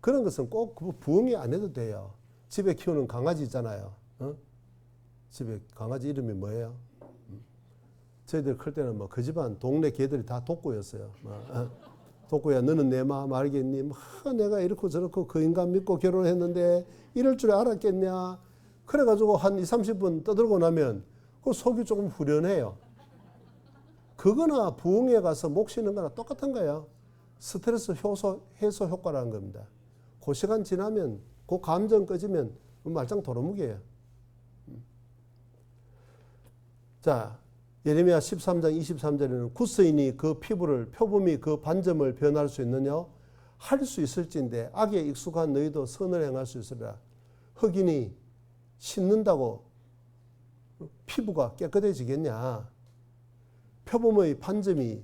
그런 것은 꼭 부흥이 안 해도 돼요. 집에 키우는 강아지 있잖아요. 집에 강아지 이름이 뭐예요? 저희들 클 때는 그 집안 동네 개들이 다 독고였어요. 독고야 너는 내 마음 알겠니? 내가 이렇고 저렇고 그 인간 믿고 결혼했는데 이럴 줄 알았겠냐? 그래가지고 한 20-30분 떠들고 나면 그 속이 조금 후련해요. 그거나 부흥회 가서 목 쉬는 거나 똑같은 거예요. 스트레스 해소 효과라는 겁니다. 그 시간 지나면 그 감정 꺼지면 말짱 도루묵이에요. 자, 예레미야 13장 23절에는 구스인이 그 피부를 표범이 그 반점을 변할 수 있느냐? 할 수 있을진데 악에 익숙한 너희도 선을 행할 수 있으리라. 흑인이 씻는다고 피부가 깨끗해지겠냐? 표범의 반점이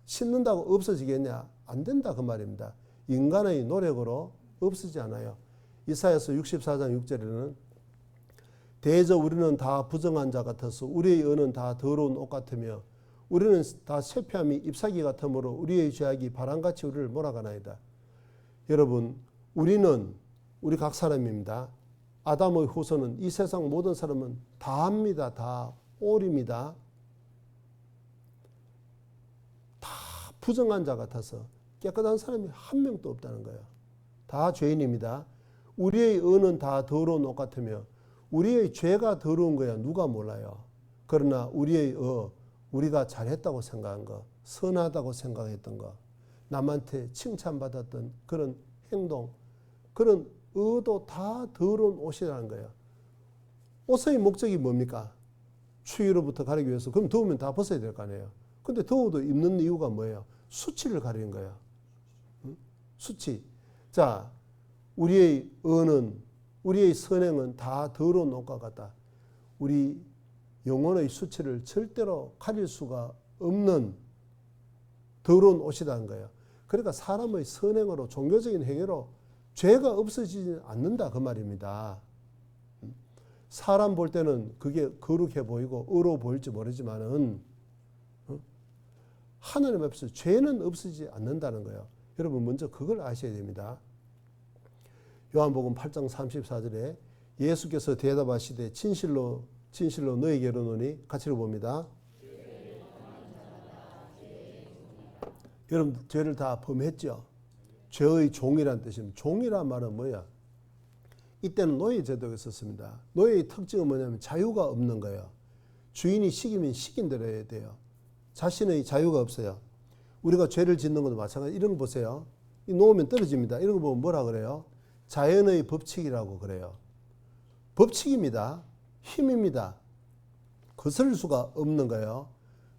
씻는다고 없어지겠냐? 안 된다 그 말입니다. 인간의 노력으로 없어지지 않아요. 이사야서 64장 6절에는 대저 우리는 다 부정한 자 같아서 우리의 의는 다 더러운 옷 같으며 우리는 다 쇠폐함이 잎사귀 같으므로 우리의 죄악이 바람같이 우리를 몰아가나이다. 여러분, 우리 각 사람입니다. 아담의 후손은 이 세상 모든 사람은 다 합니다. 다 꼴입니다. 다 부정한 자 같아서 깨끗한 사람이 한 명도 없다는 거예요. 다 죄인입니다. 우리의 의는 다 더러운 옷 같으며 우리의 죄가 더러운 거야 누가 몰라요. 그러나 우리의 우리가 잘했다고 생각한 거, 선하다고 생각했던 거, 남한테 칭찬받았던 그런 행동, 그런 의도 다 더러운 옷이라는 거예요. 옷의 목적이 뭡니까? 추위로부터 가리기 위해서. 그럼 더우면 다 벗어야 될 거 아니에요. 근데 더워도 입는 이유가 뭐예요? 수치를 가리는 거예요. 수치. 자, 우리의 의는, 우리의 선행은 다 더러운 옷과 같다. 우리 영혼의 수치를 절대로 가릴 수가 없는 더러운 옷이라는 거예요. 그러니까 사람의 선행으로, 종교적인 행위로 죄가 없어지지 않는다 그 말입니다. 사람 볼 때는 그게 거룩해 보이고 의로워 보일지 모르지만은 하나님 앞에서 죄는 없어지지 않는다는 거예요. 여러분 먼저 그걸 아셔야 됩니다. 요한복음 8장 34절에 예수께서 대답하시되 진실로 너희에게로 오노니 같이 읽어봅니다. 여러분 죄를 다 범했죠. 죄의 종이란 뜻입니다. 종이란 말은 뭐야? 이때는 노예 제도가 있었습니다. 노예의 특징은 뭐냐면 자유가 없는 거예요. 주인이 시키면 시킨 대로 해야 돼요. 자신의 자유가 없어요. 우리가 죄를 짓는 것도 마찬가지. 이런 거 보세요. 놓으면 떨어집니다. 이런 거 보면 뭐라 그래요? 자연의 법칙이라고 그래요. 법칙입니다. 힘입니다. 거스를 수가 없는 거예요.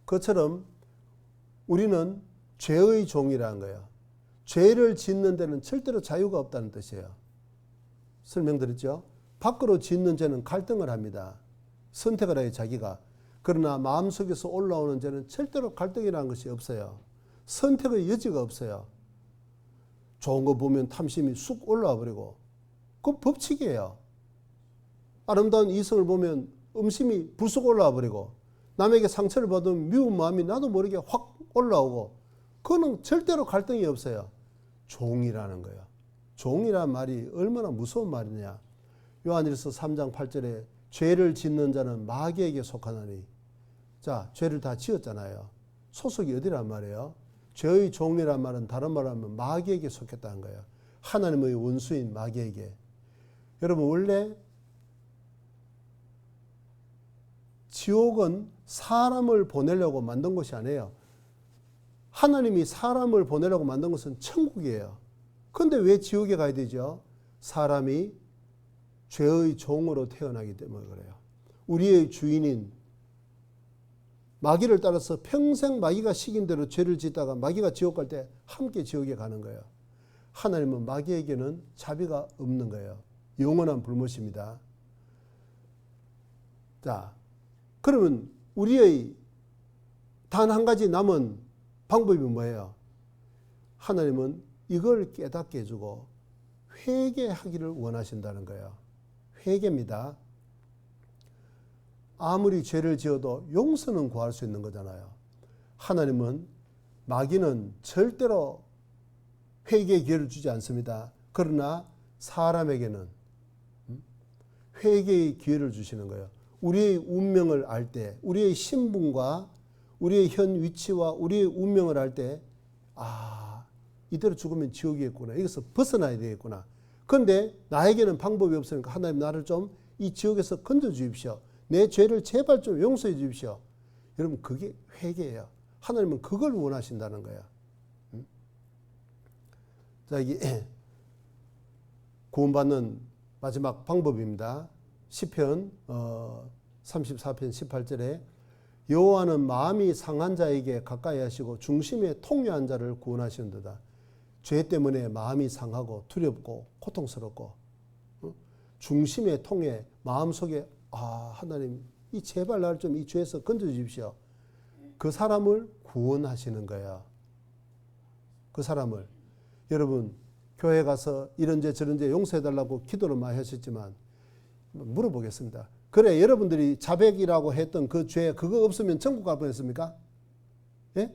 그처럼 우리는 죄의 종이라는 거예요. 죄를 짓는 데는 절대로 자유가 없다는 뜻이에요. 설명드렸죠? 밖으로 짓는 죄는 갈등을 합니다. 선택을 해요, 자기가. 그러나 마음속에서 올라오는 죄는 절대로 갈등이라는 것이 없어요. 선택의 여지가 없어요. 좋은 거 보면 탐심이 쑥 올라와 버리고. 그 법칙이에요. 아름다운 이성을 보면 음심이 불쑥 올라와 버리고, 남에게 상처를 받으면 미운 마음이 나도 모르게 확 올라오고, 그거는 절대로 갈등이 없어요. 종이라는 거예요. 종이라는 말이 얼마나 무서운 말이냐. 요한일서 3장 8절에 죄를 짓는 자는 마귀에게 속하나니. 자, 죄를 다 지었잖아요. 소속이 어디란 말이에요? 죄의 종이란 말은 다른 말로 하면 마귀에게 속했다는 거예요. 하나님의 원수인 마귀에게. 여러분 원래 지옥은 사람을 보내려고 만든 것이 아니에요. 하나님이 사람을 보내려고 만든 것은 천국이에요. 그런데 왜 지옥에 가야 되죠? 사람이 죄의 종으로 태어나기 때문에 그래요. 우리의 주인인 마귀를 따라서 평생 마귀가 시킨 대로 죄를 짓다가 마귀가 지옥 갈 때 함께 지옥에 가는 거예요. 하나님은 마귀에게는 자비가 없는 거예요. 영원한 불못입니다. 자, 그러면 우리의 단 한 가지 남은 방법이 뭐예요? 하나님은 이걸 깨닫게 해주고 회개하기를 원하신다는 거예요. 회개입니다. 아무리 죄를 지어도 용서는 구할 수 있는 거잖아요. 하나님은 마귀는 절대로 회개의 기회를 주지 않습니다. 그러나 사람에게는 회개의 기회를 주시는 거예요. 우리의 운명을 알 때, 우리의 신분과 우리의 현 위치와 우리의 운명을 알 때, 이대로 죽으면 지옥이겠구나. 여기서 벗어나야 되겠구나. 그런데 나에게는 방법이 없으니까 하나님 나를 좀 이 지옥에서 건져 주십시오. 내 죄를 제발 좀 용서해 주십시오. 여러분 그게 회개예요. 하나님은 그걸 원하신다는 거야. 자, 이게 구원받는 마지막 방법입니다. 시편 34편 18절에 여호와는 마음이 상한 자에게 가까이 하시고 중심에 통회한 자를 구원하시는도다. 죄 때문에 마음이 상하고 두렵고 고통스럽고 중심의 통해, 마음속에 하나님 이 제발 나를 좀 이 죄에서 건져 주십시오. 그 사람을 구원하시는 거예요. 그 사람을. 여러분 교회 가서 이런 죄 저런 죄 용서해 달라고 기도를 많이 하셨지만 물어보겠습니다. 그래 여러분들이 자백이라고 했던 그 죄 그거 없으면 천국 갈 뻔했습니까? 예?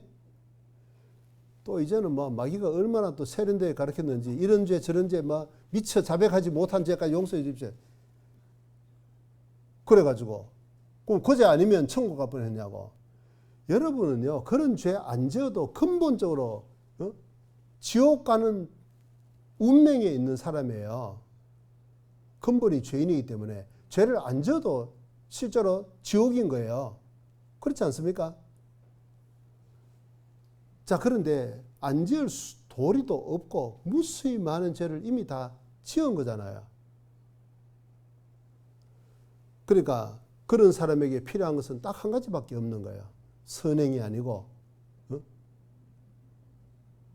또 이제는 뭐 마귀가 얼마나 또 세련되게 가르쳤는지 이런 죄 저런 죄 막 미처 자백하지 못한 죄까지 용서해 주십시오. 그래가지고 그럼 그 죄 아니면 천국 갈 뻔했냐고. 여러분은요 그런 죄 안 지어도 근본적으로 지옥 가는 운명에 있는 사람이에요. 근본이 죄인이기 때문에 죄를 안 지어도 실제로 지옥인 거예요. 그렇지 않습니까? 자, 그런데 안 지을 도리도 없고 무수히 많은 죄를 이미 다 지은 거잖아요. 그러니까 그런 사람에게 필요한 것은 딱 한 가지밖에 없는 거예요. 선행이 아니고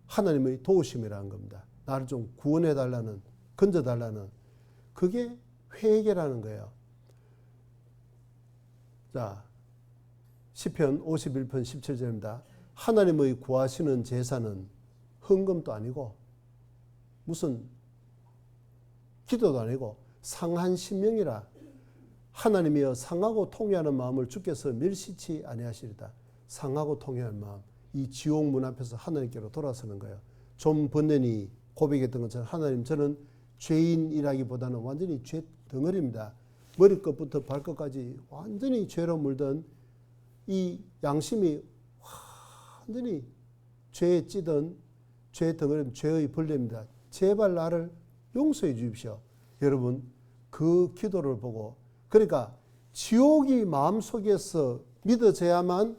하나님의 도우심이라는 겁니다. 나를 좀 구원해 달라는, 건져 달라는 그게 회개라는 거예요. 자, 시편 51편 17절입니다. 하나님의 구하시는 제사는 헌금도 아니고 무슨 기도도 아니고 상한 심령이라 하나님이여 상하고 통회하는 마음을 주께서 멸시치 아니하시리다. 상하고 통회하는 마음. 이 지옥 문 앞에서 하나님께로 돌아서는 거예요. 좀 번뇌니 고백했던 것처럼 하나님 저는 죄인이라기보다는 완전히 죄 덩어리입니다. 머리끝부터 발끝까지 완전히 죄로 물든 이 양심이 완전히 죄에 찌든 죄 덩어리, 죄의 벌레입니다. 제발 나를 용서해 주십시오. 여러분 그 기도를 보고 그러니까 지옥이 마음속에서 믿어져야만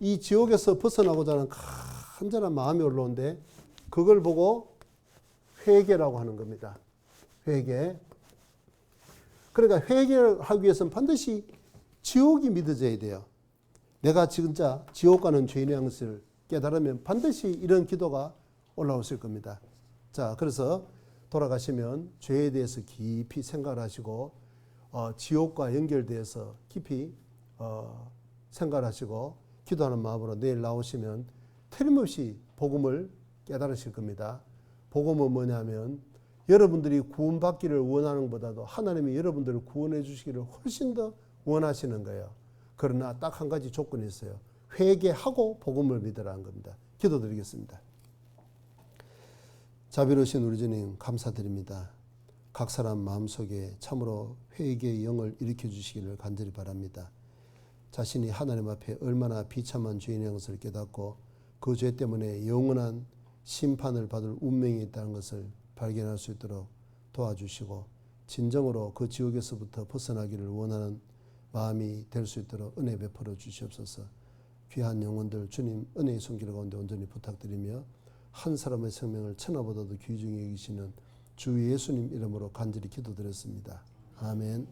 이 지옥에서 벗어나고자 하는 간절한 마음이 올라오는데 그걸 보고 회개라고 하는 겁니다. 회개. 그러니까 회개를 하기 위해서는 반드시 지옥이 믿어져야 돼요. 내가 진짜 지옥 가는 죄인이라는 것을 깨달으면 반드시 이런 기도가 올라오실 겁니다. 자, 그래서 돌아가시면 죄에 대해서 깊이 생각을 하시고 지옥과 연결돼서 깊이 생각을 하시고 기도하는 마음으로 내일 나오시면 틀림없이 복음을 깨달으실 겁니다. 복음은 뭐냐면 여러분들이 구원받기를 원하는 것보다도 하나님이 여러분들을 구원해 주시기를 훨씬 더 원하시는 거예요. 그러나 딱 한 가지 조건이 있어요. 회개하고 복음을 믿으라는 겁니다. 기도드리겠습니다. 자비로우신 우리 주님 감사드립니다. 각 사람 마음속에 참으로 회개의 영을 일으켜 주시기를 간절히 바랍니다. 자신이 하나님 앞에 얼마나 비참한 죄인인 것을 깨닫고 그 죄 때문에 영원한 심판을 받을 운명이 있다는 것을 발견할 수 있도록 도와주시고 진정으로 그 지옥에서부터 벗어나기를 원하는 마음이 될 수 있도록 은혜 베풀어 주시옵소서. 귀한 영혼들 주님 은혜의 손길 가운데 온전히 부탁드리며 한 사람의 생명을 천하보다도 귀중히 여기시는 주 예수님 이름으로 간절히 기도드렸습니다. 아멘.